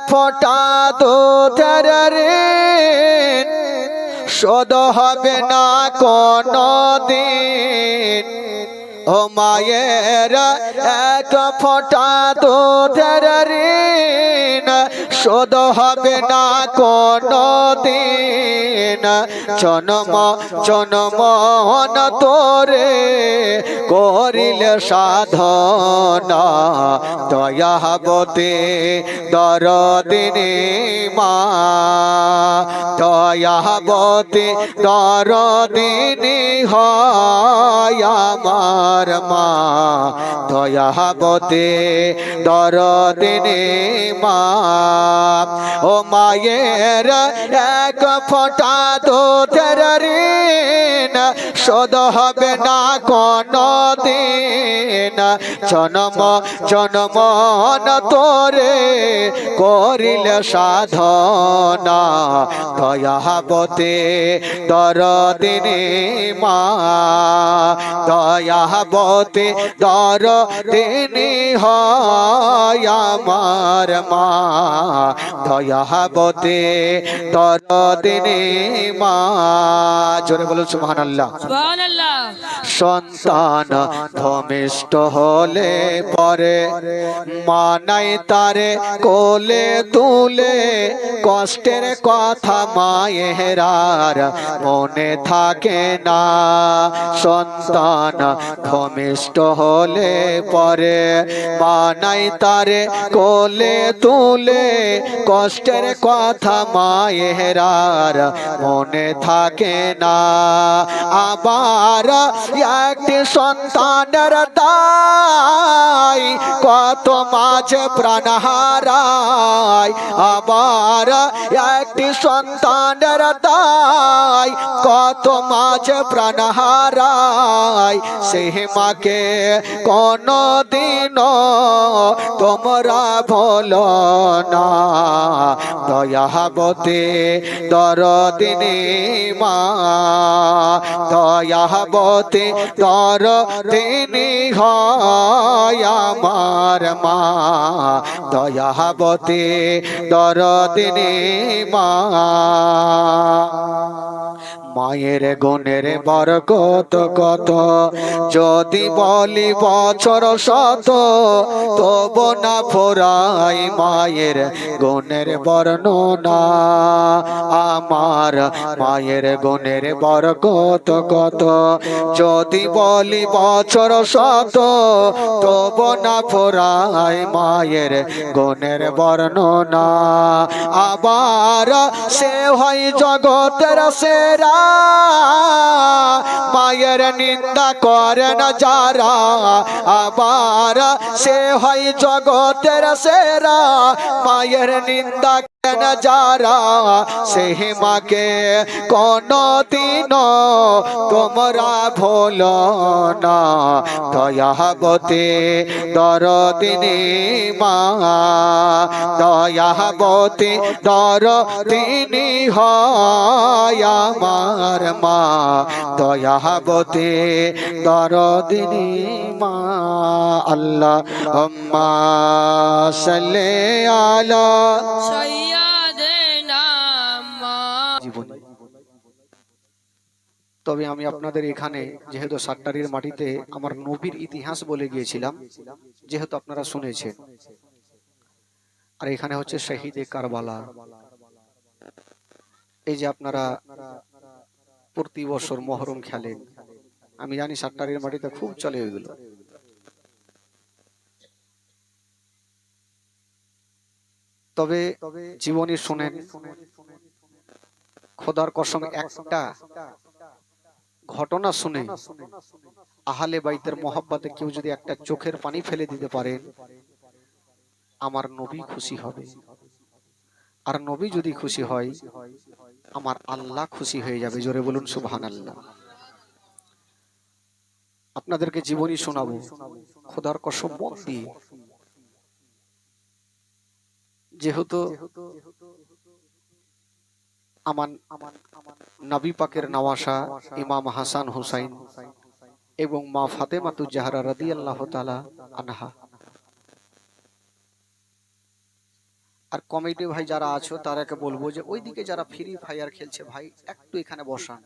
ফোঁটা দুধের ঋণ শোধ হবে না কোনো দিন। ও মায়ের এক ফোঁটা দুধের ঋণ শোধ হবে না কোনো দিন। জন্ম জন্মন তোরে করিলে সাধনা, দয়াবতী দরদিনী মা, দয়াবতী দরদিনী হয় আমার মা, দয়াবতী দরদিনী মা। ও মায়ের এক ফোঁটা দুধের ঋণ শোধ হবে না কোনো দিন। জন্ম জন্মন তোরে করিলে সাধনা, দয়াবতী দরদিনী মা, দয়াবতী দরদিনী হয় আমার মা, দয়াবতী দরদিনী মা। জোরে বলুন সুবহানাল্লাহ। সুবহানাল্লাহ। সন্তান ভূমিষ্ঠ হলে পরে মানাই তারে কোলে তুলে, কষ্টের কথা মায়েরার মনে থাকে না। সন্তান ভূমিষ্ঠ হলে পরে মানাই তারে কোলে তুলে, কষ্টের কথা মায়েরার মনে থাকে না। আবার একটি সন্তানের দায় কত মাঝে প্রাণ হারায়। আবার একটি সন্তানের দায় কত মাঝে প্রাণ হারায়। সেই মাকে কোনো দিনও তোমরা ভুলো না, দয়াবতী দরদিনী মা, দয়াবতী দরদিনী হয় আমার মা, দয়াবতী দরদিনী মা। মায়ের গুণের বরকত কত, যদি বলি বছর শত তবু না ফুরাই মায়ের গুণের বর্ণনা। আমার মায়ের গুণের বরকত কত, যদি বলি বছর শত তবু না ফুরাই মায়ের গুণের বর্ণনা। আবার সে হয় জগতের সেরা, মায়ের নিন্দা করেন যারা। আবার সে হয় জগতের সেরা, মায়ের নিন্দা করেন যারা। সেই মাকে কোনো দিনও তোমরা ভুলো না, দয়াবতী দরদিনী মা, দয়াবতী দরদিনী হয় আমার মা, দয়াবতী দরদিনী মা। আল্লাহুম্মা সাল্লি আলা সাইয়্যিদিনা জীবনী। তবে আমি আপনাদের এখানে যেহেতু সাট্টারির মাটিতে আমার নবীর ইতিহাস বলে গিয়েছিলাম, যেহেতু আপনারা শুনেছেন, আর এখানে হচ্ছে শহীদে কারবালা। এই যে আপনারা প্রতি বছর মহরম খেলেন, আমি জানি সাট্টারির মাটিতে খুব চলে ওইগুলো। তবে জীবনী শুনেন, খোদার কসম একটা ঘটনা শুনে আহলে বাইতের মোহাব্বতে কেউ যদি একটা চোখের পানি ফেলে দিতে পারেন, আমার নবী খুশি হবে। আর নবী যদি খুশি হয়, আমার আল্লাহ খুশি হয়ে যাবে। জোরে বলুন সুবহানাল্লাহ। আপনাদেরকে জীবনী শোনাবো খোদার কসম মন দিয়ে। যেহেতু আমার নবী পাকের নওয়াসা ইমাম হাসান হুসাইন এবং মা ফাতেমাতুজ জাহরা রাদিয়াল্লাহু তাআলা আনহা, আর কমিটি ভাই যারা আছো তারাকে বলবো যে ওইদিকে যারা ফ্রি ফায়ার খেলছে ভাই একটু এখানে বসান,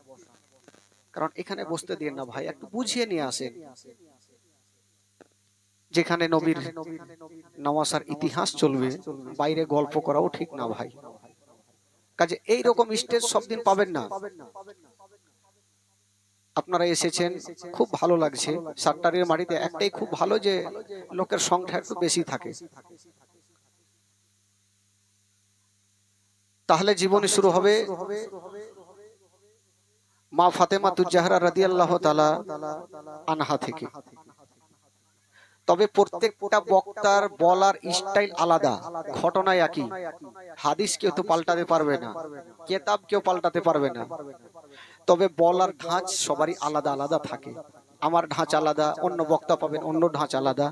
কারণ এখানে বসতে দিন না ভাই, একটু বুঝিয়ে নিয়ে আসেন। যেখানে নবীর নওয়াসার ইতিহাস চলবে, বাইরে গল্প করাও ঠিক না ভাই। কাজে এইরকম স্টেজ সব দিন পাবেন না। আপনারা এসেছেন, খুব ভালো লাগছে। সাতটারির মাটিতে একটাই খুব ভালো যে লোকের সংখ্যা একটু বেশি থাকে। তাহলে জীবনী শুরু হবে মা ফাতেমাতুজ জাহরা রাদিয়াল্লাহু তাআলা আনহা থেকে। তবে প্রত্যেকটা বক্তার বলার স্টাইল আলাদা, ঘটনা একই। হাদিস কেউ তো পাল্টাতে পারবে না, কিতাব কেউ পাল্টাতে পারবে না, তবে বলার ধাঁচ সবারই আলাদা আলাদা থাকে। আমার ধাঁচ আলাদা, অন্য বক্তা পাবেন অন্য ধাঁচ আলাদা।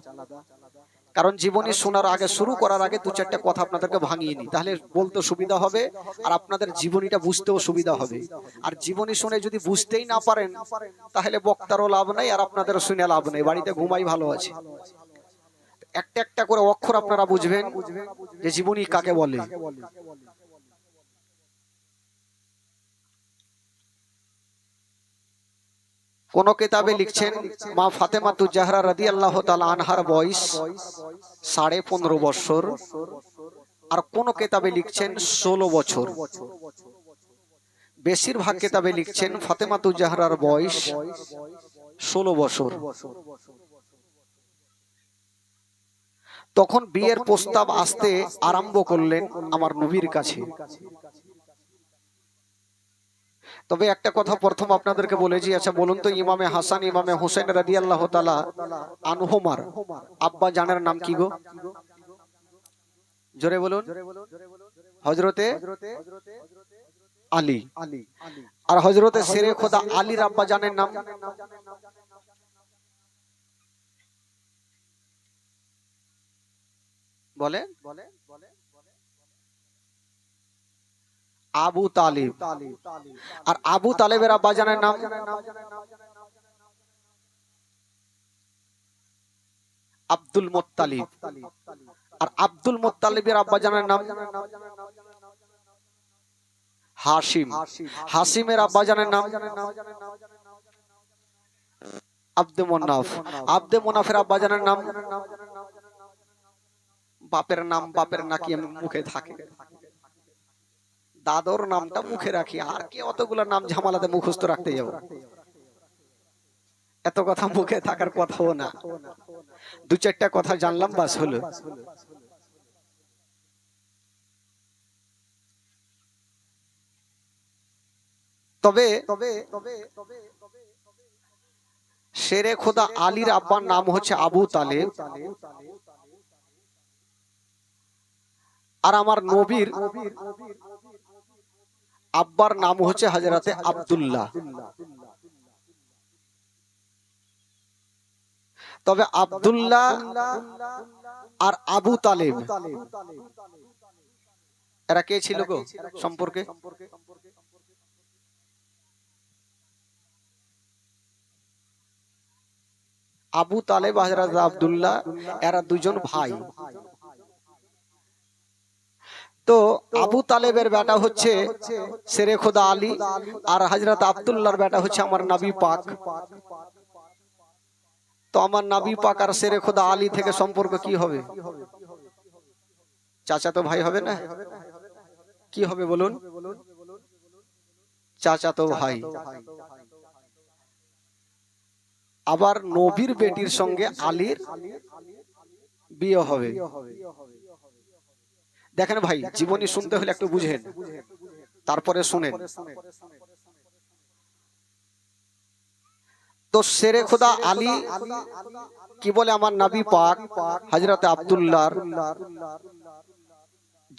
কারণ জীবনী শোনার আগে, শুরু করার আগে দু চারটা কথা আপনাদেরকে ভাঙিয়ে নি, তাহলে বলতে সুবিধা হবে আর আপনাদের জীবনীটা বুঝতেও সুবিধা হবে। আর জীবনী শুনে যদি বুঝতেই না পারেন তাহলে বক্তারও লাভ নাই আর আপনাদেরও শুনে লাভ নেই, বাড়িতে ঘুমাই ভালো আছে। একটা একটা করে অক্ষর আপনারা বুঝবেন যে জীবনী কাকে বলে। কোন কিতাবে লিখছেন মা ফাতেমাতুজ জাহরা রাদিয়াল্লাহু তাআলা আনহার বয়স 15.5 বছর, আর কোন কিতাবে লিখছেন 16 বছর। বেশিরভাগ কিতাবে লিখছেন ফাতেমাতুজ জাহরার বয়স 16 বছর। তখন বিয়ের প্রস্তাব আসতে আরম্ভ করলেন আমার নবীর কাছে। তবে একটা কথা প্রথম আপনাদেরকে বলেছি, আচ্ছা বলুন তো ইমামে হাসান ইমামে হোসেন রাদিয়াল্লাহু তাআলা আনহুমার আব্বা জানের নাম কি গো? জোরে বলুন। হযরতে আলী। আর হযরতে শেরে খোদা আলীর আব্বা জানের নাম? বলে আবু তালিব। আর আবু তালেবের আব্বা জানের নাম? Abdul Muttalib. আর আব্দুল মুত্তালিবের আব্বা জানের নাম? হাশিম। হাশিমের আব্বা জানের নাম? আব্দে মুন্নাফ। আব্দে মুন্নাফের আব্বা জানের নাম? বাপের নাম বাপের নাকি মুখে থাকে, দাদর নামটা মুখে রাখি, আর কি অতগুলো নাম ঝামেলাতে মুখস্থ রাখতে যাব? এত কথা মুখে থাকার কথাও না, দু চারটা কথা জানলাম বাস হলো। তবে শেরে খোদা আলীর আব্বার নাম হচ্ছে আবু তালেব, আর আমার নবীর আব্বার নাম হচ্ছে হযরতে আব্দুল্লাহ। তবে আব্দুল্লাহ আর আবু তালেব এরা কে ছিল গো সম্পর্কে? আবু তালেব হযরত আব্দুল্লাহ এরা দুজন ভাই। তো আবু তালেবের বেটা হচ্ছে শেরে খোদা আলী, আর হযরত আব্দুল্লাহর বেটা হচ্ছে আমার নবী পাক। তো আমার নবী পাক আর শেরে খোদা আলী থেকে সম্পর্ক কি হবে? চাচাতো ভাই হবে না? কি হবে বলুন? চাচাতো ভাই। আবার নবীর বেটির সঙ্গে আলীর বিয়ে হবে। দেখেন ভাই, জীবনী শুনতে হলে একটু বুঝেন, তারপরে শুনেন। তো শেরে খোদা আলী কি বলে, আমার নবী পাক হযরত আব্দুল্লাহর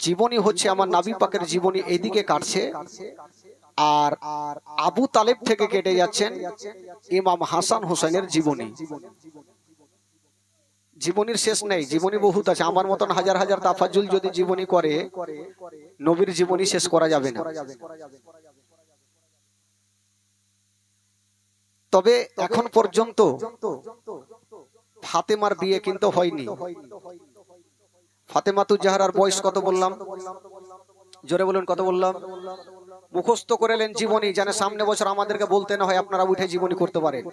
জীবনী হচ্ছে, আমার নবী পাকের জীবনী এইদিকে কাটছে, আর আবু তালেব থেকে কেটে যাচ্ছেন ইমাম হাসান হোসেনের জীবনী। জীবনীর শেষ নেই, জীবনী বহুত আছে। আমার মতন হাজার হাজার তাফাজ্জুল যদি জীবনী করে, নবীর জীবনী শেষ করা যাবে না। তবে এখন পর্যন্ত ফাতেমার বিয়ে কিন্তু হয়নি। ফাতেমাতুজ জাহরার বয়স কত বললাম? জোরে বলুন, কত বললাম? মুখস্থ করেলেন জীবনী, যেন সামনে বছর আমাদেরকে বলতে না হয় আপনারা উঠে জীবনী করতে পারেন।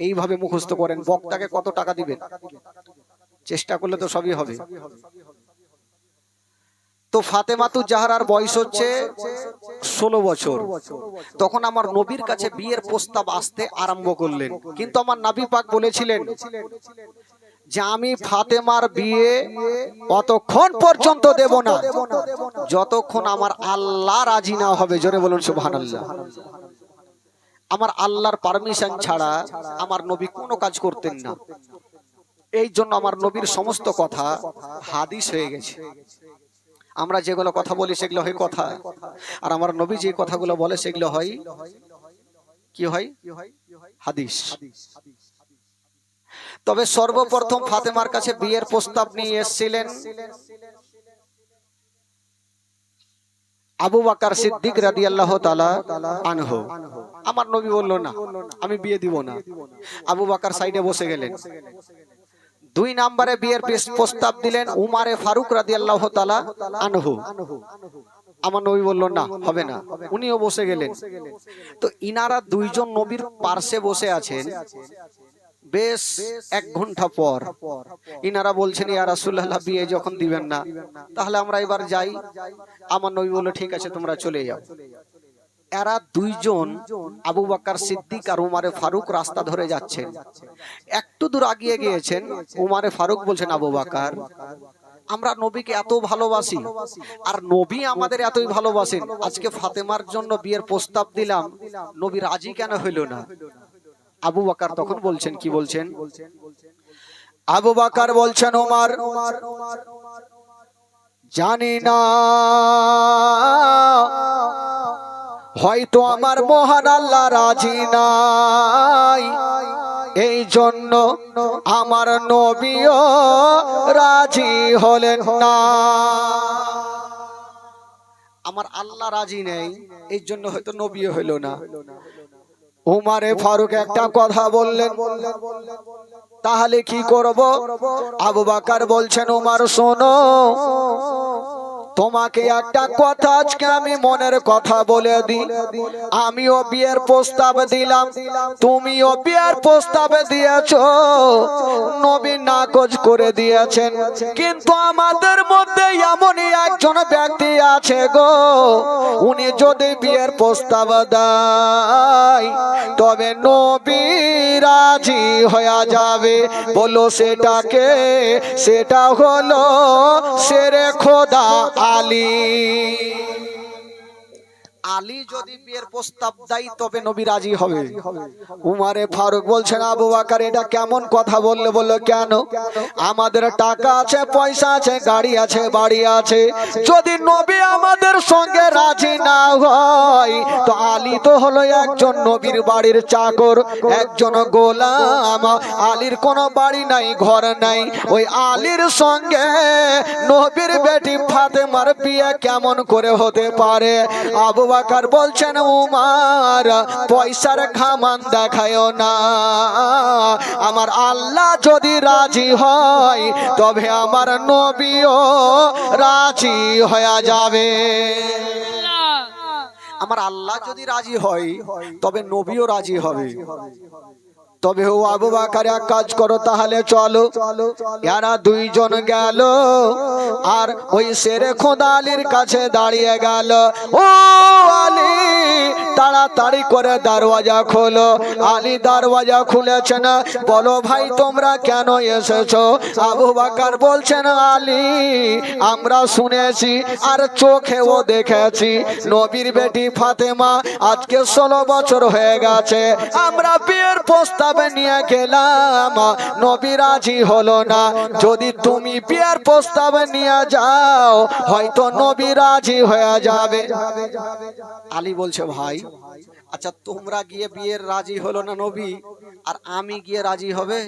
এইভাবে মুখস্থ করেন। বক্তাকে কত টাকা দিবেন, চেষ্টা করলে তো সবই হবে। তো ফাতেমাতুজ জাহরার বয়স হচ্ছে 16 বছর। তখন আমার নবীর কাছে বিয়ের প্রস্তাব আসতে আরম্ভ করলেন, কিন্তু আমার নবী পাক বলেছিলেন যে আমি ফাতেমার বিয়ে অতক্ষণ পর্যন্ত দেব না যতক্ষণ আমার আল্লাহ রাজি না হবে। জোরে বলুন সুবহানাল্লাহ। আমার আল্লাহর পারমিশন ছাড়া আমার নবী কোনো কাজ করতেন না। এই জন্য আমার নবীর সমস্ত কথা হাদিস হয়ে গেছে। আমরা যেগুলো কথা বলি সেগুলো হয় কথা, আর আমার নবী যে কথাগুলো বলে সেগুলো হয় কি হয়? হাদিস। তবে সর্বপ্রথম ফাতেমার কাছে বিয়ের প্রস্তাব নিয়ে এসেছিলেন আবু বকর সিদ্দিক রাদিয়াল্লাহু তাআলা আনহু। আমার নবী বলল না, আমি বিয়ে দিব না। আবু বকর সাইডে বসে গেলেন। 2 নম্বরে বিয়ের প্রস্তাব দিলেন উমারে ফারুক রাদিয়াল্লাহু তাআলা আনহু। আমার নবী বলল না, হবে না, উনিও বসে গেলেন। তো ইনারা দুইজন নবীর পার্শ্বে বসে আছেন। বেশ 1 ঘন্টা পর ইনারা বলছেন, ইয়া রাসূলুল্লাহ বিয়ে যখন দিবেন না তাহলে আমরা এবার যাই। আমার নবী বলল ঠিক আছে তোমরা চলে যাও। এরা দুইজন আবু বকর সিদ্দিক আর উমারে ফারুক রাস্তা ধরে যাচ্ছেন। একটু দূর আগিয়ে গিয়েছেন, উমারে ফারুক বলছেন আবু বকর আমরা নবীকে এত ভালোবাসি আর নবী আমাদের এতই ভালোবাসেন, আজকে ফাতেমার জন্য বিয়ের প্রস্তাব দিলাম, নবী রাজি কেন হইল না? আবু বকর তখন বলছেন, কি বলছেন? আবু বকর বলছেন ওমর জানি না, হয়তো আমার মহান আল্লাহ রাজি নাই, এই জন্য আমার নবীও রাজি হলেন না। আমার আল্লাহ রাজি নেই, এই জন্য হয়তো নবীও হইল না। উমারে ফারুক একটা কথা বললেন, তাহলে কি করব? আবু বকর বলছেন উমর শোনো, তোমাকে একটা কথা আজকে আমি মনের কথা বলে দিই। আমিও বিয়ের প্রস্তাব দিলাম, তুমিও বিয়ের প্রস্তাব দিয়েছো, নবী নাকচ করে দিয়েছেন, কিন্তু আমাদের মধ্যে এমনই একজন ব্যক্তি আছে গো, উনি যদি বিয়ের প্রস্তাব দেয় তবে নবী রাজি হয়ে যাবে। বলো সেটাকে? সেটা হলো শেরে খোদা আলী। আলী যদি বিয়ের প্রস্তাব দেয় তবে নবী রাজি হবে। উমারে ফারুক বলছেন আবু বকর এটা কেমন কথা বললে? বললো কেন? আমাদের টাকা আছে, পয়সা আছে, গাড়ি আছে, বাড়ি আছে, যদি নবী আমাদের সঙ্গে রাজি না হয় তো আলী তো হলো একজন নবীর বাড়ির চাকর, একজন গোলাম। আলীর কোনো বাড়ি নাই, ঘর নাই, ওই আলীর সঙ্গে নবীর বেটি ফাতেমার বিয়ে কেমন করে হতে পারে? আবু বকর বলছেন উমর পয়সার ঘামান দেখায় না, আমার আল্লাহ যদি রাজি হয় তবে আমার নবীও রাজি হয়ে যাবে। আমার আল্লাহ যদি রাজি হয় তবে নবীও রাজি হবে। তবে ও আবু বকর এক কাজ করো, তাহলে চলো। এরা দুইজন গেল আর ওই শেরে খোদা আলীর কাছে দাঁড়িয়ে গেল। ও আলী তাড়াতাড়ি করে দরওয়াজা খোলো। আলী দরওয়াজা খুলেছেন। বলো ভাই তোমরা কেন এসেছো? আবু বকর বলছেন আলী আমরা শুনেছি আর চোখেও দেখেছি নবীর বেটি ফাতেমা আজকে 16 বছর হয়ে গেছে, আমরা বিয়ের প্রস্তাব নিয়ে গেলাম, নবী রাজি হলো না। যদি তুমি বিয়ের প্রস্তাব নিয়ে যাও হয়তো নবী রাজি হয়ে যাবে। আলী বলছে ভাই আচ্ছা তোমরা গিয়ে বিয়ের রাজি হলো না নবী, আর আমি গিয়ে রাজি হবে?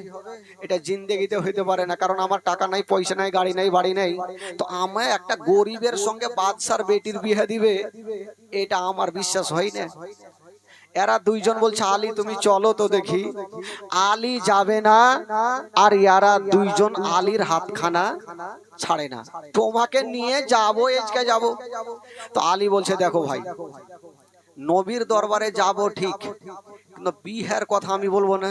এটা জিন্দেগিতে হইতে পারে না, কারণ আমার টাকা নাই, পয়সা নাই, গাড়ি নাই, বাড়ি নাই। তো আমি একটা গরিবের সঙ্গে বাদশার বেটির বিয়ে দিবে, এটা আমার বিশ্বাস হয় না। এরা দুইজন বলছে আলী তুমি চলো তো দেখি। আলী যাবে না, আর ইয়ারা দুইজন আলীর হাতখানা ছাড়ে না, তোমাকে নিয়ে যাবো, এজকে যাবো। তো আলী বলছে দেখো ভাই, নবীর দরবারে যাব ঠিক, কিন্তু বিয়ের কথা আমি বলবো না।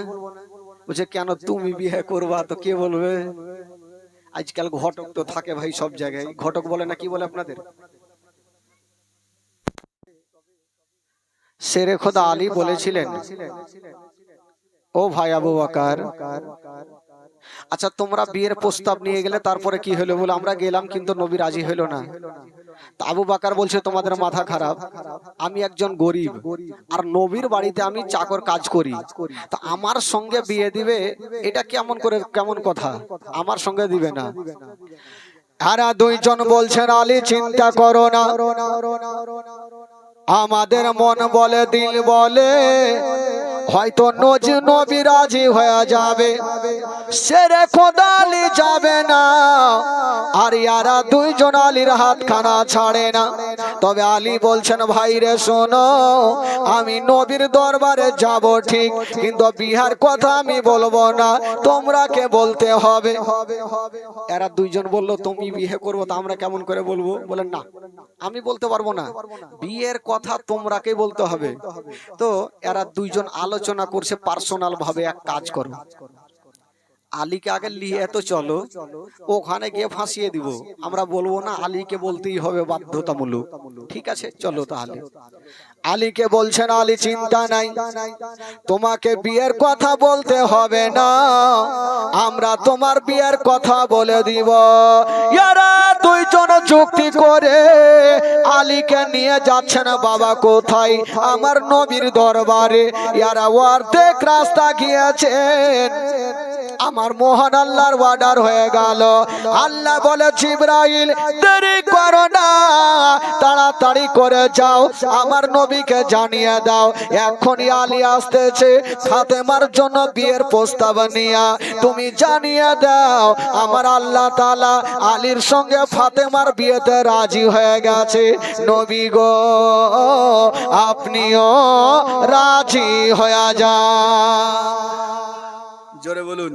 বলছে কেন, তুমি বিয়ে করবা তো কে বলবে? আজকাল ঘটক তো থাকে ভাই সব জায়গায়, ঘটক বলে না কি বলে আপনাদের? শেরে খোদা আলী বলেছিলেন, ও ভাই আবু বকর, আচ্ছা তোমরা বিয়ের প্রস্তাব নিয়ে গেলে তারপরে কি হলো? বলে আমরা গেলাম কিন্তু নবী রাজি হলো না। তা আবু বকর বলছে তোমাদের মাথা খারাপ, আমি একজন গরিব আর নবীর বাড়িতে আমি চাকর কাজ করি, তা আমার সঙ্গে বিয়ে দিবে? এটা কেমন করে, কেমন কথা, আমার সঙ্গে দিবে না। আর দুইজন বলছেন আলী চিন্তা করো না, আমাদের মন বলে দিল বলে হয়তো নবী রাজি হয়ে যাবে, শেরে খোদা আলী যাবে না। আর ইয়ারা দুইজন আলীর হাতখানা ছাড়ে না। তবে আলী বলছেন ভাই রে শোনো, আমি নবীর দরবারে যাব ঠিক, কিন্তু বিহার কথা আমি বলবো না, তোমরাকে বলতে হবে। এরা দুইজন বলল তুমি বিয়ে করবো, তা আমরা কেমন করে বলবো? বলেন না আমি বলতে পারবো না, বিয়ের কথা তোমরাকে বলতে হবে। তো এরা দুইজন আলোচনা করছে পার্সোনাল ভাবে, এক কাজ করো, আলীকে আগে নিয়ে তো চলো, ওখানে গিয়ে ফাঁসিয়ে দিব, আমরা বলবো না, আলীকে বলতেই হবে বাধ্যতামূলক। ঠিক আছে চলো তাহলে। আলীকে বলছেন আলী চিন্তা নাই, তোমাকে বিয়ের কথা বলতে হবে না, আমরা তোমার বিয়ের কথা বলে দিব। ইয়ারা দুইজন যুক্তি করে আলীকে নিয়ে যাচ্ছেন বাবা কোথায়? আমার নবীর দরবারে। ইয়ারা অর্ধেক রাস্তা গিয়েছেন, আমার মহান আল্লাহর অর্ডার হয়ে গেল। আল্লাহ বলে জিবরাইল দেরি করো না, তাড়াতাড়ি করে যাও, আমার নবীকে জানিয়ে দাও এখনই আলী আসতেছে ফাতেমার জন্য বিয়ের প্রস্তাব নিয়ে, তুমি জানিয়ে দাও আমার আল্লাহ তাআলা আলীর সঙ্গে ফাতেমার বিয়েতে রাজি হয়ে গেছে। নবী গো আপনিও রাজি হয়ে যান। জোরে বলুন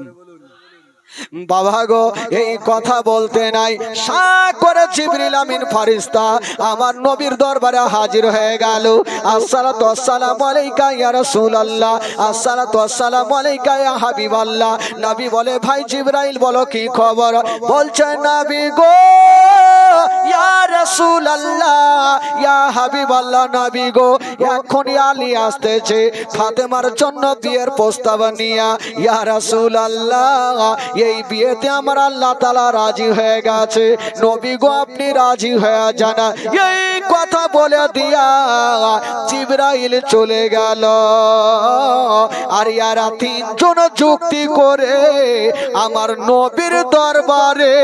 বাবা গো। এই কথা বলতে নাই, সা করে জিবরিল আমিন ফেরেশতা আমার নবীর দরবারে হাজির হয়ে গেল। আসসালাতু আসসালামু আলাইকা ইয়া রাসূলুল্লাহ, আসসালাতু আসসালামু আলাইকা ইয়া হাবিবাল্লাহ। নবী বলে ভাই জিবরাইল বলো কি খবর? বলছে নবী গো ইয়া রাসূলুল্লাহ ইয়া হাবিবাল্লাহ, নবী গো এখনই আলী আসতেছে ফাতেমার জন্য বিয়ের প্রস্তাব নিয়ে। ইয়া রাসূলুল্লাহ এই বিয়েতে আমার আল্লাহ তাআলা রাজি হয়ে গেছে, নবী গো আপনি রাজি হয়ে যান। এই কথা বলে দিয়া জিবরাইল চলে গেল। আর ইয়ারা তিনজন যুক্তি করে আমার নবীর দরবারে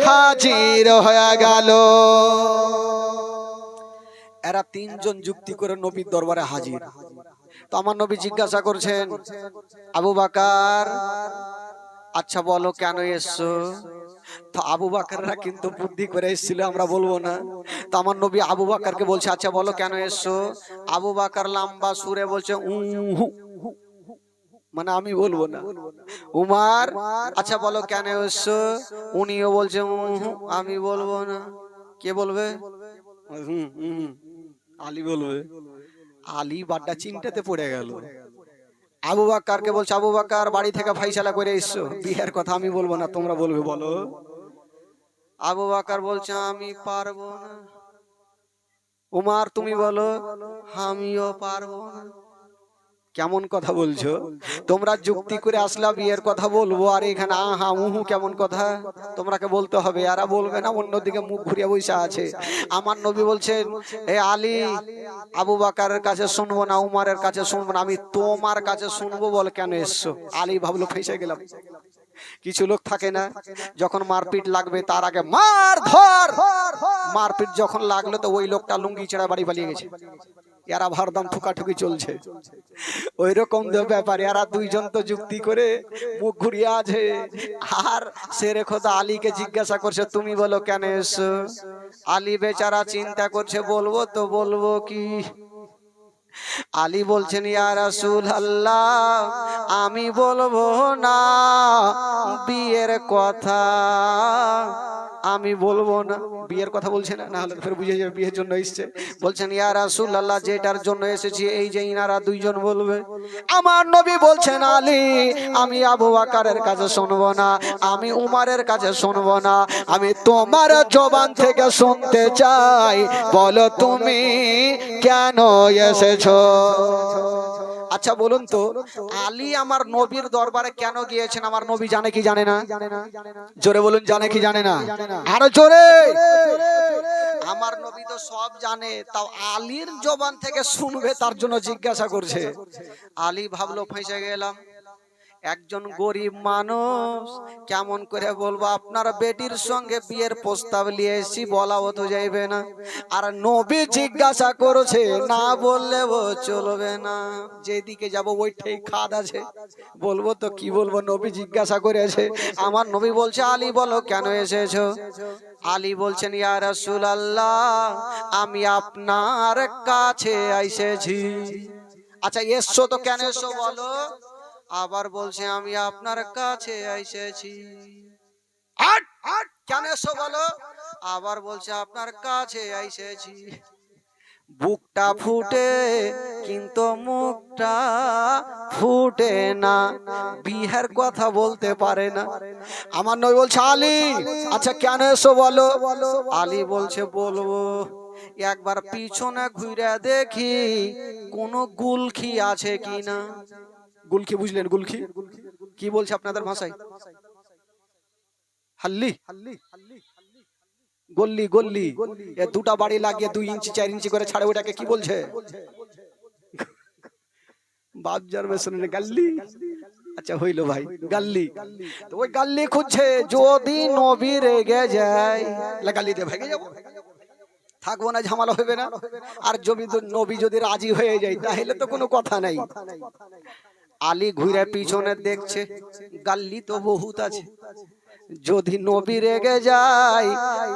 হাজির হয়ে গেল। এরা তিনজন যুক্তি করে নবীর দরবারে হাজির। তো আমার নবী জিজ্ঞাসা করছেন আবু বকর আচ্ছা বলো কেন এসছো? তো আবু বকররা কিন্তু বুদ্ধি করে এসেছিল, আমরা বলবো না। তো আমার নবী আবু বকরকে বলছে আচ্ছা বলো কেন এসছো? আবু বকর লম্বা সুরে বলছে উহু, মানে আমি বলবো না। উমার আচ্ছা বলো কেন এসছো? উনিও বলছে উহু, আমি বলবো না। কে বলবে? আলী বলবে। আলী বাড্ডা চিন্তাতে পড়ে গেল। আবু বকরকে বলছে আবু বকর বাড়ি থেকে ফাইসালা করে এসছো, বিয়ের কথা আমি বলবো না, তোমরা বলবে বলো। আবু বকর বলছে আমি পারবো না। উমার তুমি বলো, আমিও পারবো না। কেমন কথা বলছো তোমরা? যুক্তি করে আসলা বিয়ের কথা বলবো, আর এখানে আহা উহু কেমন কথা? তোমরাকে বলতে হবে, এরা বলবে না, অন্যদিকে মুখ ঘুরিয়ে বসে আছে। আমার নবী বলছেন এ আলী আবু বকরের কাছে শুনবো না, উমারের কাছে শুনবো না, আমি তোমার কাছে শুনবো, বল কেন এসছো? আলী ভাবলো ফেঁসে গেলাম। কিছু লোক থাকে না, যখন মারপিট লাগবে তার আগে মার ধর, মারপিট যখন লাগলো তো ওই লোকটা লুঙ্গি ছেড়া বাড়ি পালিয়ে গেছে। এরা ভারদাম ঠুকাঠুকি চলছে, ওই রকম ব্যাপার। এরা দুইজন তো যুক্তি করে মুখ ঘুরিয়ে আছে। আর শেরে খোদা আলীকে জিজ্ঞাসা করছে তুমি বলো কেন এসছো? আলী বেচারা চিন্তা করছে বলবো তো বলবো কি, আলী বলছেন ইয়া রাসূলুল্লাহ আমি বলবো না বিয়ের কথা, আমি বলবো না বিয়ের কথা বলছে না, না হলে ফের বুঝে যাবে বিয়ের জন্য এসেছে। বলছেন ইয়া রাসূলুল্লাহ যেটার জন্য এসেছি এই যে ইনারা দুইজন বলবে। আমার নবী বলছেন আলী আমি আবু বকরের কাছে শুনবো না, আমি উমরের কাছে শুনবো না, আমি তোমার জবান থেকে শুনতে চাই, বলো তুমি কেন এসেছো? আচ্ছা বলুন তো আলী আমার নবীর দরবারে কেন গিয়েছেন আমার নবী জানে কি জানে না? জোরে বলুন জানে কি জানে না? আরো জোরে। আমার নবী তো সব জানে, তাও আলীর জবান থেকে শুনবে তার জন্য জিজ্ঞাসা করছে। আলী ভাবলো ফেঁসে গেলাম, একজন গরিব মানুষ কেমন করে বলবো আপনার বেটির সঙ্গে বিয়ের প্রস্তাব নিয়ে এসেছি, বলাও তো যাইবে না, আর নবী জিজ্ঞাসা করছে না বললে চলবে না, যেদিকে যাব ওইটাই খাদ আছে, বলবো তো কি বলবো, নবী জিজ্ঞাসা করেছে। আমার নবী বলছে আলী বলো কেন এসেছো? আলী বলছেন ইয়া রাসূলুল্লাহ আমি আপনার কাছে এসেছি। আচ্ছা এসছো তো কেন এসছো বলো? আবার বলছে আমি আপনার কাছে এসেছি। কেন এসো বলো? আবার বলছে আপনার কাছে এসেছি। বুকটা ফুটে কিন্তু মুখটা ফুটে না, বিয়ের কথা বলতে পারে না। আমার নবী বলছে আলী আচ্ছা কেন এসো বলো? আলী বলছে বলবো, একবার পিছনে ঘুরে দেখি কোন গুলখি আছে কিনা। গুলখি বুঝলেন? গুলখি কি বলছে আপনাদের ভাষায়? হাল্লি, গল্লি, গল্লি এ দুটা বাড়ি লাগিয়ে 2 ইঞ্চি 4 ইঞ্চি করে ছাড়ে, ওটাকে কি বলছে? বাপজার মে শুনে গাল্লি। আচ্ছা হইলো ভাই গাল্লি, তো ওই গাল্লি খুঁজছে, যদি নবী রেগে যায় গাল্লি দিয়ে ভেগে যাবো, থাকবো না, ঝামেলা হবে না। আর যদি নবী যদি রাজি হয়ে যায় তাহলে তো কোনো কথা নাই। আলী ঘুরে পিছনে দেখছে, গাল্লি তো বহুত আছে, যদি নবী রেগে যায়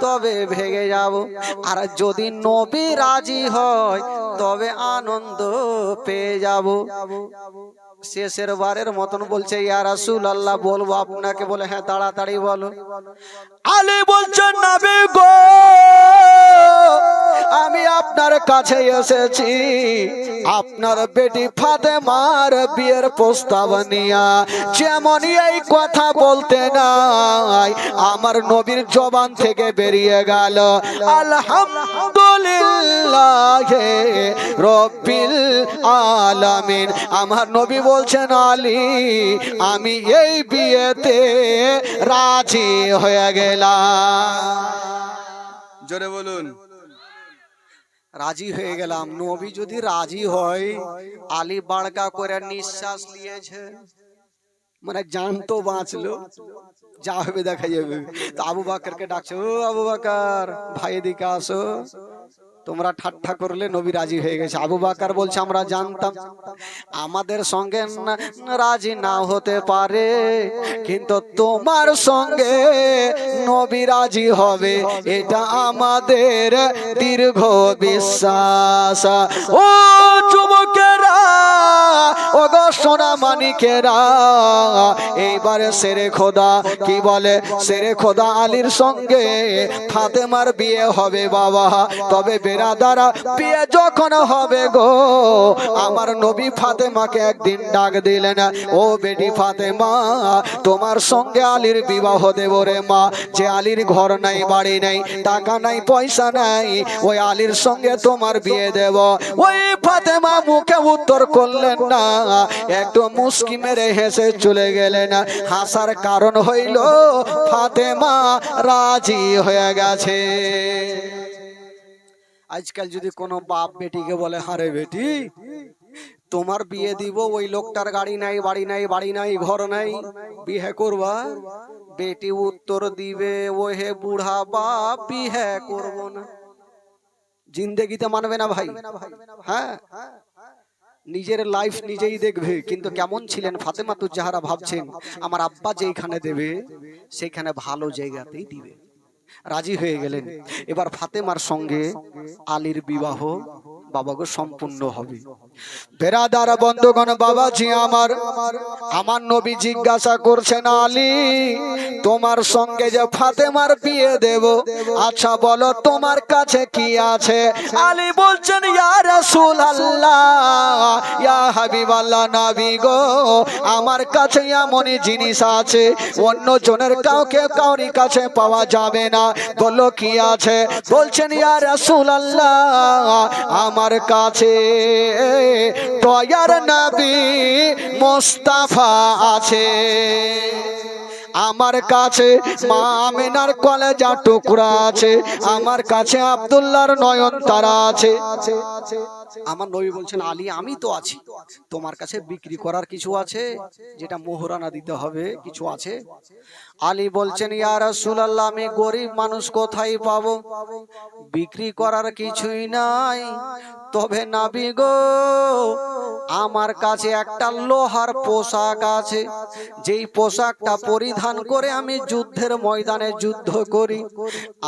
তবে ভেগে যাব, আর যদি নবী রাজি হয় তবে আনন্দ পেয়ে যাব। শেষের বারের মতন বলছে ইয়া রাসূলুল্লাহ বলবো আপনাকে? বলে হ্যাঁ তাড়াতাড়ি বলো। আলী বলছেন নবী গো আমি আপনার কাছে এসেছি আপনার বেটি ফাতেমার বিয়ের প্রস্তাব নিয়া। যেমন এই কথা বলতে নাই আমার নবীর জবান থেকে বেরিয়ে গেল আলহামদুলিল্লাহ রব্বিল আলামিন। আমার নবী বলছেন আলী আমি এই বিয়েতে রাজি হয়ে গেলাম। জোরে বলুন রাজি হয়ে গেলাম। নবী যদি রাজি হয়, আলী বাড়কা করে নিঃশ্বাস নিয়েছে, মানে জান তো বাঁচলো, যা হবে দেখা যাবে। তো আবু বকরকে ডাকছে, ও আবু বকর ভাই এদিকে আসো। তোমরা ঠাট্টা করলে নবী রাজি হয়ে গেছে। আবু বকর বলছে আমরা জানতাম আমাদের সঙ্গে রাজি না হতে পারে, কিন্তু তোমার সঙ্গে নবী রাজি হবে এটা আমাদের দীর্ঘ বিশ্বাস। ও যুবকেরা, ও গো সোনা মানিকেরা, এইবারে শেরে খোদা কি বলে? শেরে খোদা আলীর সঙ্গে ফাতেমার বিয়ে হবে বাবা। তবে বেরাদারা বিয়ে যখন হবে গো, আমার নবী ফাতেমাকে একদিন ডাক দিলেন, ও বেটি ফাতেমা তোমার সঙ্গে আলীর বিবাহ দেব রে মা। যে আলীর ঘর নাই, বাড়ি নাই, টাকা নাই, পয়সা নাই, ওই আলীর সঙ্গে তোমার বিয়ে দেব। ওই ফাতেমা মুখে উত্তর করলেন না, একটু মুস্কি মেরে হেসে চলে গেলেন। হাসার কারণ হইল ফাতেমা রাজি হয়ে গেছে। আজকাল যদি কোনো বাপ বেটিকে বলে হারে বেটি তোমার বিয়ে দিব, ওই লোকটার গাড়ি নাই, বাড়ি নাই, বাড়ি নাই, ঘর নাই, বিয়ে করবা? বেটি উত্তর দিবে, ও হে বুড়া বাপ বিয়ে করব না। জিন্দেগিতে মানবে না ভাই। হ্যাঁ নিজের লাইফ নিজেই দেখবে, কিন্তু কেমন ছিলেন ফাতেমাতুজ জাহরা ভাবছেন আমার আব্বা যেখানে দেবে সেখানে ভালো জায়গাতেই দিবে। রাজি হয়ে গেলেন। এবার ফাতেমার সঙ্গে আলীর বিবাহ বাবা গো সম্পূর্ণ হবে। বেরাদার বন্ধুগণ, বাবাজি আমার নবী জিজ্ঞাসা করছেন, আলী তোমার সঙ্গে যে ফাতেমার বিয়ে দেব, আচ্ছা বলো তোমার কাছে কি আছে? আলী বলছেন, ইয়া রাসূলুল্লাহ, ইয়া হাবিবাল্লাহ, নবী গো, আমার কাছে এমনই জিনিস আছে অন্য জনের কাউরি কাছে পাওয়া যাবে না। বললো কি আছে? বলছেন, ইয়া রাসূলুল্লাহ, আমার কাছে দয়ার নবী মুস্তাফা আছে, আমার কাছে মা আমেনার কলেজা টুকরা আছে, আমার কাছে আব্দুল্লাহর নয়নতারা আছে। আমার নবী বলছেন, আলী আমি তো আছি, তোমার কাছে বিক্রি করার কিছু আছে যেটা মোহরানা দিতে হবে, কিছু আছে? আলী বলছেন, ইয়া রাসূলুল্লাহ, আমি গরিব মানুষ, কোথায় পাবো? বিক্রি করার কিছুই নাই, তবে নবী গো আমার কাছে একটা লোহার পোশাক আছে, যেই পোশাকটা পরিধান করে আমি যুদ্ধের ময়দানে যুদ্ধ করি।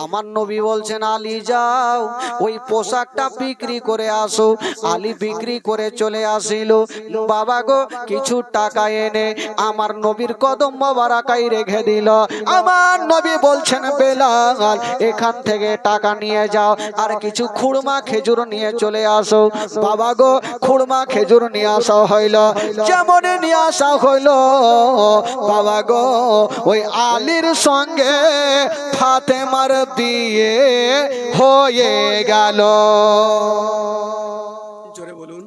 আমার নবী বলছেন, আলী যাও ওই পোশাকটা বিক্রি করে আসো। আলী বিক্রি করে চলে আসিল। বাবা গো কিছু টাকা এনে আমার নবীর কদম মোবারকায় রেখে দিল। আমার নবী বলছেন, বেলাল এখান থেকে টাকা নিয়ে যাও, আর কিছু খুরমা খেজুর নিয়ে চলে আসো। বাবা গো খুরমা খেজুর নিয়ে আসা হইল। যেমন নিয়ে আসা হইল, বাবা গো ওই আলীর সঙ্গে ফাতেমার বিয়ে হয়ে গেল। জোরে বলুন,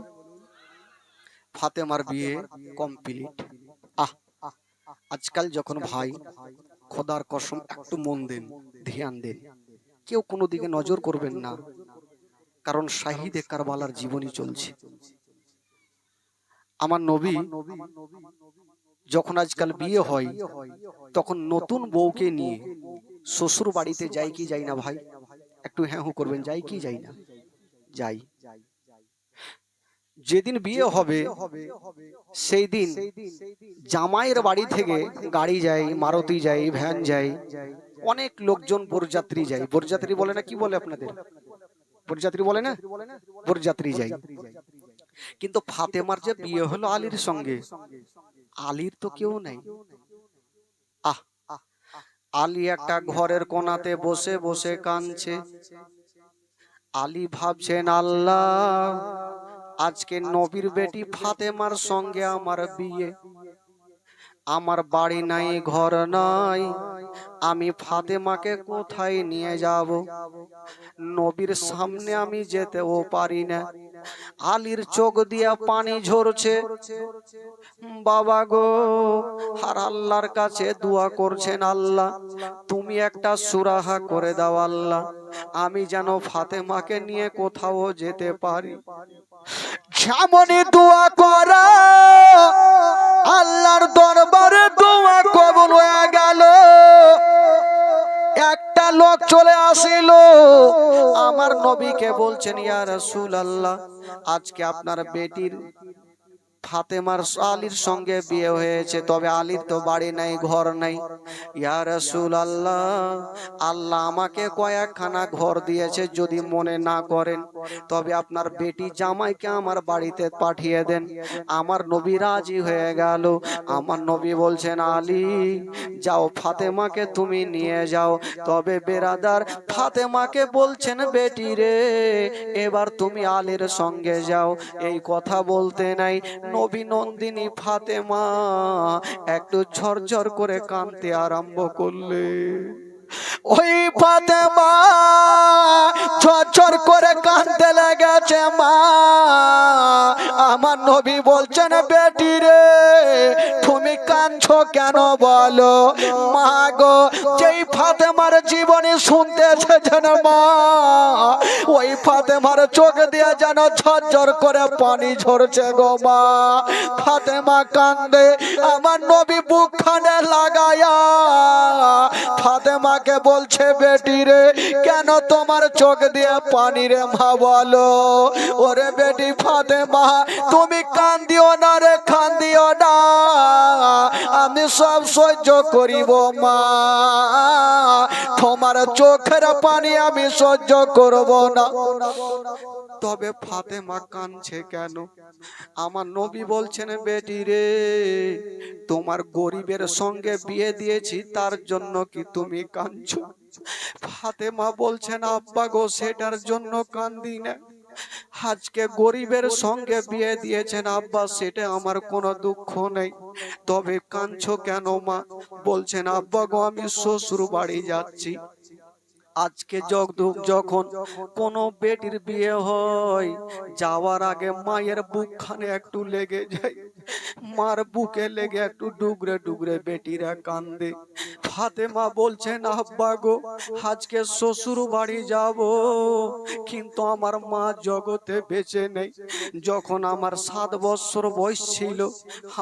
ফাতেমার বিয়ে কমপ্লিট। আজকাল যখন ভাই খোদার কসম একটু মন দেন, ধ্যান দেন, কেউ কোনো দিকে নজর করবেন না, কারণ শাহিদে কারবালার জীবনী চলছে। আমার নবী যখন আজকাল বিয়ে হয়, তখন নতুন বউকে নিয়ে শ্বশুর বাড়িতে যাই কি যাই না ভাই? একটু হ্যাঁ হু করবেন, যাই কি যাই না? যাই। যেদিন বিয়ে হবে সেই দিন জামাইয়ের বাড়ি থেকে গাড়ি যায়, মারুতি যায়, ভ্যান যায়, অনেক লোকজন, বরযাত্রী যায়। বরযাত্রী বলে না, কি বলে আপনাদের? বরযাত্রী বলে না? বরযাত্রী যায়। কিন্তু ফাতেমার যে বিয়ে হলো আলীর সঙ্গে, আলীর তো কেউ নাই। আলী একটা ঘরের কোণাতে বসে বসে কাঁদছে। আলী ভাবছেন, আল্লাহ আজকে নবীর বেটি ফাতেমার সঙ্গে আমার বিয়ে, আমার বাড়ি নাই, ঘর নাই, আমি ফাতেমাকে কোথায় নিয়ে যাব? নবীর সামনে আমি যেতেও পারি না। আলীর চোখ দিয়ে পানি ঝরছে। বাবা গো, আর আল্লাহর কাছে দোয়া করছেন, আল্লাহ তুমি একটা সুরাহা করে দাও, আল্লাহ আমি যেন ফাতেমাকে নিয়ে কোথাও যেতে পারি। যেমনই দোয়া করা, আল্লাহর দরবারে দোয়া কবুল হয়ে গেল। একটা লোক চলে আসিল, আমার নবীকে বলছেন, ইয়া রাসূলুল্লাহ, আজকে আপনার বেটির ফাতেমার আলীর সঙ্গে বিয়ে হয়েছে, তবে আলীর তো বাড়ি নাই, ঘর নাই। ইয়া রাসূলুল্লাহ, আল্লাহ আমাকে কয়েকখানা ঘর দিয়েছে, যদি মনে না করেন তবে আপনার বেটি জামাইকে আমার বাড়িতে পাঠিয়ে দেন। আমার নবী রাজি হয়ে গেল। আমার নবী বলছেন, আলী যাও ফাতেমাকে তুমি নিয়ে যাও। তবে বেরাদার ফাতেমাকে বলছেন, বেটি রে এবার তুমি আলীর সঙ্গে যাও। এই কথা বলতে নাই নবী নন্দিনী ফাতেমা একটু ঝরঝর করে কাঁদতে আরম্ভ করলে। ওই ফাতেমা ঝরঝর করে কাঁদতে লেগেছে। মা, আমার নবী বলছেন, বেটি রে তুমি কাঁদছো কেন বলো? মা গো, যেই ফাতেমার জীবনী শুনতেছে যেন মা, ওই ফাতেমার চোখ দিয়ে যেন ঝরঝর করে পানি ঝরছে গো মা। ফাতেমা কান্দে। আমার নবী বুকখানে লাগায়া ফাতেমাকে বলছে, বেটি রে কেন তোমার চোখ দিয়ে পানি রে মা বলো? ওরে বেটি ফাতেমা, তুমি কান্দিও না রে, কান্দিও না, আমি সব সহ্য করিব মা, তোমার চোখের পানি আমি সহ্য করব না। তবে ফাতেমা কাঁদছে কেন? আমার নবী বলছেন, বেটি রে, তোমার গরিবের সঙ্গে বিয়ে দিয়েছি, তার জন্য কি তুমি কাঁদছো? ফাতেমা বলছেন, আব্বা গো, সেটার জন্য কান্দি না, আজকে গরিবের সঙ্গে বিয়ে দিয়েছেন আব্বা, সেটা আমার কোনো দুঃখ নেই। তবে কাঁদছো কেন মা? বলছেন, আব্বা গো, আমি শ্বশুর বাড়ি যাচ্ছি। আজকে যখন কোনো বেটির বিয়ে হয়, যাওয়ার আগে মায়ের বুকখানে একটু লেগে যায়, মার বুকে লেগে একটু ডুগরে ডুগরে বেটিরা কান্দে। ফাতেমা বলছেন, আব্বা গো, আজকে শ্বশুর বাড়ি যাব, কিন্তু আমার মা জগতে বেঁচে নেই। যখন আমার 7 বছর বয়স ছিল,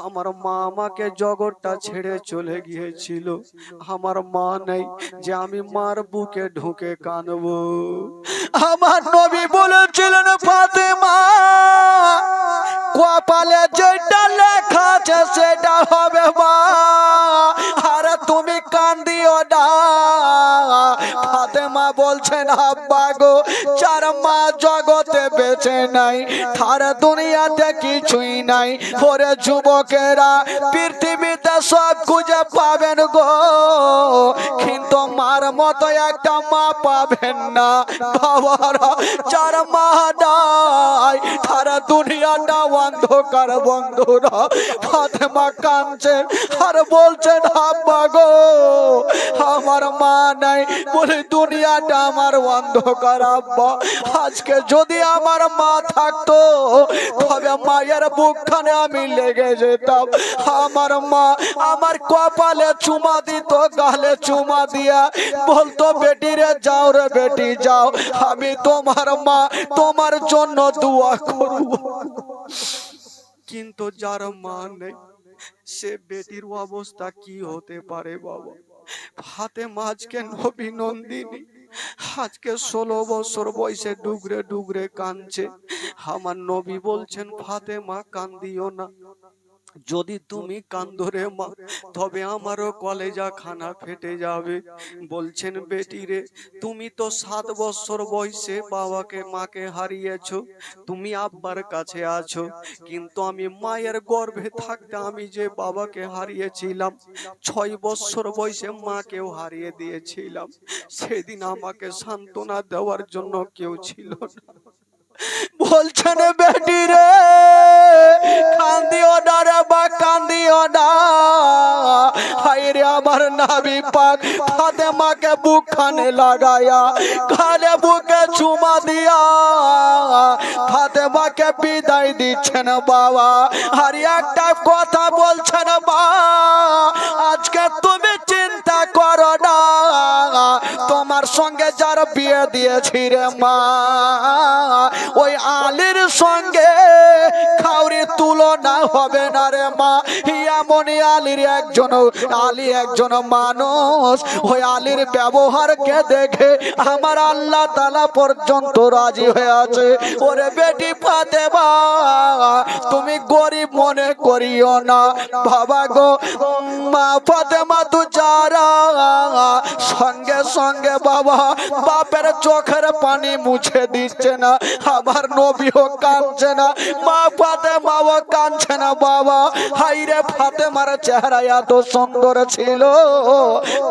আমার মা আমাকে জগৎটা ছেড়ে চলে গিয়েছিল। আমার মা নেই যে আমি মার বুকে ঢুকে কাঁদবো। আমার নবী বলেছিলেন, ফাতেমা, কপালে যেটা লেখা আছে সেটা হবে মা, আর তুমি কান্দিও না। ফাতেমা বলছেন, আব্বা গো, যার মা জগতে বেঁচে নাই, তার দুনিয়াতে কিছুই নাই। ওরে যুবকেরা, পৃথিবীতে সব খুঁজে পাবেন গো, কিন্তু মার মতো একটা মা পাবেন না। বাবারা, যার মা নাই, তার দুনিয়াটা অন্ধকার। বন্ধুরা, ফাতেমা কাঁদছে আর বলছেন, আব্বা গো, আমার মা নাই বলে দুনিয়াটা আমার অন্ধকার। আব্বা, আজকে যদি আমার মা থাকতো, তবে মায়ের বুকখানে আমি লেগে যেতাম। আমার মা আমার কপালে চুমা দিত, গালে চুমা দিয়া বলতো, বেটি রে, যাও রে বেটি যাও, আমি তোমার মা, তোমার জন্য দোয়া করব। কিন্তু যার মা নেই, সে বেটির অবস্থা কি হতে পারে বাবা? ফাতেমা আজকে নবী নন্দিনী, আজকে 16 বছর বয়সে ডুগরে ডুগরে কাঁদছে। আমার নবী বলছেন, ফাতেমা কান্দিও না, যদি তুমি কান্দো রে মা, তবে আমারও কলেজা খানা ফেটে যাবে। বলছেন, বেটি রে, তুমি তো 7 বছর বয়সে বাবাকে মাকে হারিয়েছো, তুমি আব্বার কাছে আছো, কিন্তু আমি মায়ের গর্ভে থাকতে আমি যে বাবাকে হারিয়েছিলাম, 6 বছর বয়সে মাকেও হারিয়ে দিয়েছিলাম। সেদিন আমাকে সান্ত্বনা দেওয়ার জন্য কেউ ছিল না। বলছেন, বেটি রে, কান্দিও না রে বা, কান্দিও না। হায়রে আমার নবী পাক ফাতেমাকে বুকখানে লাগায়া, গালে বুকে চুমা দিয়া ফাতেমাকে বিদায় দিচ্ছেন বাবা। আর একটা কথা বলছেন, মা, আজকে তুমি চিন্তা করো না, তোমার সঙ্গে যার বিয়ে দিয়েছি রে মা, ওই আলীর সঙ্গে কাউরি তুলনা হবে না রে মা। এমনই আলীর আলী একজন মানুষ, ওই আলীর ব্যবহারকে দেখে আমার আল্লাহ তাআলা পর্যন্ত রাজি হয়ে আছে। ওরে বেটি ফাতেমা, তুমি গরিব মনে করিও না বাবা গো। মা ফাতেমা তু যারা সঙ্গে সঙ্গে বাবা বাপের চোখের পানি মুছে দিচ্ছে না, আবার নবীও কাঁদছে না, মা ফাতেমাও কাঁদছে না বাবা। হাইরে, ফাতেমার চেহারা এত সুন্দর ছিল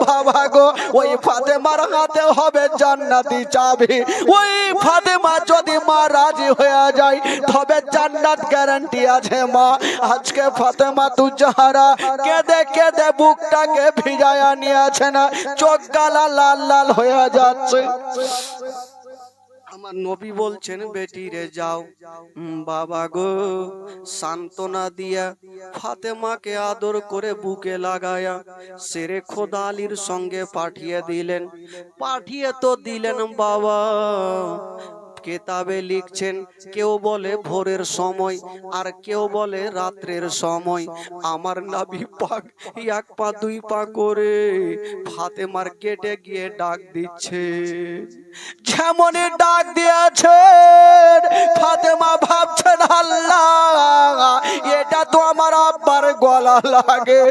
বাবা গো, ওই ফাতেমার হাতে হবে জান্নাতি চাবি। ওই ফাতেমা যদি মা রাজি হয়ে যায়, তবে জান্নাত গ্যারান্টি আছে মা। আজকে ফাতেমা তু যারা কেঁদে কেঁদে বুকটাকে ভিজায়া নিয়েছে না, চোখ গালা লাল লাল হয়ে যাচ্ছে। আমার নবী বলছেন, বেটি রে যাও। বাবা গো, সান্ত্বনা দিয়া ফাতেমাকে আদর করে বুকে লাগায়া সেরে খোদা আলীর সঙ্গে পাঠিয়ে দিলেন। পাঠিয়ে তো দিলেন বাবা, কেতাবে লিখছেন, কেউ বলে ভোরের সময়, আর কেউ বলে রাত্রের সময়। আমার নবী পাক 1 পা 2 পা করে ফাতেমার গেটে গিয়ে ডাক দিচ্ছে। যেমনই ডাক দিয়েছেন, ফাতেমা ভাবছেন, আল্লাহ, এটা তো আমার আমার আব্বার গলা লাগে।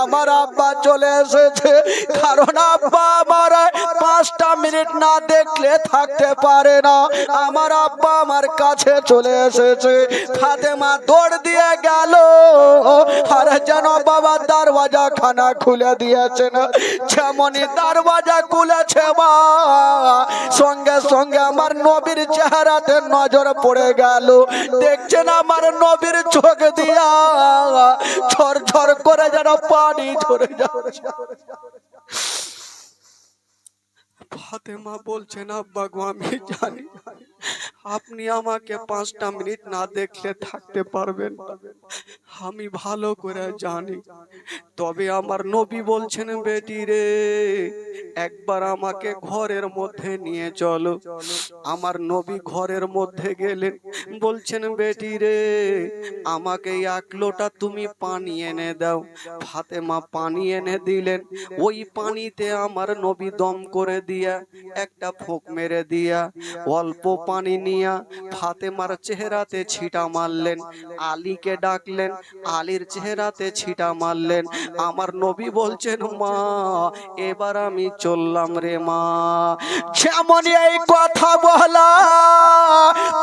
আমার আব্বা চলে এসেছে, কারণ আব্বা আমার 5টা মিনিট না দেখলে থাকতে পারে না। আমার আব্বা আমার কাছে চলে এসেছে। ফাতেমা দৌড় দিয়ে গেল, আর যেন বাবা দরওয়াজা খানা খুলে দিয়েছে না। যেমনই দরওয়াজা খুলেছে মা, সঙ্গে সঙ্গে আমার নবীর চেহারাতে নজর পড়ে গেল। দেখছেন আমার নবীর চোখ দিয়া ঝর ঝর করে যেন পানি ঝরে যাচ্ছে। ফাতেমা বলছেন, আব্বা গো আমি জানি আপনি আমাকে 5টা মিনিট না দেখলে থাকতে পারবেন না, আমি ভালো করে জানি। তবে আমার নবী বলছেন, বেটি রে একবার আমাকে ঘরের মধ্যে নিয়ে চলো। আমার নবী ঘরের মধ্যে গেলেন, বলছেন বেটি রে আমাকে 1 লোটা তুমি পানি এনে দাও। ফাতেমা পানি এনে দিলেন। ওই পানিতে আমার নবী দম করে দিয়া একটা ফোঁক মেরে দিয়া অল্প পানি নিয়া ফাতেমার চেহারাতে ছিটা মারলেন। আলীকে ডাকলেন, আলীর চেহারাতে ছিটা মারলেন। আমার নবী বলছেন, মা এবার আমি চললাম রে মা। যেমন এই কথা বলা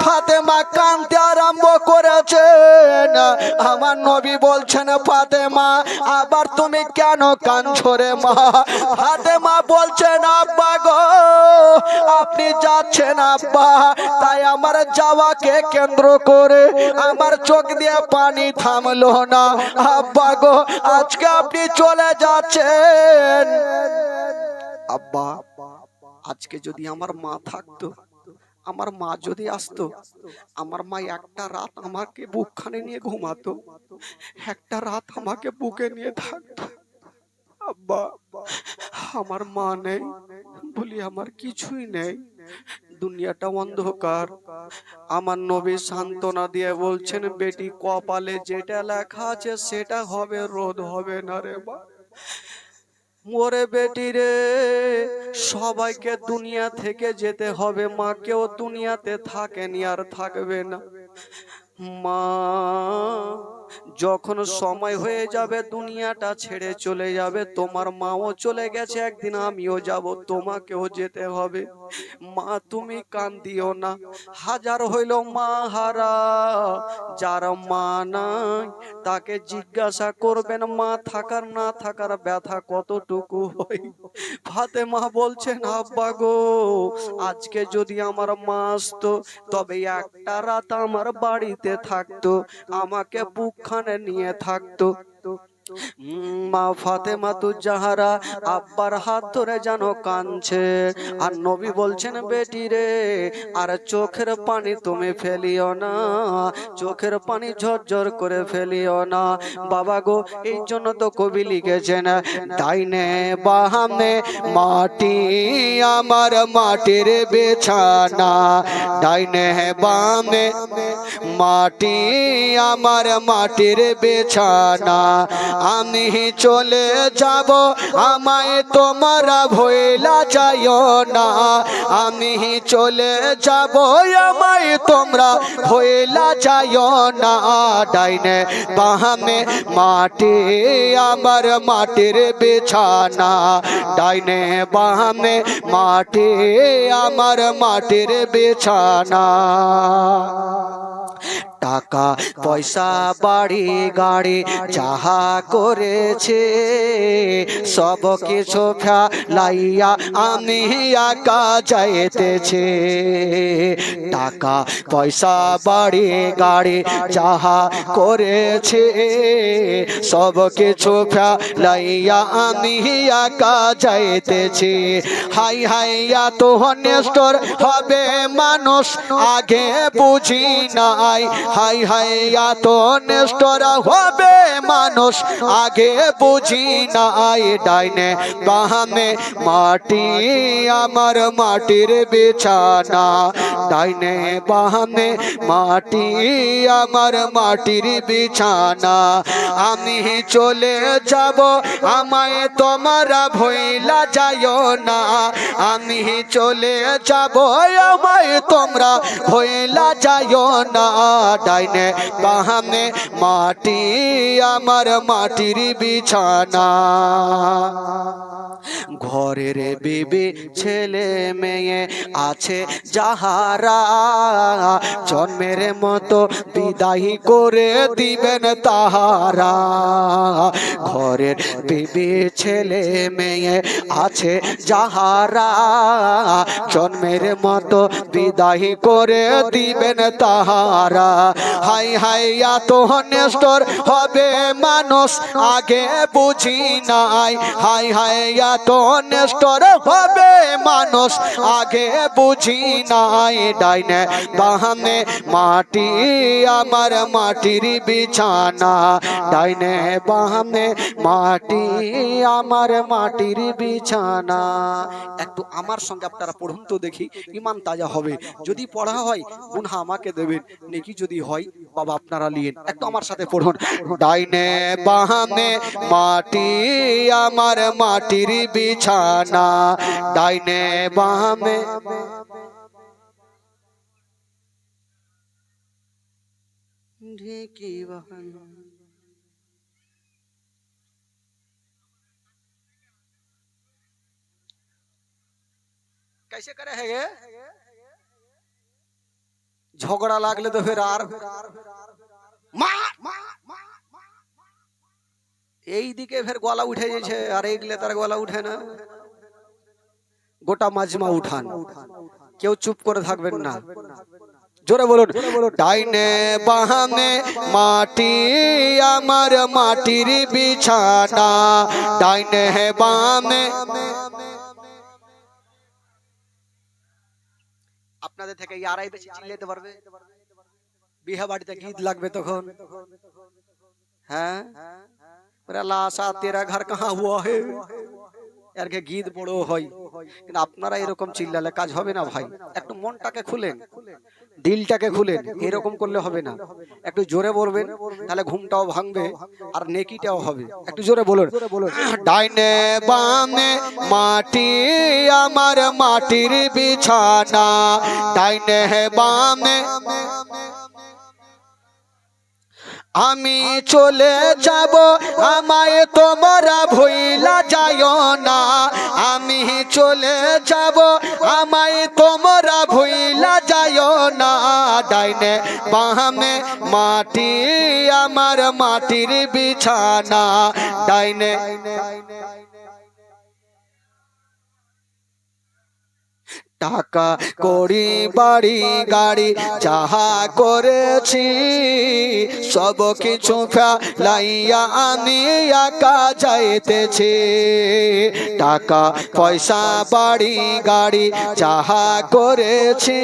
ফাতেমা কাঁদতে আরম্ভ করেছেন। আমার নবী বলছেন, ফাতেমা আবার তুমি কেন কাঁদছো রে মা? ফাতেমা বলছেন, আব্বা গো আপনি যাচ্ছেন আব্বা, তাই আমার যাওয়াকে কেন্দ্র করে আমার চোখ দিয়ে পানি থামলো না। আব্বা গো আজকে আপনি চলে যাচ্ছেন। আব্বা আজকে যদি আমার মা থাকতো, আমার মা যদি আসতো, আমার মা একটা রাত আমাকে বুকখানে নিয়ে ঘুমাতো, একটা রাত আমাকে বুকে নিয়ে থাকতো। আব্বা আমার মা নেই বলি আমার কিছুই নেই, দুনিয়াটা অন্ধকার। আমার নবী সান্ত্বনা দিয়ে বলছেন, বেটি কপালে যেটা লেখা আছে সেটা হবে, রোধ হবে না রে মা। মোরে বেটি রে সবাইকে দুনিয়া থেকে যেতে হবে, মা কেউ দুনিয়াতে থাকেনি আর থাকবে না। মা যখন সময় হয়ে যাবে দুনিয়াটা ছেড়ে চলে যাবে, তোমার মাও চলে গেছে, একদিন আমিও যাব, তোমাকেও যেতে হবে। মা তুমি কান্দিও না, হাজার হইল মা হারা, যার মা নাই তাকে জিজ্ঞাসা করবেন মা থাকার না থাকার ব্যথা কতটুকু হয়। ফাতেমা বলছেন, আব্বা গো আজকে যদি আমার মা আসতো, তবে একটা রাত আমার বাড়িতে থাকতো, আমাকে বুকখানে নিয়ে থাকতো। মা ফাতেমা তু জাহারা আব্বার হাত ধরে যেন কাঁদছে। আর নবী বলছেন, বেটি রে আর চোখের পানি তুমি ফেলিও না, চোখের পানি ঝরঝর করে ফেলিও না। বাবা গো এই জন্য তো কবি লিখেছেন, ডাইনে বামে মাটি আমার মাটির বিছানা, ডাইনে বামে মাটি আমার মাটির বিছানা, আমি চলে যাব আমায় তোমরা ভুইলা যাইও না, আমি চলে যাব আমায় তোমরা ভুইলা যাইও না। ডাইনে বামে মাটি আমার মাটির বিছানা, ডাইনে বামে মাটি আমার মাটির বিছানা। টাকা পয়সা বাড়ি গাড়ি যাহা করেছে সব কিছু ফেলাইয়া আমি একা যাইতেছি। টাকা পয়সা বাড়ি গাড়ি যাহা করেছে সব কিছু ফেলাইয়া আমি একা যাইতেছি। হাই হাই এত নিষ্ঠুর হবে মানুষ আগে বুঝি নাই, হাই হাই এত নিষ্ঠুর হবে মানুষ আগে বুঝি নাই। ডাইনে বামে মাটি আমার মাটির বিছানা, ডাইনে বামে মাটি আমার মাটির বিছানা, আমি চলে যাব আমায় তোমরা ভুইলা যাইও না, আমি চলে যাব আমায় তোমরা ভুইলা যাইও না। ডাইনে বামে মাটি আমার মাটির বিছানা। ঘরের বিবি ছেলে মেয়ে আছে যাহারা, জন্মের মতো বিদায় করে দিবেন তাহারা। ঘরের বিবি ছেলে মেয়ে আছে যাহারা, জন্মের মতো বিদায় করে দিবেন তাহারা। হাই হাই এত নেস্টর হবে মানুষ আগে বুঝি নাই, হাই হাই এত নেস্টর হবে মানুষ আগে বুঝি নাই। ডাইনে বামে মাটি আমার মাটির বিছানা, ডাইনে বামে মাটি আমার মাটির বিছানা। একটু আমার সঙ্গে আপনারা পড়ুন তো দেখি, ইমান তাজা হবে। যদি পড়া হয় গুনহা আমাকে দেবেন, নেকি যদি হয় বাবা আপনারা নিয়েন। একটু আমার সাথে পড়ুন, ডাইনে বামে মাটি আমার মাটির বিছানা, ডাইনে বামে ঢেকি বাহানা। कैसे करे है ये? झगड़ा लागले तो फिर आर এই দিকে ফের গলা উঠে যাচ্ছে, আর এইগুলো তার গলা উঠে না। গোটা মাজমা উঠান, কেউ চুপ করে থাকবেন না। জোরে বলুন, ডাইনে বামে মাটি আমার মাটির বিছানা, ডাইনে বামে। আপনাদের থেকে ইয়ারাই বেশি চিল্লাতে পারবে। বিয়ে বাড়িতে গীত লাগবে তখন, হ্যাঁ লাশা তেরা ঘর কাহা হুয়া হে, এর গীত বড় হয়। কিন্তু আপনারা এরকম চিল্লালে কাজ হবে না ভাই। একটু মনটাকে খুলেন, দিলটাকে খুলেন, এরকম করলে হবে না। একটু জোরে বলবেন, তাহলে ঘুমটাও ভাঙবে আর নেকিটাও হবে। একটু জোরে বলুন, ডাইনে বামে মাটি আমার মাটির বিছানা, ডাইনে বামে আমি চলে যাব আমায় তোমরা ভুইলা যাইও না, আমি চলে যাব আমায় তোমরা ভুইলা যাইও না। ডাইনে বামে মাটি আমার মাটির বিছানা, ডাইনে টাকা কড়ি বাড়ি গাড়ি যাহা করেছি সব কিছু ফেলাইয়া আমি একা যাইতেছি। টাকা পয়সা বাড়ি গাড়ি যাহা করেছি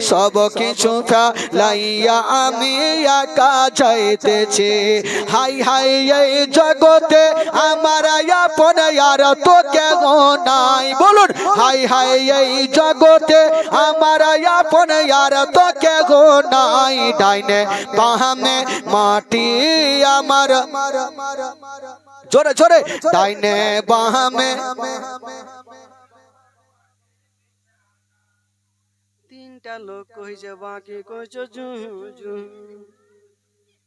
সব কিছু ফেলাইয়া আমি একা যাইতেছি। হাই হাই এই জগতে আমার আপন আর তো কেউ নাই। বলুন, হাই হাই এই জগতে আমার আপন আর তো কেউ নাই। ডাইনে বামে মাটি আমার, জোরে জোরে, ডাইনে বামে। তিনটা লোক কইছে বাকি কইছো জু জু,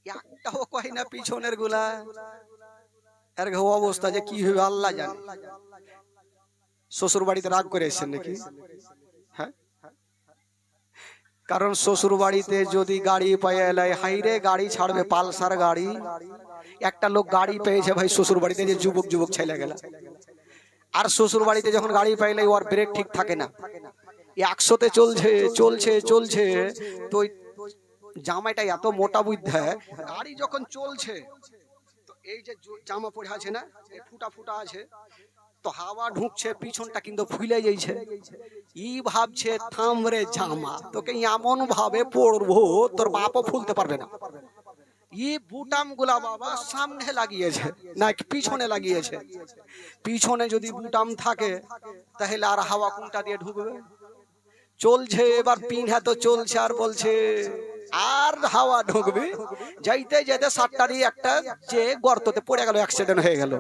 একটাও কই না পিছনের গুলা। এর অবস্থা যে কি হবে আল্লাহ জানে। শ্বশুর বাড়িতে রাগ করে এসেছেন নাকি? হ্যাঁ, কারণ শ্বশুর বাড়িতে যদি গাড়ি পায় এলাই, হাইরে গাড়ি ছাড়বে পালসার গাড়ি। একটা লোক গাড়ি পেয়েছে ভাই শ্বশুর বাড়িতে, যে যুবক যুবক ছেলে গেলা। আর শ্বশুর বাড়িতে যখন গাড়ি পাইলে ওর ব্রেক ঠিক থাকে না, 100তে চলছে চলছে চলছে, তো জামাইটা এত মোটা বুদ্ধা, গাড়ি যখন চলছে তো এই যে জামা পরে আছে না, ফুটা ফুটা আছে, তো হাওয়া ঢুকছে, পিছনটা কিন্তু ফুলে যাইছে। ই ভাবছে থামরে জামা, তোকে এমন ভাবে পড়বো তোর বাপও ফুলতে পারবে না। ই বুটাম গুলা বাবা সামনে লাগিয়েছে না পিছনে লাগিয়েছে। পিছনে যদি বুটাম থাকে তাহলে আর হাওয়া কোনটা দিয়ে ঢুকবে? চলছে এবার পিন্হা তো চলছে, আর বলছে আর হাওয়া ঢুকবে। যাইতে যেতে সাতটারই একটা যে গর্ততে পড়ে গেল, অ্যাক্সিডেন্ট হয়ে গেল,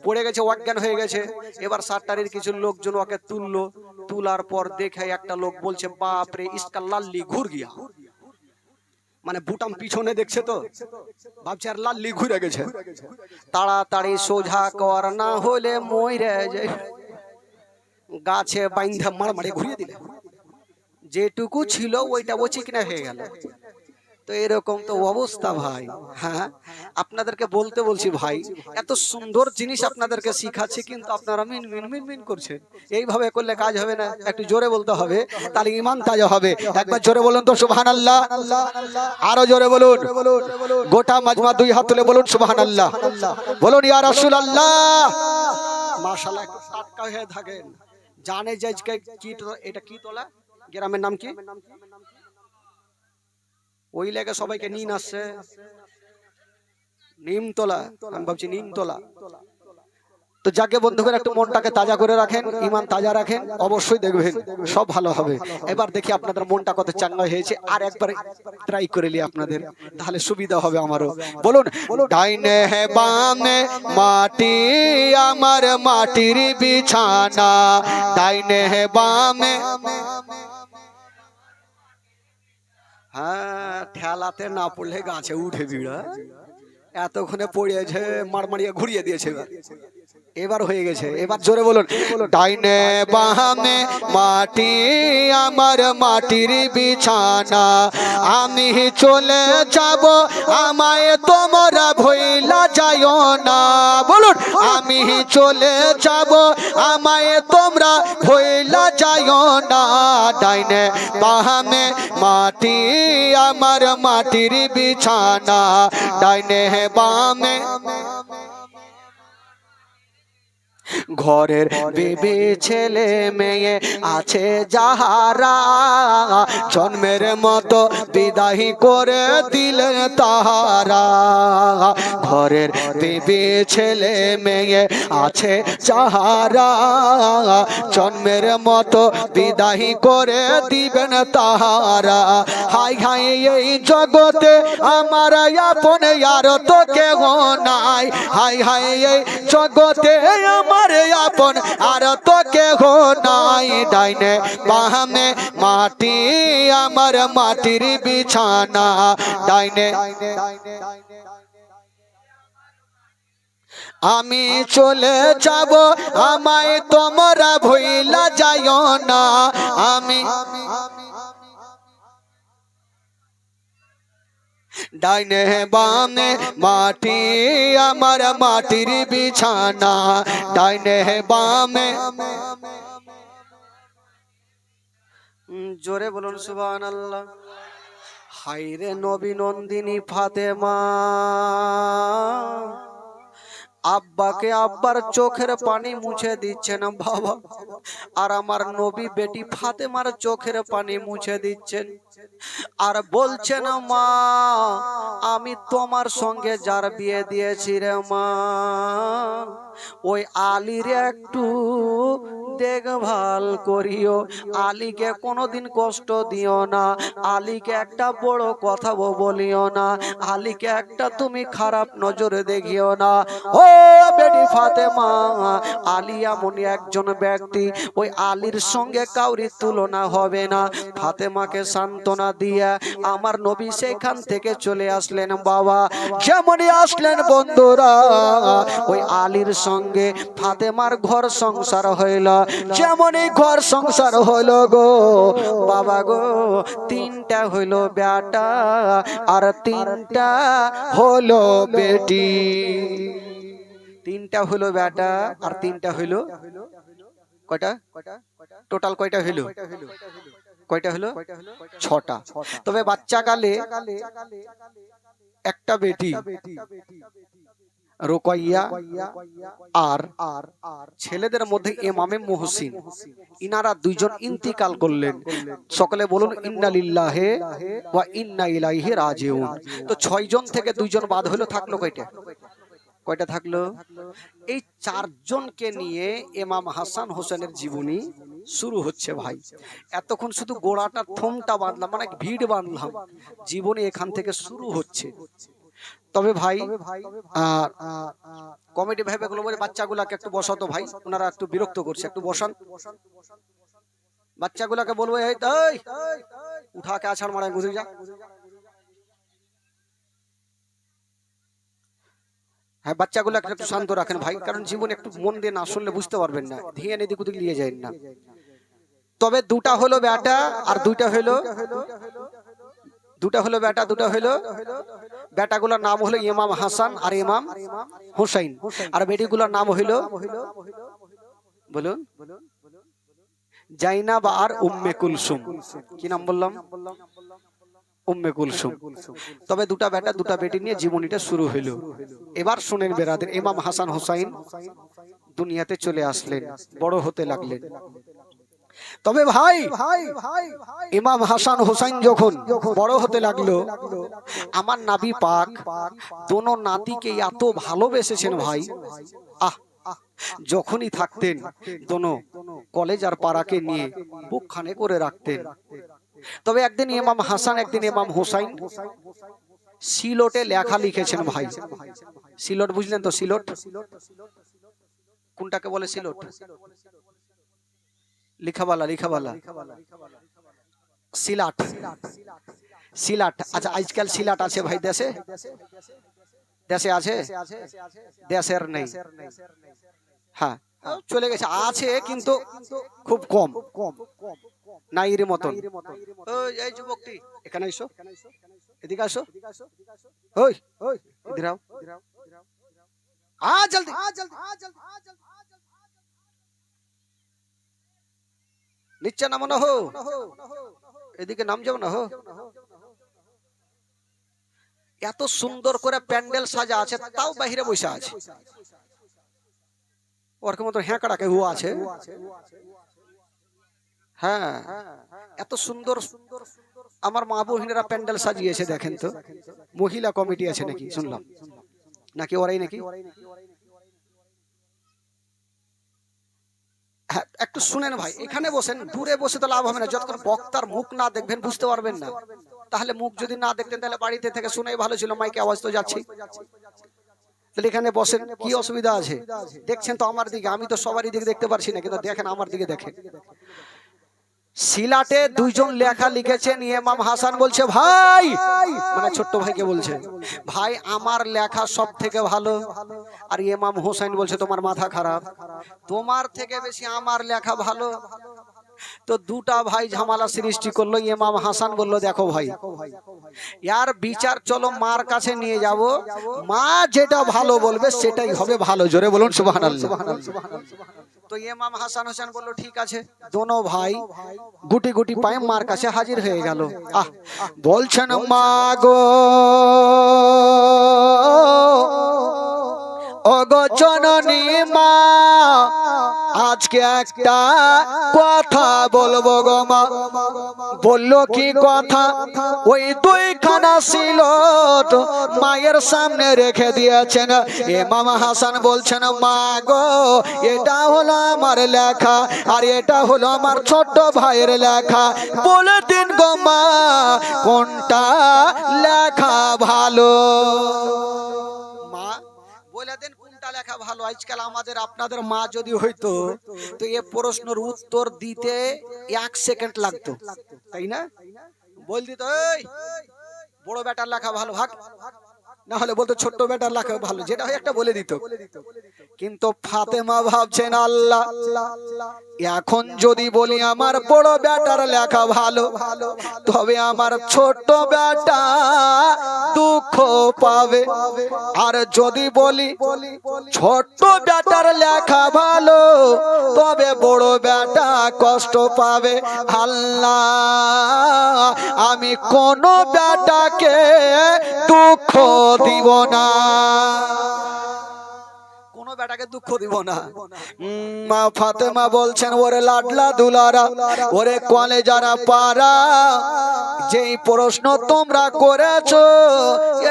পড়ে গেছে, অজ্ঞান হয়ে গেছে। এবার সাতটারির কিছু লোকজন ওকে তুললো, তোলার পর দেখে একটা লোক বলছে বাপ রে ইসকা লাল্লি ঘুর গিয়া। মানে বুটাম পিছনে দেখছে তো ভাবছে আর লাল্লি ঘুরে গেছে, তাড়াতাড়ি সোজা কর না হলে মইরে যায়, গাছে বাইন্ধা মারমারে ঘুরিয়ে দিলে, যেটুকু ছিল ওইটা ও চিকনা হয়ে গেল। তো এরকম তো অবস্থা ভাই। হ্যাঁ, আপনাদেরকে বলতে বলছি ভাই, এত সুন্দর জিনিস আপনাদেরকে শিখাচ্ছি কিন্তু আপনারা মিন মিন মিন মিন করছেন। এইভাবে করলে কাজ হবে না, একটু জোরে বলতে হবে, তাহলে ঈমান তাজা হবে। একবার জোরে বলুন তো সুবহানাল্লাহ, আরো জোরে বলুন, গোটা মাজমা দুই হাত তুলে বলুন সুবহানাল্লাহ, বলুন ইয়া রাসূলুল্লাহ। মাশাআল্লাহ, একটু টাটকা হয়ে থাকেন। জানে যে কি এটা কি তোলা, গ্রামের নাম কি? ওই লেগে সবাইকে নিন আসছে, নিমতলা, আমি ভাবছি নিমতলা। তো যাকে বন্ধুগণ একটু মনটাকে তাজা করে রাখেন, ঈমান তাজা রাখেন, অবশ্যই দেখবেন সব ভালো হবে। এবার দেখি আপনাদের মনটা কত চাঙ্গা হয়েছে, আর একবার ট্রাই করে নিই আপনাদের, তাহলে সুবিধা হবে আমারও। বলুন, ডাইনে বামে মাটি আমার মাটির বিছানা, ডাইনে বামে। হ্যাঁ, ঠেলাতে না পড়লে গাছে উঠে বিড়া, এতক্ষণে পড়িয়েছে মারমারিয়া ঘুরিয়ে দিয়েছে, এবার হয়ে গেছে। এবার জোরে বলুন, ডাইনে বামে মাটি আমার মাটির বিছানা, আমি চলে যাব আমায় তোমরা ভুইলা যাইও না। বলুন, আমি চলে যাব আমায় তোমরা ভুইলা যাইও না, ডাইনে বামে মাটি আমার মাটির বিছানা, ডাইনে বামে। ঘরের বিবি ছেলে মেয়ে আছে যাহারা, জন্মের মতো বিদায় করে দিলেন তাহারা। ঘরের বিবি ছেলে মেয়ে আছে যাহারা, জন্মের মতো বিদায় করে দিবেন তাহারা। হাই হাই এই জগতে আমার আপন আর তো কেহ নাই, হাই হাই এই জগতে আমার আপন আর তো কেহ নাই, ডাইনে বামে মাটি আমার মাটির বিছানা, ডাইনে আমি চলে যাব আমায় তোমরা ভুইলা যাইও না। আমি ডাইনে বামে মাটি আমার মাটির বিছানা, ডাইনে বামে। জোরে বলুন সুবহানাল্লাহ। হায়রে নবী নন্দিনী ফাতেমা, আব্বাকে আব্বার চোখের পানি মুছে দিচ্ছেন বাবা, আর আমার নবী বেটি ফাতেমার চোখের পানি মুছে দিচ্ছেন, আর বলছেন মা আমি তোমার সঙ্গে যার বিয়ে দিয়েছি রে মা, ওই আলীর একটু দেখভাল করিও, আলীকে কোনোদিন কষ্ট দিও না, আলীকে একটা বড় কথা বলিও না, আলীকে একটা তুমি খারাপ নজরে দেখিও না। ও বেটি ফাতেমা, আলী এমন একজন ব্যক্তি, ওই আলীর সঙ্গে কাউরি তুলনা হবে না। ফাতেমাকে সান্ত্বনা দিয়ে আমার নবী সেখান থেকে চলে আসলেন বাবা। যেমনই আসলেন বন্ধুরা, ওই আলীর সঙ্গে ফাতেমার ঘর সংসার হইল। যেমনই ঘর সংসার হইল গো বাবা গো, তিনটা হইল বেটা আর তিনটা হলো বেটি, তিনটা হলো বেটা আর তিনটা হইলো, কয়টা টোটাল কয়টা হইলো? কয়টা হলো? ছটা। তবে বাচ্চা কালে একটা বেটি রোকাইয়া, আর ছেলেদের মধ্যে ইমামে মুহসিন, ইনারা দুইজন ইন্তিকাল করলেন। সকলে বলুন ইন্না লিল্লাহি ওয়া ইন্না ইলাইহি রাজিউন। তো 6 জন থেকে 2 জন বাদ হলো, থাকলো কয়টা? কয়টা থাকলো? এই 4 জনকে নিয়ে ইমাম হাসান হোসেনের জীবনী শুরু হচ্ছে ভাই। এতক্ষণ শুধু গোড়াটা থমটা বাঁধলাম, মানে ভিড় বাঁধলাম, জীবনী এখান থেকে শুরু হচ্ছে। তবে ভাই কমিটি ভাইবে গুলো বলে বাচ্চাগুলাকে একটু বসাতো ভাই, ওনারা একটু বিরক্ত করছে, একটু বসান। বাচ্চাগুলাকে বলবো এই উঠা কে আছাড় মারায় গুজে যা, হ্যাঁ, বাচ্চাগুলো একটু শান্ত রাখেন ভাই, কারণ জীবন একটু মন দিয়ে না শুনলে বুঝতে পারবেন না, ধিয়ান এদিক ওদিক নিয়ে যায় না। তবে দুটা হলো বেটা আর দুটা হলো বেটা, দুটা হলো বেটাগুলোর নাম হলো ইমাম হাসান আর ইমাম হুসাইন, আর বেটিগুলোর নাম হলো বলুন জাইনাব আর উম্মে কুলসুম। কি নাম বললাম? উম্মে কুলসুম। তবে দুটা বেটা দুটা বেটি নিয়ে জীবনীটা শুরু হলো। এবার শুনেন বেরাদের, ইমাম হাসান হুসাইন দুনিয়াতে চলে আসলেন, বড় হতে লাগলেন। তবে ভাই ইমাম হাসান হুসাইন যখন বড় হতে লাগলো, আমার নবী পাক দোনো নাতিকে এত ভালোবেসেছেন ভাই, আহ যখনই থাকতেন দোনো কলেজ আর পাড়াকে নিয়ে বুকখানে করে রাখতেন। তবে একদিন ইমাম হাসান একদিন ইমাম হুসাইন সিলটে লেখা লিখেছেন ভাই। সিলট বুঝলেন তো? সিলট কোনটাকে বলে? Sylhet লিখাবালা Silat Silat. আচ্ছা, আজকাল সিলাট আছে ভাই দেশে? দেশে আছে? দেশের নেই। হ্যাঁ, চলে গেছে। আছে কিন্তু খুব কম, নাইর মতন। এই যুবকটি এখানে এসো, এদিকে আসো। ওই ইধর আও, জলদি। নিচে নামো না, হো এদিকে নাম যাও না। হো, এত সুন্দর করে প্যান্ডেল সাজা আছে, তাও বাহিরে বসে আছে। ওর মতো হ্যাঁকড়াকে ও আছে। হ্যাঁ, এত সুন্দর আমার মা বহিনেরা প্যান্ডেল সাজিয়েছে, দেখেন তো। মহিলা কমিটি আছে নাকি শুনলাম, নাকি ওরাই নাকি? হ্যাঁ, একটু শুনেন ভাই, এখানে বসেন, দূরে বসে তো লাভ হবে না। যতক্ষণ বক্তার মুখ না দেখবেন বুঝতে পারবেন না। তাহলে মুখ যদি না দেখতেন তাহলে বাড়িতে থেকে শুনেই ভালো ছিল, মাইকে আওয়াজ তো যাচ্ছে। তাহলে এখানে বসেন, কি অসুবিধা আছে? দেখছেন তো আমার দিকে, আমি তো সবারই দিকে দেখতে পারছি না, কিন্তু দেখেন আমার দিকে দেখেন। সিলাটে দুইজন লেখা লিখেছেন। ইমাম হাসান বলছে, ভাই মানে ছোট্ট ভাইকে বলছে, ভাই আমার লেখা সব থেকে ভালো। আর ইমাম হুসাইন বলছে, তোমার মাথা খারাপ, তোমার থেকে বেশি আমার লেখা ভালো। তো দুটা ভাই ঝামেলা সৃষ্টি করলো। ইমাম হাসান বললো, দেখো ভাই, ইয়ার বিচার চলো মার কাছে নিয়ে যাব, মা যেটা ভালো বলবে সেটাই হবে ভালো। জোরে বলুন সুবহানাল্লাহ। তো ইমাম হাসান হোসেন বললো, ঠিক আছে। দোনো ভাই গুটি গুটি পায়ে মার কাছে হাজির হয়ে গেল। বলছেন, মা গো ওগো জননী মা, আজকে একটা কথা বলবো গো মা। বললো, কি কথা? ওই দুইখানা সিলট মায়ের সামনে রেখে দিয়েছেন। ইমাম হাসান বলছেন, মা গো এটা হলো আমার লেখা, আর এটা হলো আমার ছোট ভাইয়ের লেখা। বলে দিন গো মা, কোনটা লেখা ভালো? মা বলে দেন কোনটা লেখা ভালো। আজকাল আমাদের আপনাদের মা যদি হইতো তো এই প্রশ্নের উত্তর দিতে 1 সেকেন্ড লাগতো, তাই না? বল দিত, এই বড় বেটার লেখা ভালো, ভাগ। না হলে বলতো ছোট্ট বেটার লেখা ভালো, যেটা হয় একটা বলে দিত। কিন্তু ফাতেমা ভাবছেন, আল্লাহ, এখন যদি বলি আমার বড় বেটার লেখা ভালো, তবে আমার ছোট বেটা দুঃখ পাবে। আর যদি বলি ছোট বেটার লেখা ভালো, তবে বড় বেটা কষ্ট পাবে। আল্লাহ, আমি কোন বেটাকে দুঃখ দিব না, কোন বেটাকে দুঃখ দিব না। মা ফাতেমা বলছেন, ওরে লাডলা দুলারা, ওরে কলেজারা পারা, যেই প্রশ্ন তোমরা করেছো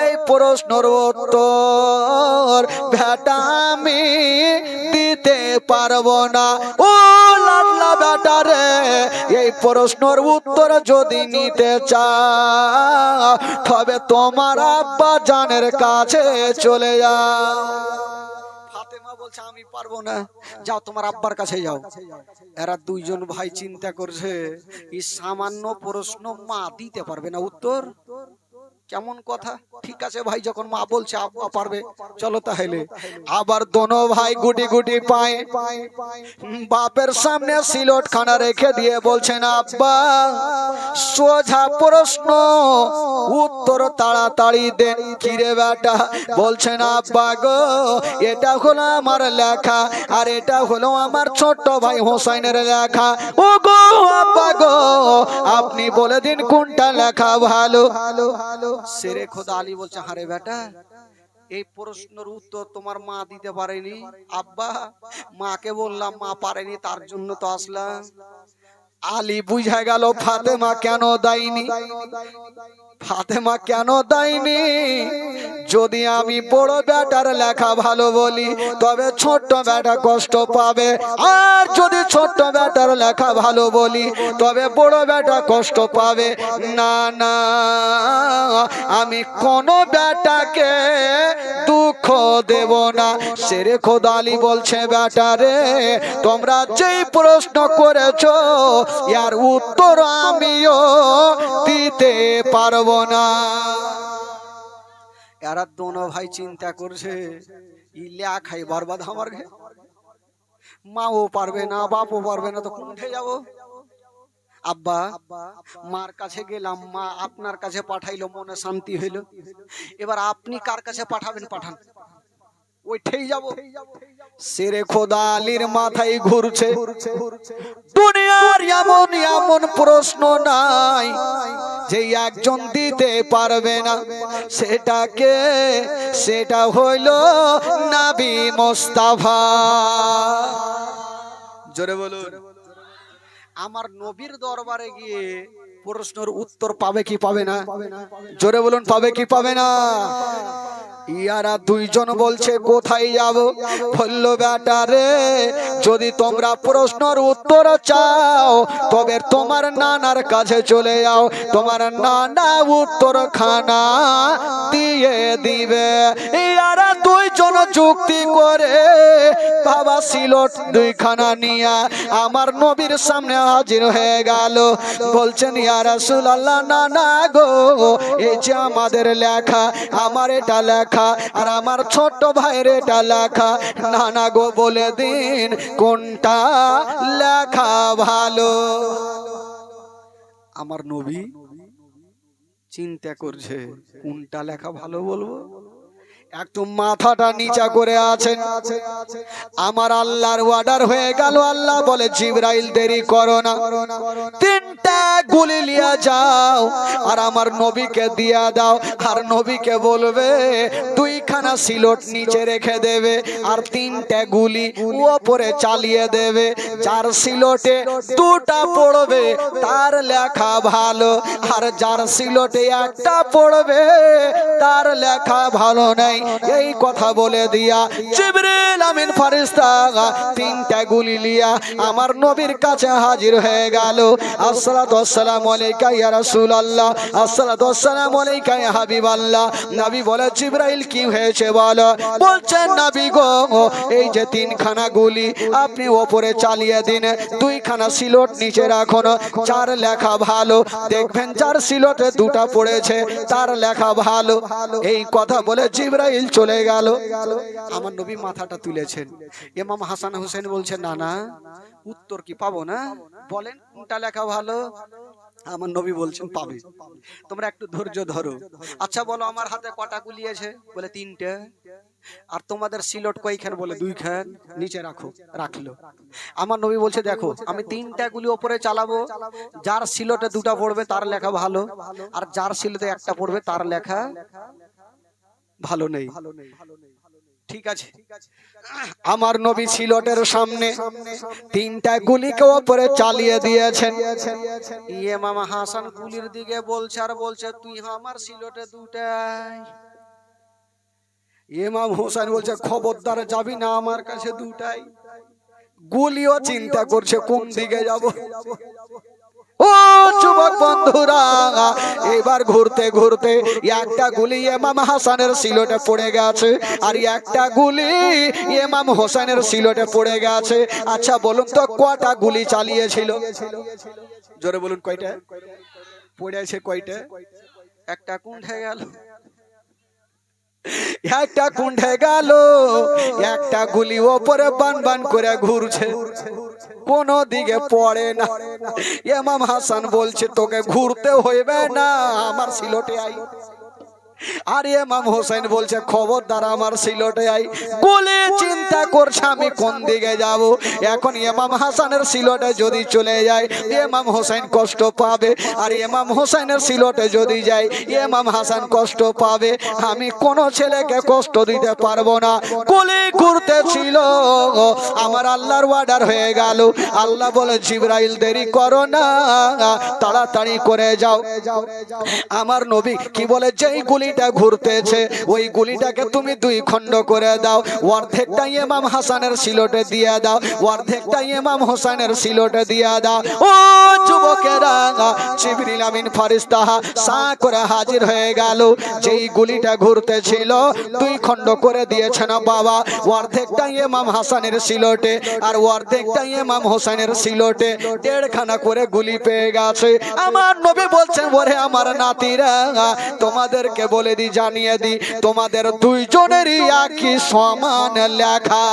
এই প্রশ্নের উত্তর বেটা আমি দিতে পারবো না। ও লাডলা বেটা রে, এই প্রশ্নের উত্তর যদি নিতে চাও তবে তোমার আব্বা জানের কাছে চলে যাও। ফাতেমা বলছে, আমি পারবো না। যাও তোমার আব্বার কাছে যাও। এরা দুইজন ভাই চিন্তা করছে, এই সামান্য প্রশ্ন মা দিতে পারবে না উত্তর। কেমন কথা? ঠিক আছে ভাই, যখন মা বলছে আব্বা পারবে, চলো তাহলে। আবার দোনো ভাই গুটি গুটি পায় বাপের সামনে সিলট খানা রেখে দিয়ে বলছেন, আব্বা সোজা প্রশ্ন, উত্তর তাড়াতাড়ি দেন। কিরে বেটা? বলছেন, আব্বা গো, এটা হলো আমার লেখা, আর এটা হলো আমার ছোট্ট ভাই হোসাইনের লেখা। ও গো আব্বা গো, আপনি বলে দিন কোনটা লেখা ভালো। শেরে খোদা আলী বলছে, হারে বেটা, এই প্রশ্নের উত্তর তোমার মা দিতে পারেনি। আব্বা, মাকে বললাম, মা পারেনি, তার জন্য তো আসলাম। আলী বুঝা গেল ফাতেমা কেন দেয়নি। ফাতেমা কেন দেয়নি? যদি আমি বড় বেটার লেখা ভালো বলি, তবে ছোট্ট বেটা কষ্ট পাবে, আর যদি ছোট্ট বেটার লেখা ভালো বলি, তবে বড় বেটা কষ্ট পাবে। না না, আমি কোন বেটাকে দুঃখ দেব না। শেরে খোদা আলী বলছে, বেটারে, তোমরা যেই প্রশ্ন করেছো, এর উত্তর আমিও দিতে পারবো না। এরা দোনো ভাই চিন্তা করছে, ইলে খাই বরবাদ আমার ঘে, মাও পারবে না, বাপও পারবে না, তো কোনঠে যাবো? আব্বা, মার কাছে গেলাম, মা আপনার কাছে পাঠাইলো, মনে শান্তি হইল। এবার আপনি কার কাছে পাঠাবেন? পাঠান, ওইটাই যাব। শেরে খোদা আলীর মাথায় ঘুরছে, দুনিয়ার এমন এমন প্রশ্ন নাই যে একজন দিতে পারবে না। সেটাকে, সেটা হইল নবী মুস্তাফা। জোরে বলুন। আমার নবীর দরবারে গিয়ে প্রশ্নের উত্তর পাবে কি পাবে না? জোরে বলুন, পাবে কি পাবে না? ইয়ারা দুইজন বলছে, কোথায় যাব? বলল, বেটারে, যদি তোমরা প্রশ্নের উত্তর চাও, তবে তোমার নানার কাছে চলে যাও, তোমার নানা উত্তর খানা দিয়ে দিবে। ইয়ারা দুইজন যুক্তি করে বাবা সিলট দুইখানা নিয়া আমার নবীর সামনে হাজির হয়ে গেল। বলছেন, ইয়া রাসূলুল্লাহ, নানা গো, এই যে আমাদের লেখা, আমার এটা লেখা, আর আমার ছোট ভাইয়ের এটা লেখা, নানা গো বলে দিন কোনটা লেখা ভালো। আমার নবী চিন্তা করছে, কোনটা লেখা ভালো বলবো। একটু মাথাটা নিচা করে আছেন। আমার আল্লাহর অর্ডার হয়ে গেল। আল্লাহ বলে, জিবরাইল দেরি করো না, তিনটা গুলি লিয়া যাও আর আমার নবীকে দিয়া দাও। আর নবীকে বলবে দুইখানা সিলট নিচে রেখে দেবে, আর তিনটা গুলি উপরে চালিয়ে দেবে। যার সিলটে দুটা পড়বে তার লেখা ভালো, আর যার সিলটে একটা পড়বে তার লেখা ভালো নাই। এই কথা বলে দিয়া জিবরিল আমিন ফেরেশতা তিনটা গুলি লিয়া আমার নবীর কাছে হাজির হয়ে গেল। আসসালাতু ওয়াসসালামু আলাইকা ইয়া রাসূলুল্লাহ, আসসালাতু ওয়াসসালামু আলাইকা ইয়া হাবিবাল্লাহ। নবী বলে, জিবরাইল কি হয়েছে বলো? বলছেন, নবী গো, এই যে তিনখানা গুলি আপনি উপরে চালিয়ে দিন, দুইখানা সিলট নিচে রাখুন, চার লেখা ভালো। দেখবেন যার সিলটে দুটা পড়েছে তার লেখা ভালো। এই কথা বলে জিবরাইল চলে গেল। আমার নবী মাথাটা তুলেছেন। ইমাম হাসান হোসেন বলছেন, না না, উত্তর কি পাবো না? বলেন কোনটা লেখা ভালো। আমার নবী বলছেন, পাবে, তোমরা একটু ধৈর্য ধরো। আচ্ছা বলো, আমার হাতে কটা গুলি আছে? বলে, তিনটা। আর তোমাদের সিলট কয়খান? বলে, দুইখান। নিচে রাখো। রাখলো। আমার নবী বলছে, দেখো, আমি তিনটা গুলি উপরে চালাবো, যার সিলটে দুটা পড়বে তার লেখা ভালো, আর যার সিলটে একটা পড়বে তার লেখা ভালো নেই। ঠিক আছে। আমার নবী সিলটের সামনে তিনটা গুলিকে উপরে চালিয়ে দিয়েছেন। ইমাম হাসান গুলির দিকে বলছে আর বলছে, তুই আমার সিলটে দুটাই। ইমাম হোসেন বলছে, খবরদার যাবি না, আমার কাছে দুটাই। গুলিও চিন্তা করছে কোন দিকে যাব। ও যুবক বন্ধুরা, এবার ঘুরতে ঘুরতে একটা গুলি ইমাম হাসানের সিলটে পড়ে গেছে, আর একটা গুলি ইমাম হোসেনের সিলটে পড়ে গেছে। আচ্ছা বলুন তো, কয়টা গুলি চালিয়েছিল? জোরে বলুন, কয়টা পড়েছে? কয়টা? একটা কুণ্ঠে গেল, একটা কুণ্ঠে গেল, একটা গুলি ওপরে বান বান করে ঘুরছে, কোন দিকে পড়ে না। ইমাম হাসান বলছে তোকে ঘুরতে হইবে না, আমার সিলটে আই। আর ইমাম হোসেন বলছে খবরদার আমার সিলটে আই। বলে চিন্তা করছে আমি কোন দিকে যাব। এখন ইমাম হাসানের সিলটে যদি চলে যায় ইমাম হোসেন কষ্ট পাবে, আর ইমাম হোসেনের সিলটে যদি যায় ইমাম হাসান কষ্ট পাবে। আমি কোন ছেলেকে কষ্ট দিতে পারবো না। কোলে ঘুরতেছিল, আমার আল্লাহর অর্ডার হয়ে গেল। আল্লাহ বলে জিবরাইল দেরি করো না, তাড়াতাড়ি করে যাও। আমার নবী কি বলে, যেই গুলিটা ঘুরতেছে ওই গুলিটাকে তুমি দুই খণ্ড করে দাও, অর্ধেকটা ইমাম হাসানের সিলটে দিয়ে দাও, অর্ধেকটা ইমাম হোসেনের সিলটে দিয়ে দাও। ও যুবকেরা, জিবরিল আমিন ফেরেশতা সা করে হাজির হয়ে গেল। যেই গুলিটা ঘুরতেছিল দুই খণ্ড করে দিয়েছেন বাবা, অর্ধেকটা ইমাম হাসানের সিলটে আর অর্ধেকটা ইমাম হোসেনের সিলটে, দেড়খানা করে গুলি পেয়ে গেছে। আমার নবী বলছেন ওরে আমার নাতিরা, তোমাদেরকে বলে দি, জানিয়ে দি, তোমাদের দুইজনেরই একই সমান লেখা,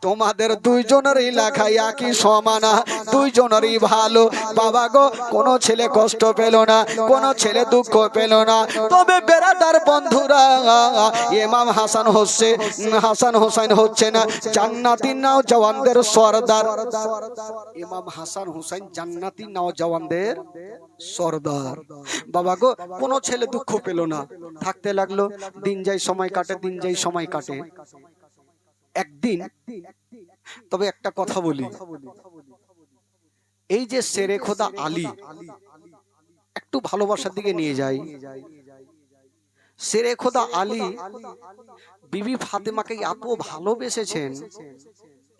তোমাদের দুইজনেরই লেখা একই সমান, দুইজনেরই ভালো। বাবা গো, কোন ছেলে কষ্ট পেল না, কোন ছেলে দুঃখ পেল না। তবে বেরাদার বন্ধুরা, ইমাম হাসান হচ্ছে, হাসান হোসেন হচ্ছে না জান্নাতি নওজওয়ানদের সরদার। ইমাম হাসান হোসেন জান্নাতি নওজওয়ানদের সরদার। বাবা গো, কোন ছেলে দুঃখ পেল না, থাকতে লাগলো। দিন যায় সময় কাটে, দিন যায় সময় কাটে। একদিন তবে একটা কথা বলি, এই যে শেরে খোদা আলী, একটু ভালোবাসার দিকে নিয়ে যাই। শেরে খোদা আলী বিবি ফাতেমাকে এত ভালোবেসেছেন,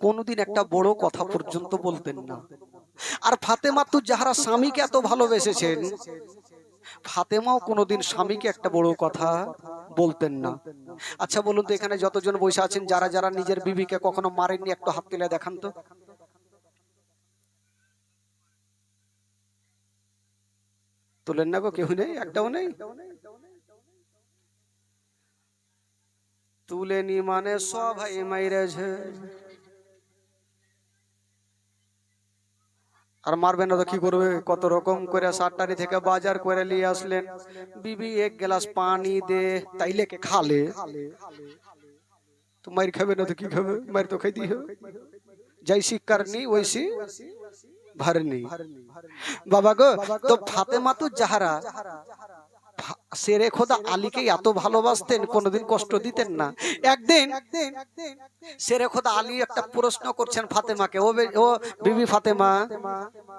কোনদিন একটা বড় কথা পর্যন্ত বলতেন না। আর ফাতেমা তো যাহারা স্বামীকে এত ভালোবেসেছেন, ফাতেমাও কোনোদিন স্বামীকে একটা বড় কথা বলতেন না। আচ্ছা বলুন তো, এখানে যতজন বসে আছেন যারা যারা নিজের বিবিকে কখনো মারেননি, একটু হাত তুলে দেখান তো। তুলেন না গো, কেউ নেই, একটাও নেই। তুলেনি মানে সবাই মাইরেছে। আর মারবেন না তো কি করবে, কত রকম করে সাতটারি থেকে বাজার করে নিয়ে আসলেন। বিবি এক গ্লাস পানি দে, তাইলে কে খালে তো মার খাবে না তো কি খাবে, মার তো খাইতেই হবে। जैसी करनी वैसी भरनी। बाबा गो, तो फातेमा तो जाहरा शेरे खोदा आली के এত ভালোবাসতেন, কোনোদিন কষ্ট দিতেন না। একদিন शेरे खोदा आली একটা প্রশ্ন করছেন ফাতেমাকে, ও বিবি ফাতেমা,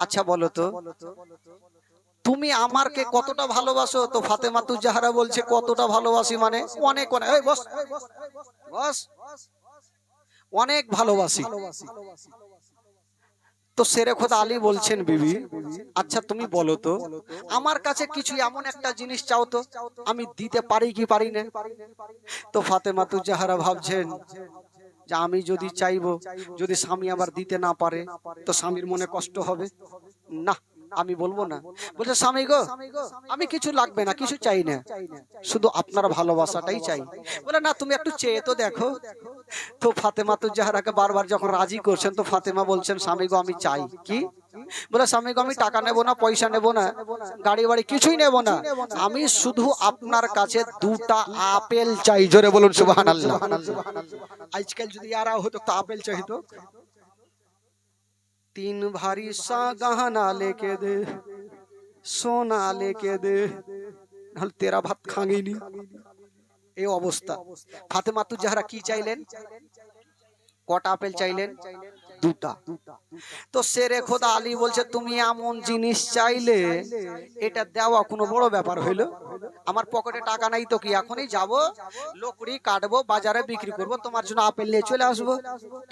আচ্ছা বলো তো তুমি আমারকে কতটা ভালোবাসো? তো ফাতেমা তু জাহরা বলছে কতটা ভালোবাসি মানে অনেক অনেক। এই বস বস, অনেক ভালোবাসি। তো শেরে খোদা আলী বলছেন বিবি, আচ্ছা তুমি বলো তো আমার কাছে কিছু এমন একটা জিনিস চাও তো, আমি দিতে পারি কি পারি না? তো ফাতেমা তু জাহরা ভাবছেন যে আমি যদি চাইবো, যদি স্বামী আবার দিতে না পারে তো স্বামীর মনে কষ্ট হবে না, আমি বলবো না। বলছে স্বামী গো, আমি কিছু লাগবে না, কিছু চাই না, শুধু আপনার ভালোবাসাটাই চাই। বলে না, তুমি একটু চেয়ে তো দেখো। তো ফাতেমা তো জাহরাকে বারবার যখন রাজি করছেন, তো ফাতেমা বলছেন স্বামী গো আমি চাই কি? বলে স্বামী গো, আমি টাকা নেব না, পয়সা নেব না, গাড়ি বাড়ি কিছুই নেব না, আমি শুধু আপনার কাছে দুটা আপেল চাই। জোরে বলুন সুবহানাল্লাহ। আজকাল যদি আর হতো তো আপেল চাইতো। तीन भारी सा गहना लेके दे, सोना लेके दे, नाल तेरा भात खाएंगे नहीं। এই অবস্থা। ফাতেমা তু জাহরা কি চাইলেন? কটা আপেল চাইলেন? দুটা। তো শেরে খোদা আলী বলছে তুমি এমন জিনিস চাইলে এটা দেওয়া কোনো বড় ব্যাপার হইলো? আমার পকেটে টাকা নাই তো কি, এখনই যাব লকড়ি কাটবো, বাজারে বিক্রি করব, তোমার জন্য আপেল নিয়ে চলে আসবো।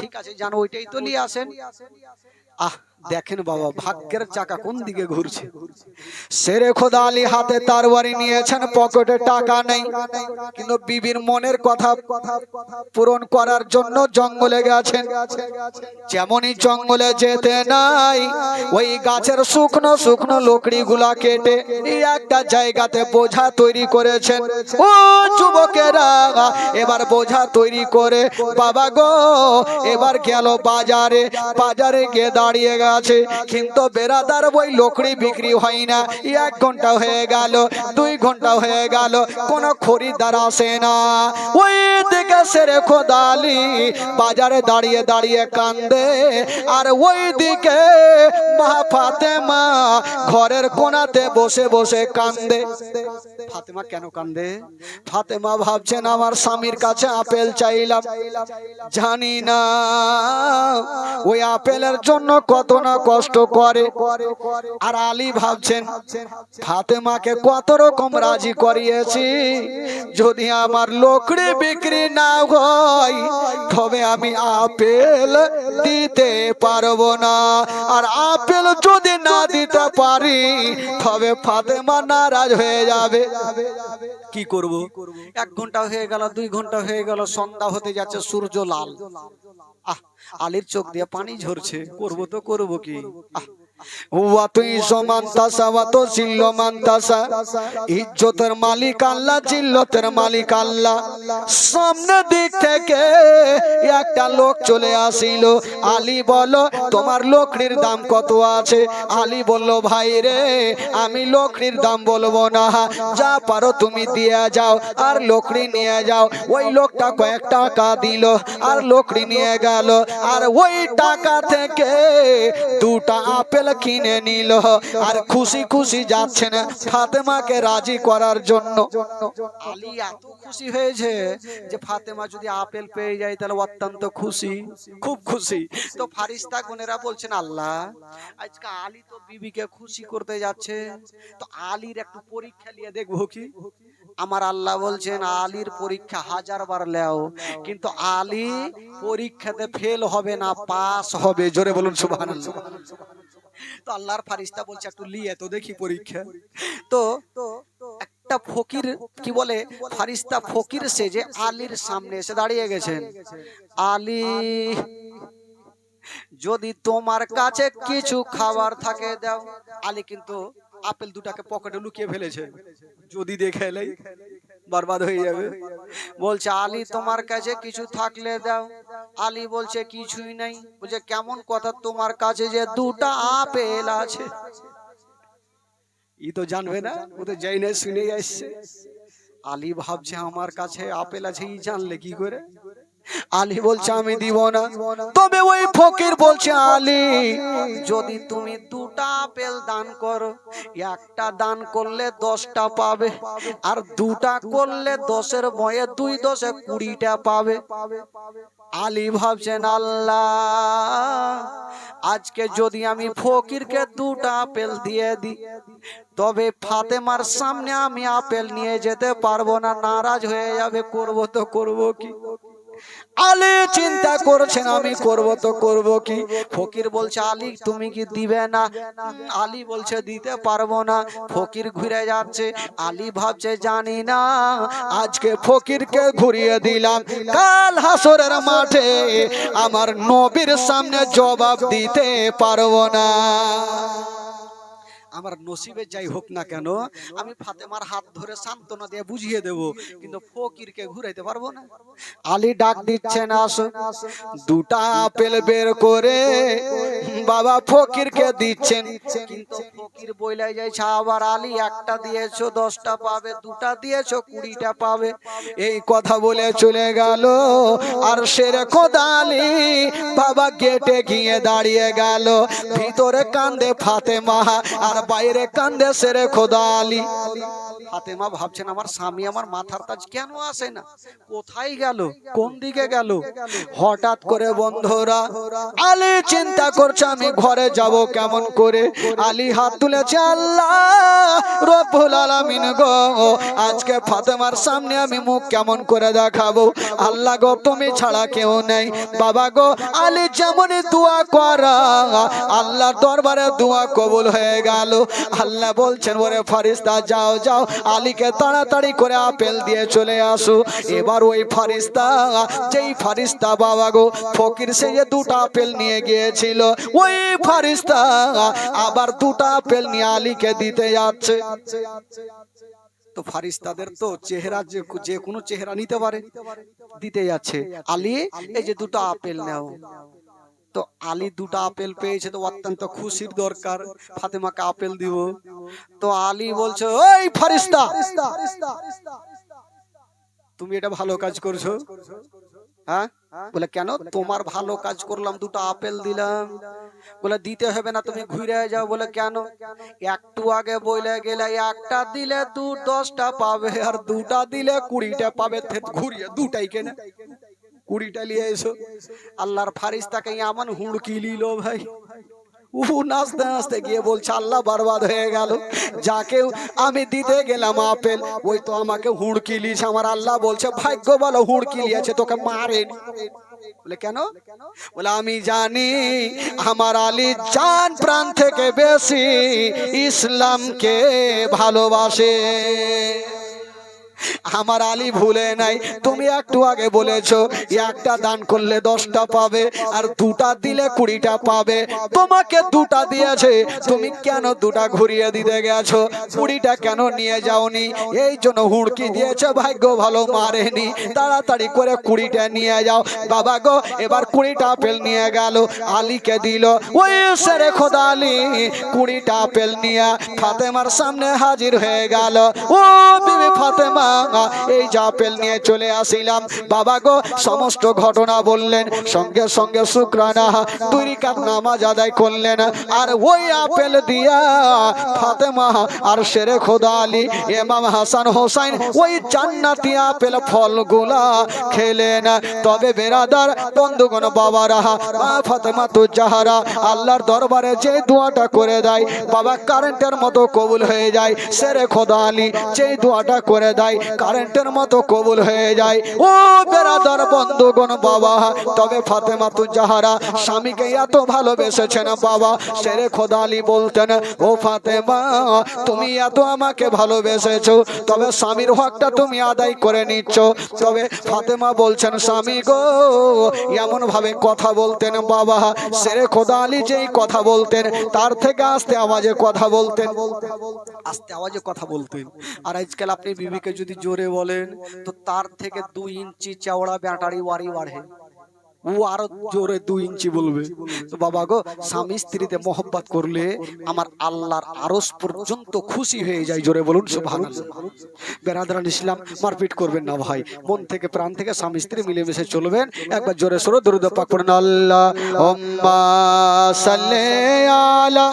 ঠিক আছে জানো, ওইটাই তো নিয়ে আসেন। আহ দেখেন বাবা ভাগ্যের চাকা কোন দিকে ঘুরছে। শেরে খোদা আলী হাতে তরবারি নিয়েছেন, পকেটে টাকা নেই, কিন্তু বিবির মনের কথা পূরণ করার জন্য জঙ্গলে গেছেন। যেমনই জঙ্গলে যেতে নাই, ওই গাছের শুকনো শুকনো লকড়ি গুলা কেটে একটা জায়গাতে বোঝা তৈরি করেছেন। ও যুবকেরা, এবার বোঝা তৈরি করে বাবা গো এবার গেল বাজারে। বাজারে গিয়ে দাঁড়িয়ে গেছে, কিন্তু বেরাদার ওই লকড়ি বিক্রি হয় না। 1 ঘন্টা হয়ে গেল, 2 ঘন্টা হয়ে গেল, কোনো খরিদ্দার আসে না। ওই দিকে শেরে খোদা আলী বাজারে দাঁড়িয়ে দাঁড়িয়ে কান্দে, আর ওই দিকে মা ফাতেমা ঘরের কোণাতে বসে বসে কান্দে। ফাতেমা কেন কান্দে? ফাতেমা ভাবছেন আমার স্বামীর কাছে আপেল চাইলাম, জানি না ওই আপেলের জন্য কত না কষ্ট করে। আর আলী ভাবছেন ফাতেমাকে কত রকম রাজি করিয়েছি, যদি আমার লকড়ি বিক্রি না হয় তবে আমি আপেল দিতে পারবো না। আর আপেল যদি না দিতে পারি তবে ফাতেমা নারাজ হয়ে যাবে। কি করব? 1 ঘন্টা হয়ে গেল, 2 ঘন্টা হয়ে গেল, সন্ধ্যা হতে যাচ্ছে, সূর্য লাল। আলীর চোখ দিয়ে পানি ঝরছে, করবো তো করবো কি? ইজ্জতের মালিক আল্লাহ, জিল্লতের মালিক আল্লাহ। সামনে দিক থেকে একটা লোক চলে আসিল। আলী বলো তোমার লকড়ির দাম কত আছে? আলী বলল ভাই রে আমি লকড়ির দাম বলবো না, যা পারো তুমি দিয়ে যাও আর লকড়ি নিয়ে যাও। ওই লোকটা কয়েক টাকা দিল আর লকড়ি নিয়ে গেল, আর ওই টাকা থেকে 2টা আপেল কিনে নিল। আর খুশি খুশি যাচ্ছেন ফাতেমাকে রাজি করার জন্য। আলী এত খুশি হয়েছে যে ফাতেমা যদি আপেল পেয়ে যায় তাহলে অত্যন্ত খুশি, খুব খুশি। তো ফারিস্তা গুনেরা বলছেন আল্লাহ আজকে আলী তো বিবিকে খুশি করতে যাচ্ছে, তো আলীর একটু পরীক্ষা নিয়ে দেখবো কি? আমার আল্লাহ বলছেন আলীর পরীক্ষা 1000 বার লেও, কিন্তু আলী পরীক্ষাতে ফেল হবে না, পাস হবে। জোরে বলুন সুবহানাল্লাহ। তো আল্লাহর ফারিস্তা বলছে একটু লিয়ে তো দেখি পরীক্ষা। তো একটা ফকির কি বলে ফারিস্তা ফকির সেজে আলীর সামনে এসে দাঁড়িয়ে গেছেন। আলী যদি তোমার কাছে কিছু খাবার থাকে দাও। আলী কিন্তু আপেল 2টাকে পকেটে লুকিয়ে ফেলেছে, যদি দেখে এলেই বরবাদ হয়ে যাবে। বলছে আলী তোমার কাছে কিছু থাকলে দাও। আলী বলছে কিছুই নাই। বলছে কেমন কথা, তোমার কাছে যে 2টা আপেল আছে? ই তো জানবে না, ও তো যাই না শুনে আসছে। আলী ভাবছে আমার কাছে আপেল আছে, ই জানলে কি করে? আলী বলছে আমি দিব না। তবে ওই ফকির বলছে আলী যদি তুমি 2টা আপেল দান করো, একটা দান করলে 10টা পাবে, আর 2টা করলে 10-এর বয়ে 2 10-এ 20টা পাবে। আলী ভাবছেন আল্লাহ আজকে যদি আমি ফকিরকে 2টা আপেল দিয়ে দিই তবে ফাতেমার সামনে আমি আপেল নিয়ে যেতে পারবো না, নারাজ হয়ে যাবে, করবো তো করবো কি? আলী চিন্তা করছেন আমি করব তো করব কি? ফকির বলছে আলী তুমি কি দিবে না? আলী বলছে দিতে পারবো না। ফকির ঘুরে যাচ্ছে। আলী ভাবছে জানি না আজকে ফকিরকে ঘুরিয়ে দিলাম, কাল হাসরের মাঠে আমার নবীর সামনে জবাব দিতে পারবো না। আমার নসিবে যাই হোক না কেন আমি ফাতেমার হাত ধরে সান্ত্বনা দিয়ে বুঝিয়ে দেব, কিন্তু ফকিরকে ঘুরাইতে পারবো না। আলী ডাক দিচ্ছেন আসো। 2টা আপেল বের করে বাবা ফকিরকে দিচ্ছেন, কিন্তু ফকির বইলাই যাইছে আবার আলী একটা দিয়েছো 10টা পাবে, 2টা দিয়েছো 20টা পাবে। এই কথা বলে চলে গেল। আর শেরে খোদা আলী বাবা গেটে গিয়ে দাঁড়িয়ে গেল। ভিতরে কান্দে ফাতেমা আর বাইরে কান্দে শেরে খোদা আলী। ফাতেমা ভাবছেন আমার স্বামী আমার মাথার তাজ কেন আসে না, কোথায় গেল, কোন দিকে গেল? হঠাৎ করে বন্ধুরা আলী চিন্তা করছে আমি ঘরে যাব কেমন করে। আলী হাত তুলেছে আল্লাহ রব্বুল আলামিন গো, আজকে ফাতেমার সামনে আমি মুখ কেমন করে দেখাবো? আল্লাহ গো, তুমি ছাড়া কেউ নেই। বাবা গো, আলী যেমন দোয়া করা, আল্লাহর দরবারে দোয়া কবুল হয়ে গেল। আল্লাহ বলছেন, ওরে ফেরেশতা যাও যাও, আলীকে তাড়াতাড়ি করে আপেল দিয়ে চলে আসো। এবার ওই ফেরেশতা, যেই ফেরেশতা বাবা গো ফকির সে যে দুটো আপেল নিয়ে গিয়েছিল, ওই ফেরেশতা আবার দুটো আপেল নিয়ে আলীকে দিতে যাচ্ছে। তো ফারিস্তাদের তো চেহারা যে কোনো চেহারা নিতে পারে, দিতে যাচ্ছে। আলী, এই যে দুটো আপেল নাও। তো আলী দুটো আপেল পেয়েছে, তো অত্যন্ত খুশির দরকার, ফাতেমাকে আপেল দিব। তো আলী বলছে, ওই ফারিস্তা, তুমি এটা ভালো কাজ করছো? হ্যাঁ? বলে, কেন? তোমার ভালো কাজ করলাম, দুটো আপেল দিলাম। বলে, দিতে হবে না, তুমি ঘুরে যাও। বলে, কেন? একটু আগে বলে গেলে একটা দিলে 10টা পাবে, আর দুটা দিলে 20টা পাবে। ঘুরিয়ে দুটাই কেনে 20টা নিয়ে এসো। আল্লাহর ফারিস্তাকে এমন হুড়কি নিল ভাই, নাচতে নাচতে গিয়ে বলছে, আল্লাহ বরবাদ হয়ে গেল। যাকে আমি দিতে গেলাম আপেল, ওই তো আমাকে হুড়কি লিস। আমার আল্লাহ বলছে, ভাগ্য বলো হুড়কি লিয়েছে, তোকে মারেনি। বলে, কেন? বলে, আমি জানি আমার আলী জান প্রাণ থেকে বেশি ইসলামকে ভালোবাসে। আমার আলী ভুলে নাই। তুমি একটু আগে বলেছো একটা দান করলে 10টা পাবে, আর দুটা দিলে 20টা পাবে। তোমাকে দুটা দিয়েছে, তুমি কেন দুটা ঘুরিয়ে দিতে গেছো? 20টা কেন নিয়ে যাওনি? এই জন্য হুড়কি দিয়েছে, ভাগ্য ভালো মারেনি। তাড়াতাড়ি করে 20টা নিয়ে যাও। বাবা গো, এবার 20টা আপেল নিয়ে গেল, আলীকে দিল। ওই শেরে খোদা আলী 20টা আপেল নিয়ে ফাতেমার সামনে হাজির হয়ে গেল। ও বিবি ফাতেমা, এই যে আপেল নিয়ে চলে আসিলাম। বাবা গো, সমস্ত ঘটনা বললেন। সঙ্গে সঙ্গে শুকরানা 2 রাকাত নামাজ আদায় করলেন। আর ওই আপেল দিয়া ফাতেমা আর শেরে খোদা আলী, ইমাম হাসান হোসেন ওই জান্নাতি আপেল ফলগুলা খেলেন। তবে বেরাদার বন্ধুগণ, বাবারা, ফাতেমা তু জাহরা আল্লাহর দরবারে যে দোয়াটা করে দেয়, বাবা কারেন্টের মতো কবুল হয়ে যায়। শেরে খোদা আলী যে দোয়াটা করে দেয়, কারেন্টের মতো কবুল হয়ে যায়। ও বেরাদার বন্ধুগণ, বাবা, তবে ফাতেমা তু জাহরা স্বামীকে এত ভালোবেসেছেন বাবা। শেরে খোদা আলী বলতেন, ও ফাতেমা, তুমি এত আমাকে ভালোবেসেছো, তবে স্বামীর হকটা তুমি আদায় করে নিচ্ছ। তবে ফাতেমা বলছেন, স্বামী গো, এমন ভাবে কথা বলতেন বাবা। শেরে খোদা আলী যেই কথা বলতেন, তার থেকে আস্তে আওয়াজে কথা বলতেন, আস্তে আওয়াজে কথা বলতেন। আর আজকাল আপনি বিবিকে যদি জোরে বলেন, তো তার থেকে 2 ইঞ্চি চওড়া ব্যাটারি ওয়ারি বাড়ে, ও আরো জোরে 2 ইঞ্চি বলবে। তো বাবা গো, স্বামী স্ত্রীতে মোহব্বত করলে আমার আল্লাহর আরশ পর্যন্ত খুশি হয়ে যায়। জোরে বলুন সুবহানাল্লাহ। বেরাদারান ইসলাম, মারপিট করবেন না ভাই, মন থেকে প্রাণ থেকে স্বামী স্ত্রী মিলেমিশে চলবেন। একবার জোরে সোরে দরুদ পাক পড়ুন, আল্লাহুম্মা সাল্লি আলা।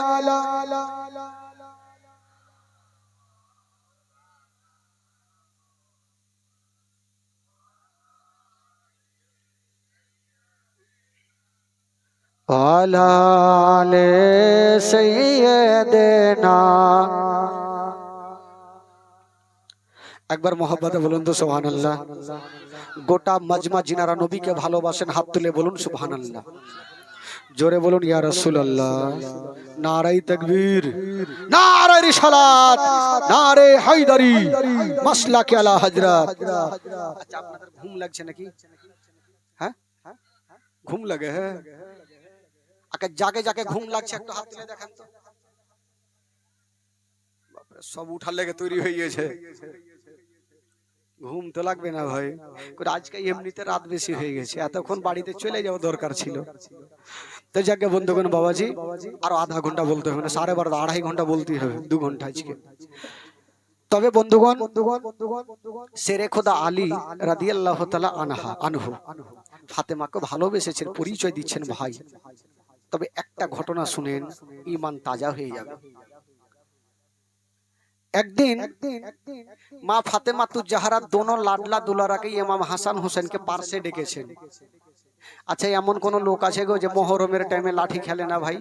আলে সাইয়্যিদিনা। একবার মোহাব্বতে বলুন তো সুবহানাল্লাহ। গোটা মাজমা জিনারা নবীকে ভালোবাসেন, হাত তুলে বলুন সুবহানাল্লাহ। জোরে বলুন ইয়া রাসূলুল্লাহ। নারায়ে তাকবীর, নারায়ে রিসালাত, নারে হায়দারি, মাসলাকে আলা হযরত। আচ্ছা, আপনাদের ঘুম লাগছে নাকি? হ্যাঁ, ঘুম লাগে? হ্যাঁ, আগে যাকে যাকে ঘুম লাগছে একটু হাত তুলে দেখান তো। বাপরে, সব উঠার লেগে তৈরি হয়ে গেছে। ঘুম তো লাগবে না ভাই, আজকে এমনিতে রাত বেশি হয়ে গেছে, এতক্ষণ বাড়িতে চলে যাওয়া দরকার ছিল। তো যাকে বন্ধুগণ, বাবাজি আরো আধা ঘন্টা বলতে হবে না, 12:30 2.5 ঘন্টা বলতেই হবে, 2 ঘন্টা আজকে। তবে বন্ধুগণ, শেরে খোদা আলী রাদিয়াল্লাহু তাআলা আনহু ফাতেমাকে ভালোবেসেছেন, পরিচয় দিচ্ছেন ভাই। তবে একটা ঘটনা শুনেন, ঈমান তাজা হয়ে যাবে। একদিন মা ফাতেমা তু জাহরা দোনো লাডলা দুলারাকে ইমাম হাসান হোসেনকে পার্শ্বে ডেকেছেন। আচ্ছা, এমন কোন লোক আছে গো যে মোহরমের টাইমে লাঠি খেলে না ভাই?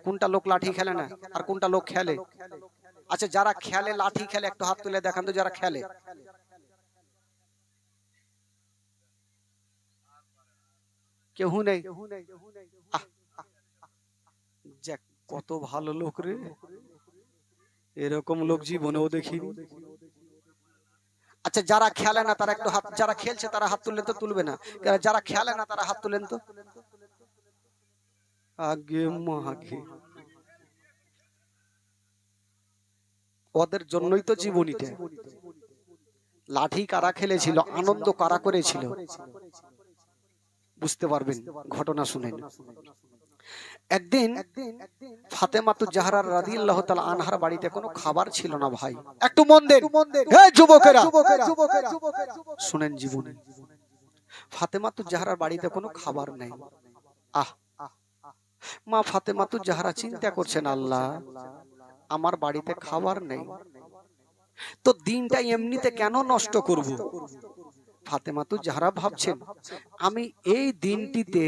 কোনটা লোক লাঠি খেলে না আর কোনটা লোক খেলে? আচ্ছা যারা খেলে, লাঠি খেলে, একটু হাত তুলে দেখান তো যারা খেলে। কেউ নেই? আহ, যাক, কত ভালো লোক রে, এরকম লোক জীবনেও দেখিনি। আচ্ছা যারা খেলে না তারা একটু হাত, যারা খেলছে তারা হাত তুললে তো তুলবে না, যারা খেলে না তারা হাত তুলেন তো। আগে মাগে, ওদের জন্যই তো জীবনীতে। লাঠি কারা খেলেছিল, আনন্দ কারা করেছিল, বুঝতে পারবেন। ঘটনা শুনেন। একদিন ফাতেমাতুজ জাহরা রাদিয়াল্লাহু তাআলা আনহার বাড়িতে কোনো খাবার ছিল না ভাই। একটু মন দেন, হে যুবকেরা শুনেন জীবনে। ফাতেমাতুজ জাহরার বাড়িতে কোনো খাবার নেই। আহ, মা ফাতেমাতুজ জাহরা চিন্তা করছেন, আল্লাহ আমার বাড়িতে খাবার নেই, তো দিনটা এমনিতে কেন নষ্ট করব। ফাতেমাতুজ জাহরা ভাবছেন, আমি এই দিনটিতে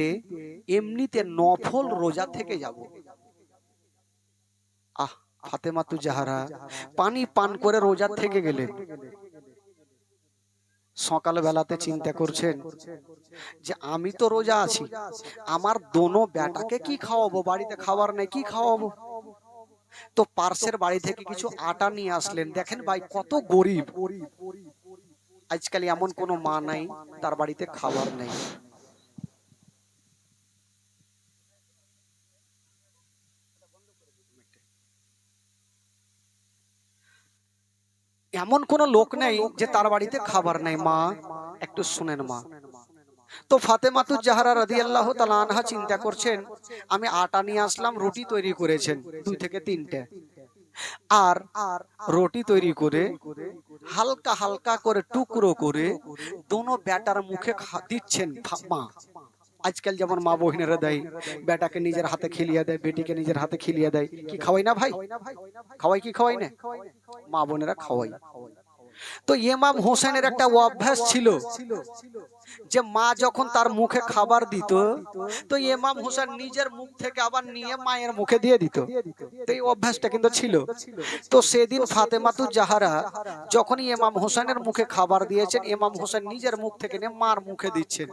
এমনিতে নফল রোজা থেকে যাব। আহ, ফাতেমাতুজ জাহরা পানি পান করে রোজা থেকে গেলেন। সকাল বেলাতে চিন্তা করছেন যে আমি তো রোজা আছি, আমার দোনো বেটাকে কি খাওয়াবো, বাড়িতে খাবার নেই, কি খাওয়াবো। তো পার্সের বাড়ি থেকে কিছু আটা নিয়ে আসলেন। দেখেন ভাই কত গরিব, আজকাল এমন কোনো মা নাই তার বাড়িতে খাবার নেই। এমন কোন লোক নেই যে তার বাড়িতে খাবার নেই। মা একটু শুনেন মা। তো ফাতেমাতুজ জাহরা রাদিয়াল্লাহু তাআলা আনহা চিন্তা করছেন, আমি আটা নিয়ে আসলাম, রুটি তৈরি করেছেন 2 থেকে 3টে, আর রুটি তৈরি করে হালকা হালকা করে টুকরো করে দোনো বেটার মুখে দিচ্ছেন। মা আজকাল যেমন মা বহিনেরা দেয়, বেটাকে নিজের হাতে খিলিয়ে দেয়, বেটিকে নিজের হাতে খিলিয়ে দেয়, কি খাওয়াই না ভাই? খাওয়াই কি খাওয়াই না? মা বোনেরা খাওয়াই। তো ইমাম হোসেনের একটা অভ্যাস ছিল যে মা যখন তার মুখে খাবার দিত, তো ইমাম হোসেন নিজের মুখ থেকে আবার নিয়ে মায়ের মুখে দিয়ে দিত। তো এই অভ্যাসটা কিন্তু ছিল। তো সেদিন ফাতেমাতুজ জাহরা যখন ইমাম হোসেনের মুখে খাবার দিয়েছেন, ইমাম হোসেন নিজের মুখ থেকে নিয়ে মার মুখে দিচ্ছেন।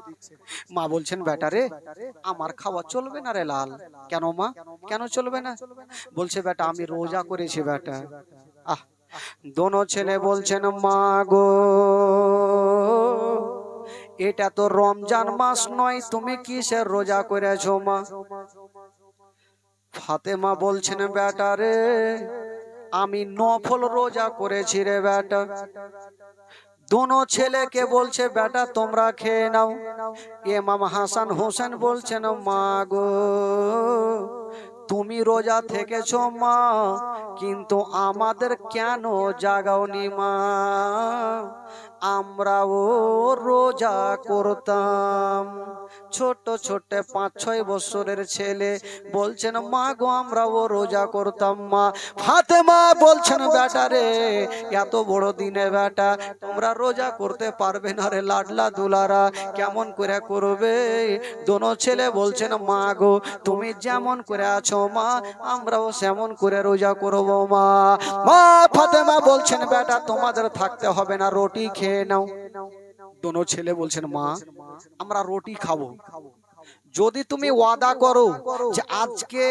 মা বলছেন, বেটা রে আমার খাওয়া চলবে না রে লাল। কেন মা, কেন চলবে না? বলছে, বেটা আমি রোজা করেছি বেটা। আহ, দোনো ছেলে বলছেন, মা গো এটা তো রমজান মাস নয়, তুমি কিসের রোজা করেছো মা? ফাতেমা বলছেন, বেটা রে আমি নফল রোজা করেছি রে বেটা। দোনো ছেলেকে বলছে, বেটা তোমরা খেয়ে নাও। ইমাম হাসান হোসেন বলছেন, মা গো তুমি রোজা থেকেছো মা, কিন্তু আমাদের কেন জাগাওনি মা? আমরাও রোজা করতাম। ছোট ছোট 5-6 বছরের ছেলে বলছেন, মা গো আমরাও রোজা করতাম মা। ফাতেমা বলছেন, বেটা রে এত বড় দিনে বেটা তোমরা রোজা করতে পারবে না রে লাডলা দুলারা, কেমন করে করবে? দোনো ছেলে বলছেন, মা গো তুমি যেমন করে আছো মা আমরাও সেমন করে রোজা করব মা। মা ফাতেমা বলছেন, বেটা তোমাদের থাকতে হবে না, রুটি খেয়ে নাও। দোনো ছেলে বলছেন, মা আমরা রুটি খাবো, যদি তুমি ওয়াদা করো যে আজকে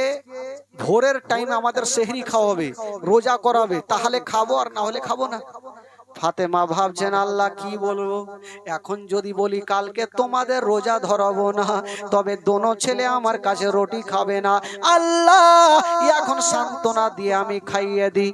ভোরের টাইমে আমাদের সেহরি খাওয়াবে, রোজা করাবে, তাহলে খাবো, আর না হলে খাবো না। ফাতেমা ভাবছেন, আল্লাহ কি বলবো এখন, যদি বলি কালকে তোমাদের রোজা ধরাবো না, তবে দোনো ছেলে আমার কাছে রুটি খাবে না। আল্লাহ এখন সান্ত্বনা দিয়ে আমি খাইয়ে দিই,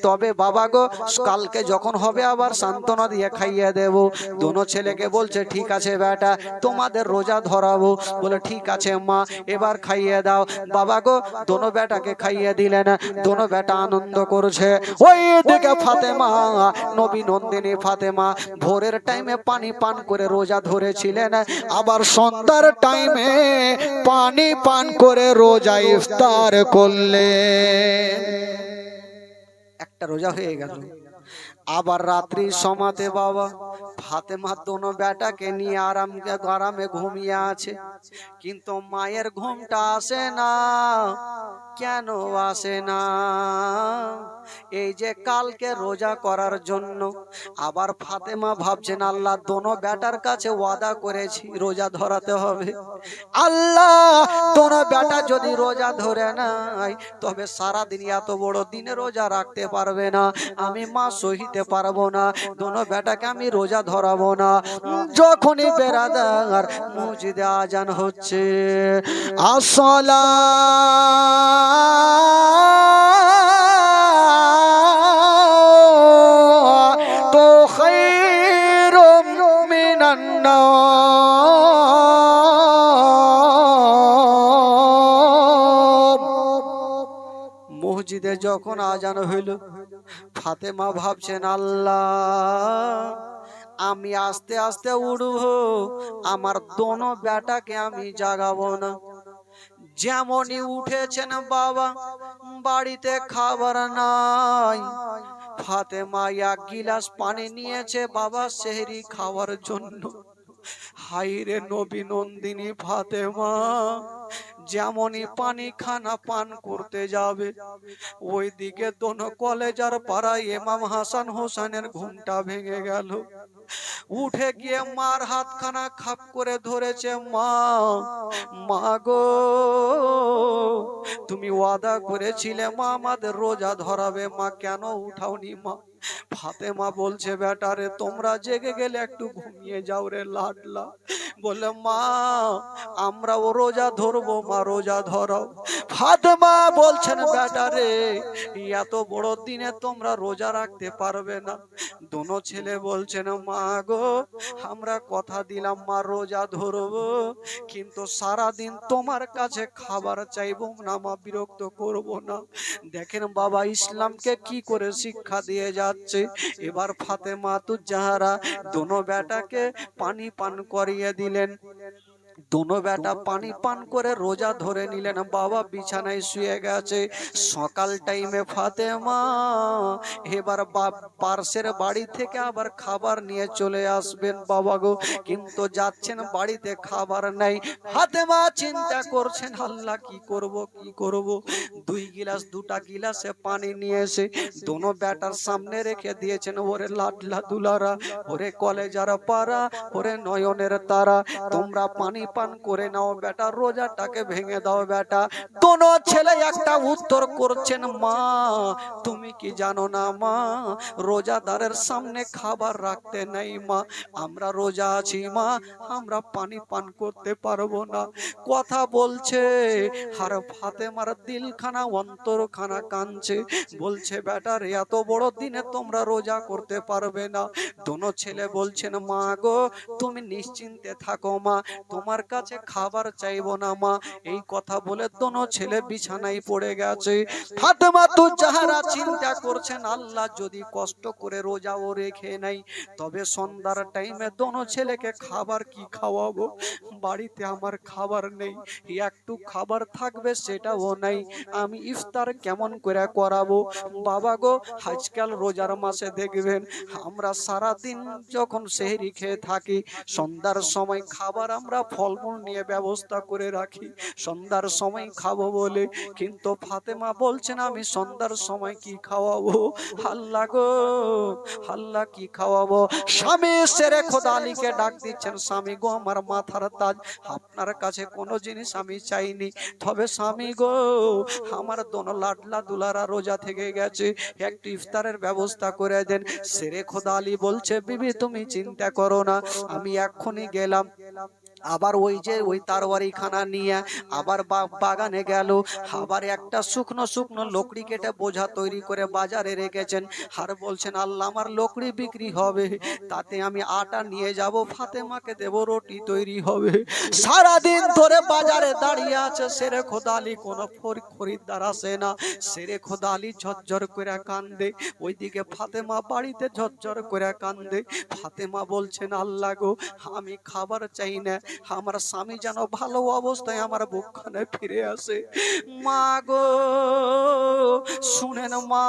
তবে বাবা গো কালকে যখন হবে আবার সান্ত্বনা দিয়ে খাইয়ে দেব। দোনো ছেলেকে বলছে, ঠিক আছে বেটা তোমাদের রোজা ধরাবো। বলে ঠিক আছে মা এবার খাইয়ে দাও। বাবা গো দোনো বেটাকে খাইয়ে দিলেন, দোনো বেটা আনন্দ করছে। ওই দিকে ফাতেমা, নবী নন্দিনী ফাতেমা ভোরের টাইমে পানি পান করে রোজা ধরেছিলেন, আবার সন্ধ্যার টাইমে পানি পান করে রোজা ইফতার করলেন। একটা রোজা হয়ে গেল। আবার রাত্রি সমাতে বাবা ফাতেমা দোনো বেটাকে নিয়ে আরামে ঘুমিয়ে আছে, কিন্তু মায়ের ঘুমটা আসে না। কেন আসে না? এই যে কালকে রোজা করার জন্য আবার ফাতেমা ভাবছেন আল্লাহ দোনো বেটার কাছে ওয়াদা করেছি রোজা ধরাতে হবে, আল্লাহ দোনো বেটা যদি রোজা ধরে নাই তবে সারাদিন এত বড় দিনে রোজা রাখতে পারবে না, আমি মা সহিতে পারবো না, দোনো বেটাকে আমি রোজা ধরাবো না। যখনই বেরাদার মসজিদে আজান হচ্ছে, আসলা তো খায়রুম মিনান নাওম। মসজিদে যখন আজান হইল, ফাতেমা ভাবছেন আল্লাহ আমি আস্তে আস্তে উঠবো, আমার দোনো বেটাকে আমি জাগাবো না। যেমনই উঠেছেন বাবা, বাড়িতে খাবার নাই। ফাতেমা এক গিলাস পানি নিয়েছে বাবা সেহরি খাওয়ার জন্য। হাইরে নবী নন্দিনী ফাতেমা যেমনই পানি খানা পান করতে যাবে, ওইদিকে দোনো কলেজার পাড়ায় ইমাম হাসান হোসেনের ঘুমটা ভেঙে গেল। উঠে গিয়ে মার হাতখানা খাপ করে ধরেছে, মা মা গো তুমি ওয়াদা করেছিলে মা আমাদের রোজা ধরাবে, মা কেন উঠাওনি মা? ফাতেমা বলছে বেটারে তোমরা জেগে গেলে একটু ঘুমিয়ে যাও রে লাডলা। বলে মা আমরা ও রোজা ধরবো, মা রোজা ধরাও। ফাতেমা বলছেন বেটারে এত বড় দিনে তোমরা রোজা রাখতে পারবে না। দোনো ছেলে বলছেন মা গো আমরা কথা দিলাম মা রোজা ধরবো, কিন্তু সারাদিন তোমার কাছে খাবার চাইবো না মা, বিরক্ত করব না। দেখেন বাবা ইসলামকে কি করে শিক্ষা দিয়ে যাচ্ছে। এবার ফাতেমা তু জাহারা দোনো বেটাকে পানি পান করিয়ে দিলেন। দোনো বেটা পানি পান করে রোজা ধরে নিলেন। বাবা বিছানায় শুয়ে গেছে। সকাল টাইমে ফাতেমা এবার পার্শ্বের বাড়ি থেকে আবার খাবার নিয়ে চলে আসবেন বাবা গো, কিন্তু যাচ্ছেন বাড়িতে খাবার নাই। ফাতেমা চিন্তা করছেন আল্লাহ কি করব কি করব। দুটা গিলাসে পানি নিয়ে এসে দোনো বেটার সামনে রেখে দিয়েছেন। ওরে লাডলা দুলারা, ওরে কলেজার পাড়া, ওরে নয়নের তারা, তোমরা পানি পান করে নাও বেটা, রোজাটাকে ভেঙে দাও বেটা। দোনো ছেলে একটা উত্তর করছেন মা তুমি কি জানো না মা রোজাদারের সামনে খাবার রাখতে নাই মা, আমরা রোজা আছি মা, আমরা পানি পান করতে পারবো না। কথা বলছে আর ফাতেমার দিলখানা অন্তরখানা কাঁদছে। বলছে বেটার এত বড় দিনে তোমরা রোজা করতে পারবে না। দোনো ছেলে বলছেন মা গো তুমি নিশ্চিন্তে থাকো মা, তোমার কাছে খাবার চাইবো না মা। এই কথা বলে দোনো ছেলে বিছানায় পড়ে গেছে। ফাতেমা তু জাহারা চিন্তা করছেন আল্লাহ যদি কষ্ট করে রোজাও রেখে নাই তবে সন্ধ্যার টাইমে দোনো ছেলেকে খাবার কি খাওয়াবো, বাড়িতে আমার খাবার নেই, একটু খাবার থাকবে সেটাও নাই, আমি ইফতার কেমন করে করাবো। বাবা গো আজকাল রোজার মাসে দেখবেন আমরা সারা দিন যখন সেহরি খেয়ে থাকি সন্ধ্যার সময় খাবার আমরা ফলমূল নিয়ে ব্যবস্থা করে রাখি সন্ধ্যার সময় খাবো বলে, কিন্তু ফাতেমা বলছেন আমি সন্ধ্যার সময় কি খাওয়াবো। আল্লাহ গো আল্লাহ কি খাওয়াবো। স্বামী শেরে খোদা আলীকে ডাক দিচ্ছেন, স্বামী গো আমার মাথার তাজ, আপনার কাছে কোনো জিনিস আমি চাইনি, তবে স্বামী গো আমার দোনো লাডলা দুলারা রোজা থেকে গেছে, একটু ইফতারের ব্যবস্থা করে দেন। শেরে খোদা আলী বলছে বিবি তুমি চিন্তা করো না, আমি এক্ষুনি গেলাম। আবার ওই যে ওই তারওয়ারি খানা নিয়ে আবার বাগানে গেল, আবার একটা শুকনো শুকনো লকড়ি কেটে বোঝা তৈরি করে বাজারে রেখেছেন। আর বলছেন আল্লাহ আমার লকড়ি বিক্রি হবে, তাতে আমি আটা নিয়ে যাব, ফাতেমাকে দেব, রুটি তৈরি হবে। সারাদিন ধরে বাজারে দাঁড়িয়ে আছে শেরে খোদা আলী, কোনো খরিদ্দার আসে না। শেরে খোদা আলী ঝরঝর করে কান্দে, ওইদিকে ফাতেমা বাড়িতে ঝরঝর করে কান্দে। ফাতেমা বলছেন আল্লাহ গো আমি খাবার চাই না, আমার স্বামী যেন ভালো অবস্থায় আমার বুকখানে ফিরে আসে। মা গো শুনেন মা,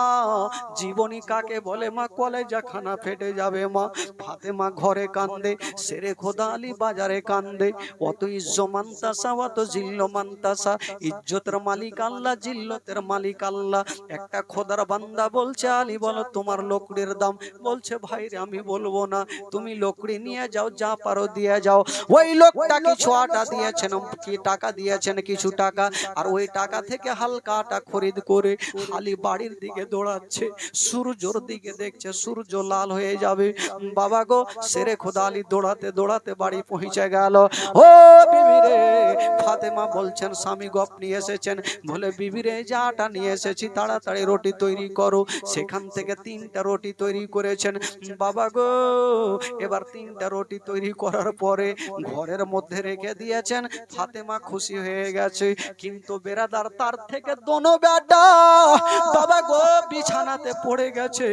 জীবনী কাকে বলে মা? কলেজা খানা ফেটে যাবে মা। ফাতেমা ঘরে কান্দে, সেরে খোদা আলী বাজারে কান্দে। অত ইজ্জমান্তাসা, অত জিল্লমান্তাসা। ইজ্জতের মালিক আল্লাহ, জিল্লতের মালিক আল্লাহ। একটা খোদার বান্দা বলছে, আলী বলো তোমার লোকড়ির দাম। বলছে ভাইরে আমি বলবো না, তুমি লোকড়ি নিয়ে যাও, যা পারো দিয়ে যাও। ওই লোকটা কিছু আটা দিয়েছেন, কি টাকা দিয়েছেন কিছু টাকা, আর ওই টাকা থেকে হালকা আটা খরিদ করে খালি বাড়ির দিকে দৌড়াচ্ছে। সূর্যর দিকে দেখছে সূর্য লাল হয়ে যাবে। বাবা গো, সেরে খোদা আলী দৌড়াতে দৌড়াতে বাড়ি পৌঁছে গেল। ও বিবি রে, ফাতেমা বলছেন স্বামী গো আপনি এসেছেন? বলে বিবি রে, যা আটা নিয়ে এসেছি তাড়াতাড়ি রুটি তৈরি করো। সেখান থেকে 3টা রুটি তৈরি করেছেন। বাবা গো, এবার 3টা রুটি তৈরি করার পরে ঘরের মধ্যে রেখে দিয়েছেন। ফাতেমা খুশি হয়ে গেছে, কিন্তু বেরাদার তার থেকে দোনো বেটা বাবা গো বিছানাতে পড়ে গেছে,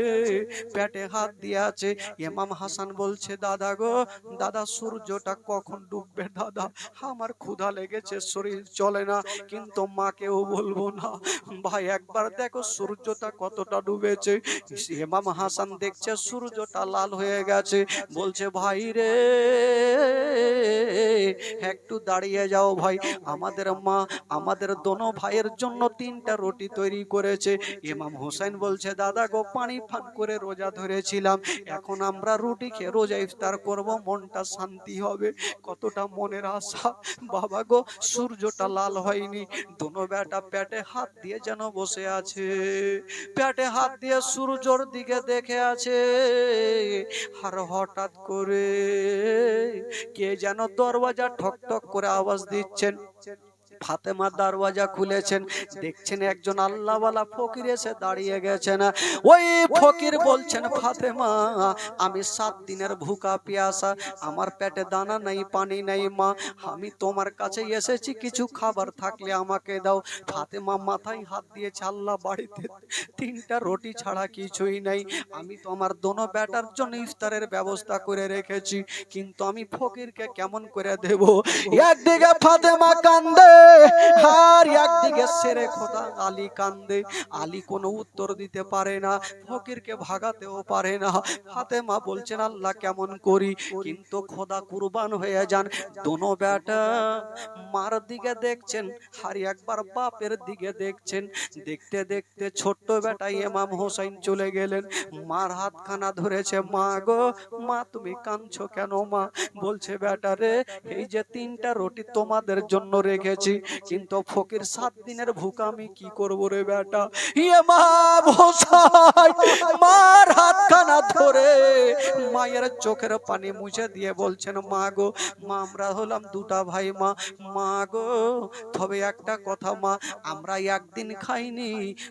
পেটে হাত দিয়ে আছে। ইমাম হাসান বলছে দাদা গো, দাদা সূর্যটা কখন ডুববে দাদা? আমার ক্ষুধা লেগেছে, শরীর চলে না, কিন্তু মাকেও বলবো না। ভাই একবার দেখো সূর্যটা কতটা ডুবেছে। ইমাম হাসান দেখছে সূর্যটা লাল হয়ে গেছে, বলছে ভাই রে একটু দাঁড়িয়ে যাও ভাই, আমাদের মা আমাদের দোনো ভাইয়ের জন্য 3টা রুটি তৈরি করেছে। ইমাম হোসেন বলছে দাদা গো, পানি পান করে রোজা ধরেছিলাম, এখন আমরা রুটি খেয়ে রোজা ইফতার করব, মনটা শান্তি হবে। কতটা মনের আশা। বাবা গো, সূর্যটা লাল হয়নি, দোনো বেটা পেটে হাত দিয়ে যেন বসে আছে, পেটে হাত দিয়ে সূর্যর দিকে দেখে আছে। আর হঠাৎ করে কে যেন দরওয়াজা ঠক ঠক করে আওয়াজ দিচ্ছেন। ফাতেমা দরওয়াজা খুলেছেন, দেখছেন একজন আল্লাহওয়ালা ফকির এসে দাঁড়িয়ে গেছেন। ওই ফকির বলছেন ফাতেমা, আমি 7 দিনের ভুকা পিয়াসা, আমার পেটে দানা নাই, পানি নাই মা, আমি তোমার কাছে এসেছি, কিছু খাবার থাকলে আমাকে দাও। ফাতেমা মাথায় হাত দিয়েছে, আল্লাহ বাড়িতে 3টা রুটি ছাড়া কিছুই নাই, আমি তো আমার দোনো বেটার জন্য ইফতারের ব্যবস্থা করে রেখেছি, কিন্তু আমি ফকিরকে কেমন করে দেব? একদিকে ফাতেমা কান্দে, আর একদিকে সেরে খোদা আলী কান্দে। আলী কোনো উত্তর দিতে পারে না, ফকিরকে ভাগাতেও পারে না। ফাতেমা বলছেন আল্লাহ কেমন করি, কিন্তু খোদা কুরবান হয়ে যান। দোনো বেটা মার দিকে দেখছেন, আর একবার বাপের দিকে দেখছেন। দেখতে দেখতে ছোট্ট বেটা ইমাম হোসেন চলে গেলেন, মার হাতখানা ধরেছে। মা গো, মা তুমি কাঁদছো কেন মা? বলছে বেটা রে, এই যে 3টা রুটি তোমাদের জন্য রেখেছি, কিন্তু ফকির 7 দিনের ভুকা, আমি কি করবো রে বেটা? ইমাম হোসেন মার হাতখানা ধরে মায়ের চোখের পানি মুছে দিয়ে বলছেন মা গো, মা আমরা হলাম 2টা ভাই মা, মা গো তবে একটা কথা মা, আমরা একদিন খাইনি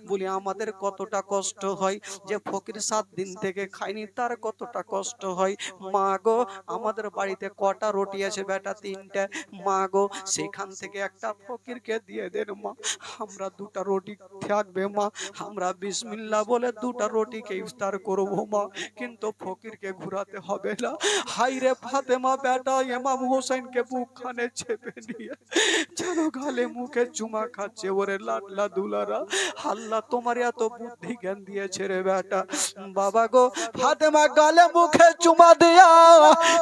বলি আমাদের কতটা কষ্ট হয়, যে ফকির 7 দিন থেকে খাইনি তার কতটা কষ্ট হয়। মা গো, আমাদের বাড়িতে কটা রুটি আছে বেটা? 3টা। মা গো, সেখান থেকে একটা ফকিরকে দিয়ে দেন মা, আমরা 2টা রুটি থাকবে মা, আমরা বিসমিল্লাহ বলে 2টা রুটিকে ইফতার করব মা, কিন্তু ফকিরকে ঘুরাতে হবে না। হাইরে ফাতেমা বেটা ইমাম হোসেনকে বুকখানে চেপে নিয়ে যেন গালে মুখে চুমা খাচ্ছে। ওরে লাডলা দুলারা, আল্লাহ তোমার এত বুদ্ধি জ্ঞান দিয়েছে রে বেটা। বাবা গো, ফাতেমা গালে মুখে চুমা দিয়া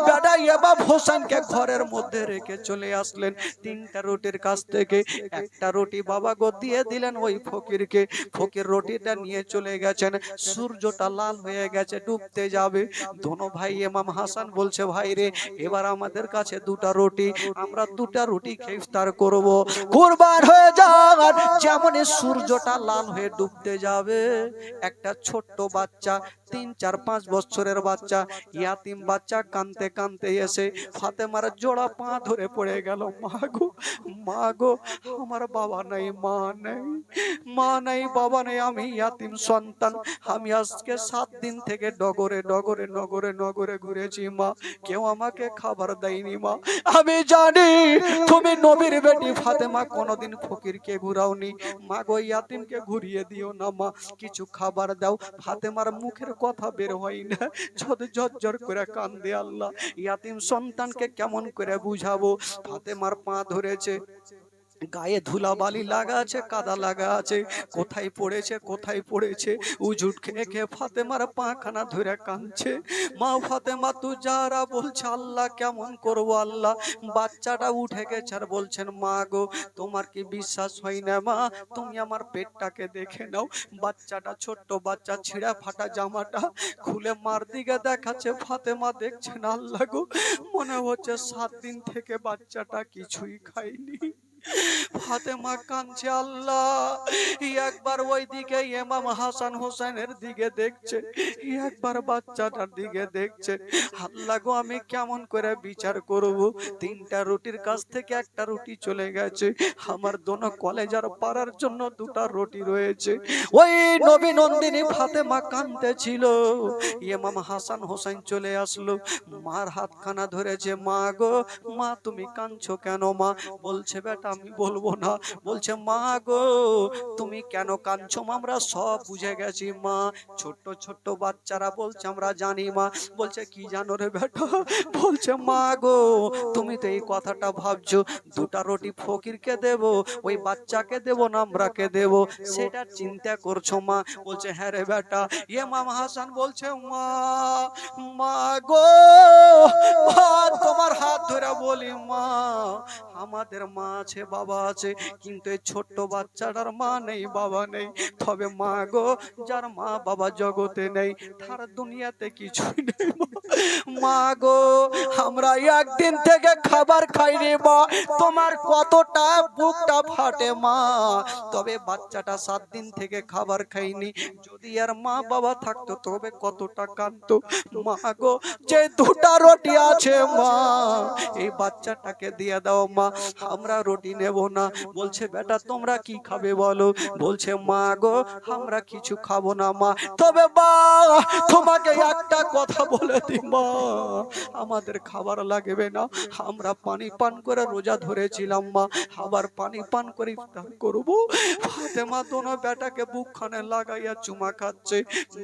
বেটা ইমাম হোসেনকে ঘরের মধ্যে রেখে চলে আসলেন। 3টা রুটির কাছ থেকে একটা রুটি বাবা গো দিয়ে দিলেন ওই ফকিরকে। ফকির রুটিটা নিয়ে চলে গেছেন, সূর্যটা লাল হয়ে গেছে, ডুবতে যাবে। দোনো ভাই ইমাম হাসান বলছে ভাই রে, এবার আমাদের কাছে 2টা রুটি, আমরা 2টা রুটি খেয়ে ইফতার করব। কুরবান হয়ে যান। যেমনই সূর্যটা লাল হয়ে ডুবতে যাবে, একটা ছোট্ট বাচ্চা, 3, 4, 5 বছরের বাচ্চা, ইয়াতিম বাচ্চা কাঁদতে কাঁদতে এসে ফাতেমার জোড়া পা ধরে পড়ে গেল। মা গো, মা গো, আমার বাবা নাই, মা নাই, মা নাই, বাবা নাই, আমি ইয়াতিম সন্তান, আমি আজকে 7 দিন থেকে ডগরে ডগরে নগরে নগরে ঘুরেছি মা, কেউ আমাকে খাবার দেয়নি মা। আমি জানি তুমি নবীর বেটি ফাতেমা কোনোদিন ফকিরকে ঘুরাওনি মা গো, ইয়াতিমকে ঘুরিয়ে দিও না মা, কিছু খাবার দাও। ফাতেমার মুখের কথা বের হয় না, ঝরঝর করে কান্দে। আল্লাহ, ইয়াতিম সন্তানকে কেমন করে বুঝাবো? ফাতেমার পা ধরেছে, গায়ে ধুলাবালি লাগা আছে, কাদা লাগা আছে, কোথায় পড়েছে কোথায় পড়েছে, উজুট খেয়ে খেয়ে ফাতেমার পাখানা ধরে কাঁদছে। মা ফাতেমা তু যারা বলছে আল্লাহ কেমন করবো আল্লাহ। বাচ্চাটা উঠে গেছে আর বলছেন মা গো, তোমার কি বিশ্বাস হয় না মা? তুমি আমার পেটটাকে দেখে নাও। বাচ্চাটা, ছোট্ট বাচ্চা, ছিঁড়া ফাটা জামাটা খুলে মার দিকে দেখাচ্ছে। ফাতেমা দেখছেন আল্লাহ গো, মনে হচ্ছে 7 দিন থেকে বাচ্চাটা কিছুই খায়নি। ফাতেমা কাঁদছে। আল্লাহ, একবার ওই দিকে ইমাম হাসান হোসেনের দিকে দেখছে, একবার বাচ্চাটার দিকে দেখছে। আল্লাহ গো, আমি কেমন করে বিচার করব? 3টা রুটির কাছ থেকে 1টা রুটি চলে গেছে, আমার দোনো কলেজার পাড়ার জন্য 2টা রুটি রয়েছে। ওই নবী নন্দিনী ফাতেমা কাঁদতেছিল, ইমাম হাসান হোসেন চলে আসলো, মার হাতখানা ধরেছে। মা গো, মা তুমি কাঁদছো কেন মা? বলছে বেটা আমি বলবো না। বলছে মা গো, তুমি কেন কাঁদছো? আমরা সব বুঝে গেছি মা। ছোট্ট ছোট্ট বাচ্চারা বলছে আমরা জানি মা। বলছে কি জানো রে বেটা? বলছে মা গো, তুমি তো এই কথাটা ভাবছো 2টা রুটি ফকিরকে দেব, ওই বাচ্চাকে দেব না আমরাকে দেব, সেটা চিন্তা করছো মা। বলছে হ্যাঁ রে বেটা। ইমাম হাসান বলছে মা, মা গো, মা তোমার হাত ধরে বলি মা, আমাদের মা আছে বাবা আছে, কিন্তু এই ছোট্ট বাচ্চাটার মা নেই বাবা নেই। তবে মা গো, যার মা বাবা জগতে নেই তার দুনিয়াতে কিছুই নেই মা গো। আমরা একদিন থেকে খাবার খাইনি মা, তোমার কতটা বুকটা ফাটে মা। তবে বাচ্চাটা 7 দিন থেকে খাবার খাইনি, যদি আর মা বাবা থাকতো তবে কতটা কাঁদতো মা গো। যে 2টা রুটি আছে মা, এই বাচ্চাটাকে দিয়ে দাও মা, আমরা রুটি নেব না। বলছে বেটা তোমরা কি খাবে বলো? বলছে মা গো, আমরা কিছু খাবো না মা, তবে মা তোমাকে একটা কথা বলে দিই মা, আমাদের খাবার লাগবে না, আমরা পানি পান করে রোজা ধরেছিলাম মা, আবার পানি পান করে ইফতার করব। ফাতেমা দোনো বেটাকে বুকখানে লাগাইয়া চুমা খাচ্ছে।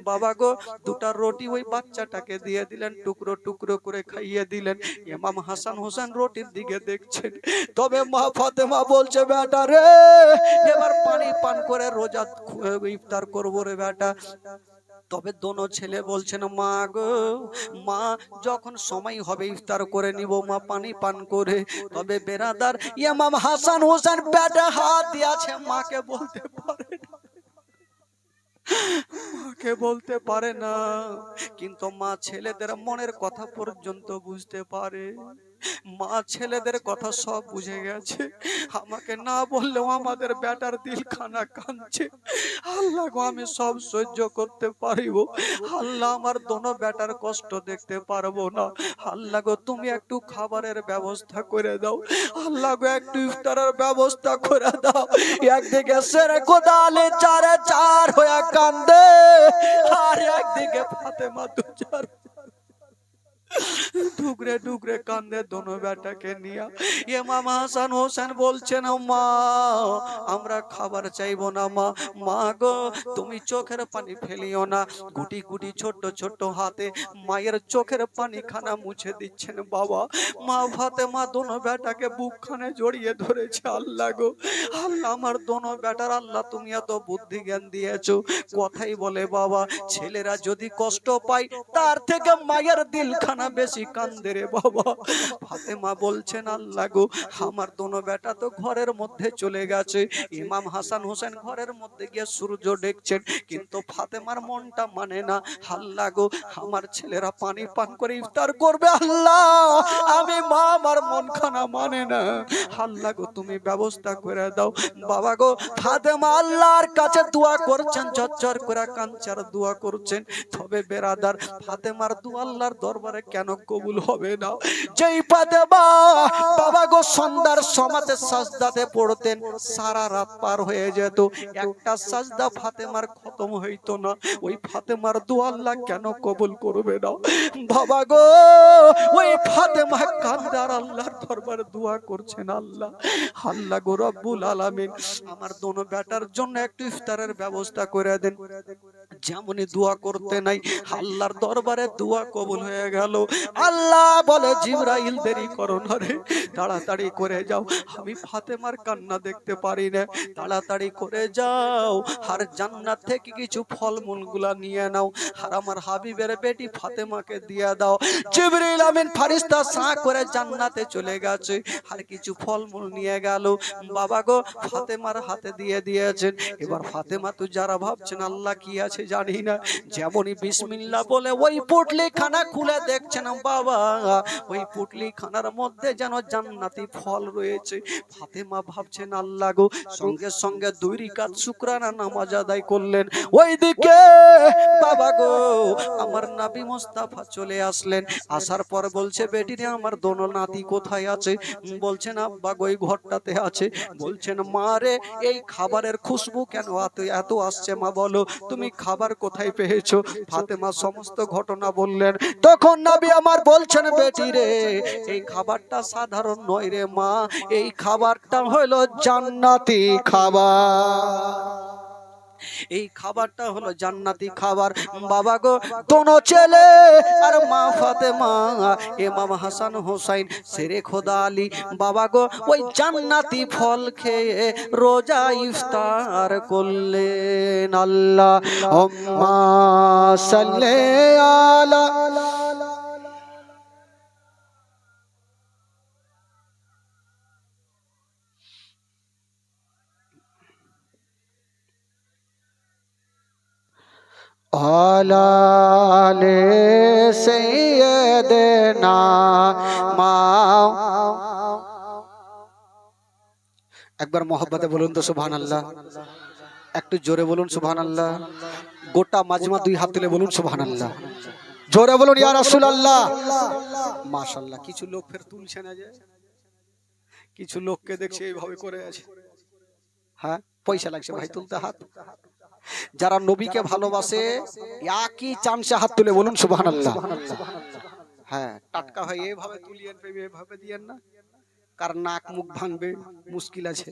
বাবা গো, 2টা রুটি ওই বাচ্চাটাকে দিয়ে দিলেন, টুকরো টুকরো করে খাইয়ে দিলেন। ইমাম হাসান হোসেন রুটির দিকে দেখছেন। তবে মা ফাতেমা বলছে বেটা রে, এবার পানি পান করে রোজা ইফতার করবো রে বেটা। তবে দোনো ছেলে বলছেন মা গো, মা যখন সময় হবে ইফতার করে নিব মা পানি পান করে। তবে বেরাদার ইমাম হাসান হোসেন পেটে হাত দিয়েছে, মাকে বলতে পারে না, মাকে বলতে পারে না, কিন্তু মা ছেলেদের মনের কথা পর্যন্ত বুঝতে পারে। মা ছেলেদের কথা সব বুঝে গেছে, আমাকে না বললেও আমাদের বেটার দিলখানা কাঁদছে। আল্লাহ গো, আমি সব সহ্য করতে পারিব, আল্লাহ আমার দোনো বেটার কষ্ট দেখতে পারবো না। আল্লাহ গো, তুমি একটু খাবারের ব্যবস্থা করে দাও, আল্লাহ গো একটু ইফতারের ব্যবস্থা করে দাও। একদিকে সেরে কোদালে চারে চার হয়ে কান্দে, আর একদিকে ফাতেমা 2-4 ডুগরে ডুগরে কান্দে দোনো বেটাকে নিয়ে। ইমাম হাসান হোসেন বলছেন মা, আমরা খাবার চাইবো না মা, মা গো তুমি চোখের পানি ফেলিও না। গুটি গুটি ছোট্ট ছোট্ট হাতে মায়ের চোখের পানি খানা মুছে দিচ্ছেন বাবা। মা ফাতেমা দোনো বেটাকে বুকখানে জড়িয়ে ধরেছে। আল্লাহ গো, আল্লাহ আমার দোনো বেটার আল্লাহ তুমি এত বুদ্ধি জ্ঞান দিয়েছো। কথাই বলে বাবা, ছেলেরা যদি কষ্ট পায় তার থেকে মায়ের দিলখানা বেশি কান্দে রে বাবা। ফাতেমা বলছেন আল্লাহ গো, আমার দোনো বেটা তো ঘরের মধ্যে চলে গেছে। ইমাম হাসান হোসেন ঘরের মধ্যে গিয়ে সূর্য দেখছেন, কিন্তু ফাতেমার মনটা মানে না। আল্লাহ গো, আমার ছেলেরা পানি পান করে ইফতার করবে, আল্লাহ আমি মা আমার মন খানা মানে না। আল্লাহ গো তুমি ব্যবস্থা করে দাও। বাবা গো, ফাতেমা আল্লাহর কাছে দোয়া করছেন, ঝরঝর করে কাঞ্চার দোয়া করছেন। তবে বেরাদার, ফাতেমার দোয়া আল্লাহর দরবারে কেন কবুল হবে না? যেই ফাতেমা বাবা গো সন্ধ্যার সমাজে সাজদাতে পড়তেন, সারা রাত পার হয়ে যেত, একটা সাজদা ফাতেমার খতম হইতো না। ওই ফাতেমার দোয়া আল্লাহ কেন কবুল করবে না? বাবা গো ওই ফাতেমা কান্দার আল্লাহর দরবারে দোয়া করছেন, আল্লাহ আল্লাহ গো রব্বুল আলামিন আমার দোনো বেটার জন্য একটু ইফতারের ব্যবস্থা করে দেন। যেমনই দোয়া করতে নাই আল্লাহর দরবারে দোয়া কবুল হয়ে গেল। আল্লাহ বলে জিবরাইল দেরি করো না রে, তাড়াতাড়ি করে যাও, আমি ফাতেমার কান্না দেখতে পারি না, তাড়াতাড়ি করে যাও আর জান্নাত থেকে কিছু ফলমূলগুলা নিয়ে নাও আর আমার হাবিবের বেটি ফাতেমাকে দিয়ে দাও। জিবরাইল আমিন ফেরেশতা সা করে জান্নাতে চলে গেছে আর কিছু ফলমূল নিয়ে গেল। বাবা গো ফাতেমার হাতে দিয়ে দিয়েছেন। এবার ফাতেমা তো যারা ভাবছেন আল্লাহ কি আছে জানি না, যেমনই বিসমিল্লাহ বলে ওই পুটলি খানা খুলে দেখছেন বাবা, ওই পুটলি খানার মধ্যে যেন জান্নাতি ফল রয়েছে। ফাতেমা ভাবছেন আল্লাহ গো, সঙ্গে সঙ্গে 2 রাকাত শুকরানা নামাজ আদায় করলেন। ওইদিকে বাবা গো আমার নবী মুস্তাফা চলে আসলেন, আসার পর বলছে বেটি রে আমার দোনো নাতি কোথায় আছে? বলছেন আব্বা গো ওই ঘরটাতে আছে। বলছেন মা রে এই খাবারের খুশবু কেন এত আসছে? মা বলো তুমি খাবার কোথায় পেয়েছো? ফাতেমা সমস্ত ঘটনা বললেন। তখন নবী আমার বলছেন বেটি রে এই খাবারটা সাধারণ নয় রে মা, এই খাবারটা হলো জান্নাতি খাবার, এই খাবারটা হলো জান্নাতি খাবার। বাবা গো দোনো ছেলে আর মা ফাতেমা, ইমাম হাসান হোসাইন শেরে খোদা আলী বাবা গো ওই জান্নাতি ফল খেয়ে রোজা ইফতার করলেন। আল্লাহুম্মা সাল্লি আলা আলালে সাইয়্যিদানা মা। একবার মহব্বতে বলুন তো সুবহানাল্লাহ, একটু জোরে বলুন সুবহানাল্লাহ। গোটা মাজমা 2 হাত তুলে বলুন সুবহানাল্লাহ, জোরে বলুন ইয়া রাসূলুল্লাহ। মাশাআল্লাহ। কিছু লোক ফের তুলছে না, যে কিছু লোককে দেখছে এইভাবে করে আছে, হ্যাঁ পয়সা লাগছে ভাই তুলতে হাত। যারা নবীকে ভালোবাসে একই চান্সে হাত তুলে বলুন সুবহানাল্লাহ। হ্যাঁ টাটকা হয় এইভাবে তুলিয়েন, এইভাবে দিয়েন না, কার নাক মুখ ভাঙবে মুশকিল আছে।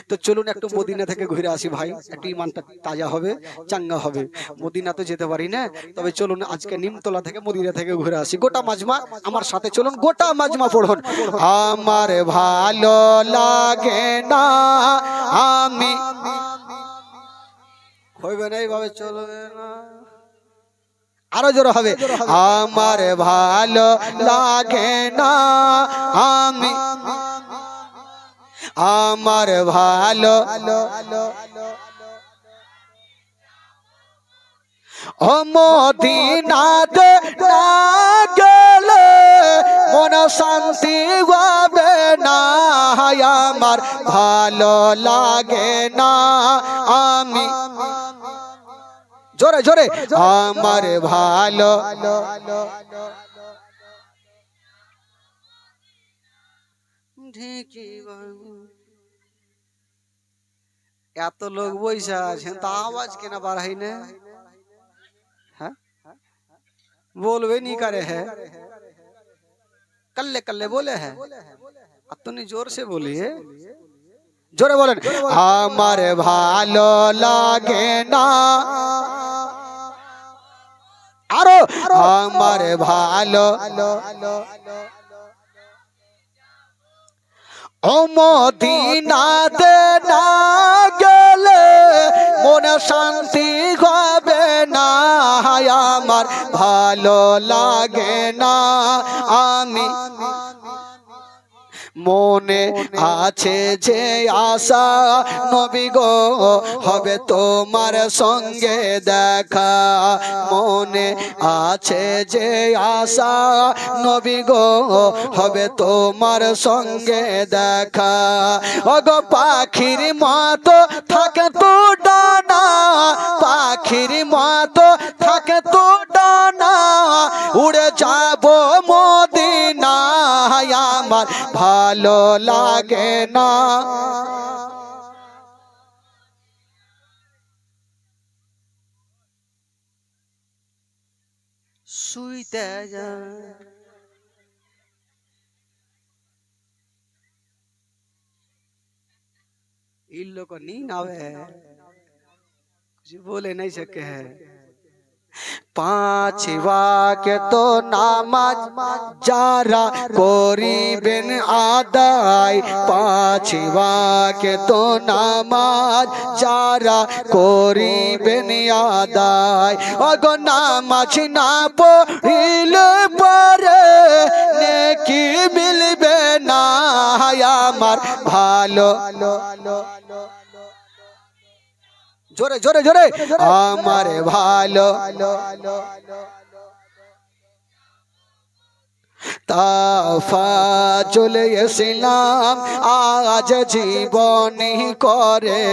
তো চলুন একটু মদিনা থেকে ঘুরে আসি ভাই, একটু ইমানটা তাজা হবে, চাঙ্গা হবে। মদিনা তো যেতে পারি না, তবে চলুন আজকে নিমতলা থেকে মদিনা থেকে ঘুরে আসি। গোটা মাজমা আমার সাথে চলুন, গোটা মাজমা পড়ুন। আমার ভালো লাগে না আমি, হইবে না এইভাবে চলবে না, আরো জোরে হবে। আমার ভালো লাগে না আমি, আমার ভালো ও মদিনাতে না গেলে মন শান্তি হবে না, আমার ভালো লাগে না আমি, জোরে জোরে আমার ভালো এত লোক বইসা আছেন তা আওয়াজ কেনা বাড়াই না, হ্যাঁ बोलवे नहीं करे है, कल्ले कल्ले बोले है, अपनी जोर से बोलिए, जोरे बोलें। हमारे भालो लागे ना आरो, हमारे भालो ও মদিনাতে না গেলে মনে শান্তি হবে না, আমার ভালো লাগে না আমি, মনে আছে যে আশা নবী গো হবে তোমার সঙ্গে দেখা, মনে আছে যে আশা নবী গো হবে তোমার সঙ্গে দেখা, ওগো পাখির মতো থাকে তো ডানা, পাখির মতো থাকে তো ডানা, উড়ে যাব মদিনায় আমার ভালো লাগে না। শুইতে যা इन लोग को नींद आवे कुछ बोले नहीं सके है। पांच वाक्त नामाज যারা করিবেন আদায়, পাঁচ ওয়াক্ত নামাজ যারা করিবেন আদায়, ওগো নামাজ না পড়িলে পরে নেকি মিলবে না আমার ভালো। জোরে জোরে জোরে আমার ভালো তাফাজুল ইসলাম আজ জীবনী করে,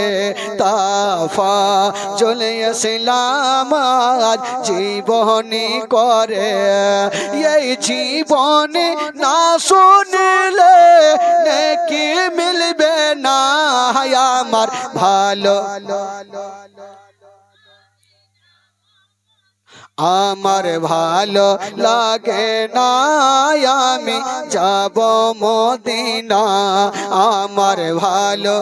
তাফাজুল ইসলাম আজ জীবনী করে। এই জীবনী না শুনলে নেকি মিলবে না আমার ভালো। আমার ভালো লাগে না আমি যাব মদিনা, আমার ভালো।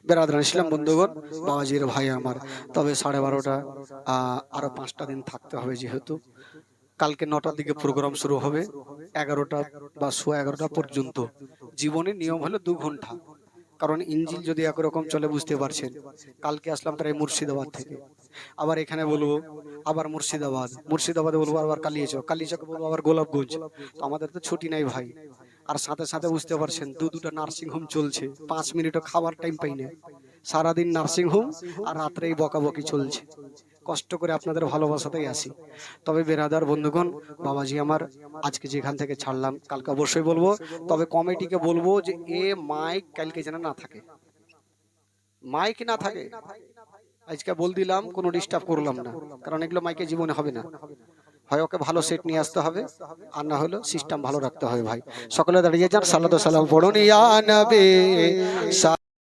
বেরাদরান ইসলাম বন্ধুগণ, বাবাজির ভাই আমার, তবে 12:30 আরো 5টা দিন থাকতে হবে, যেহেতু কালকে 9টার দিকে প্রোগ্রাম শুরু হবে, 11টা বা 11:15 পর্যন্ত। জীবনের নিয়ম হলো 2 ঘন্টা, কারণ ইঞ্জিল যদি একরকম চলে বুঝতে পারছেন। কালকে আসলাম প্রায় মুর্শিদাবাদ থেকে, আবার এখানে বলবো আবার মুর্শিদাবাদে বলবো আবার কালিয়াচক বলবো আবার গোলাপগঞ্জ। তো আমাদের তো ছুটি নাই ভাই। আর সাথে সাথে বুঝতে পারছেন দুটা নার্সিং হোম চলছে, 5 মিনিটও খাবার টাইম পাই না। সারাদিন নার্সিং হোম আর রাত্রেই বকাবকি চলছে। কষ্ট করে আপনাদের ভালোবাসাতেই আসি। তবে বেরাদার বন্ধুগণ, বাবাজি আমার, আজকে যেখান থেকে ছাড়লাম কালকে অবশ্যই বলবো। তবে কমিটিকে বলবো যে এ মাইক কালকে যেন না থাকে, মাইক না থাকে। আজকে বল দিলাম, কোনো ডিস্টার্ব করলাম না, কারণ এগুলো মাইকে জীবনে হবে না। হয় ওকে ভালো সেট নিয়ে আসতে হবে, আর না হলো সিস্টেম ভালো রাখতে হবে ভাই। সকলে দাঁড়িয়ে যান, সাল্লাল্লাহু আলাইহি ওয়াসাল্লাম পড়ুন, ইয়া নবী।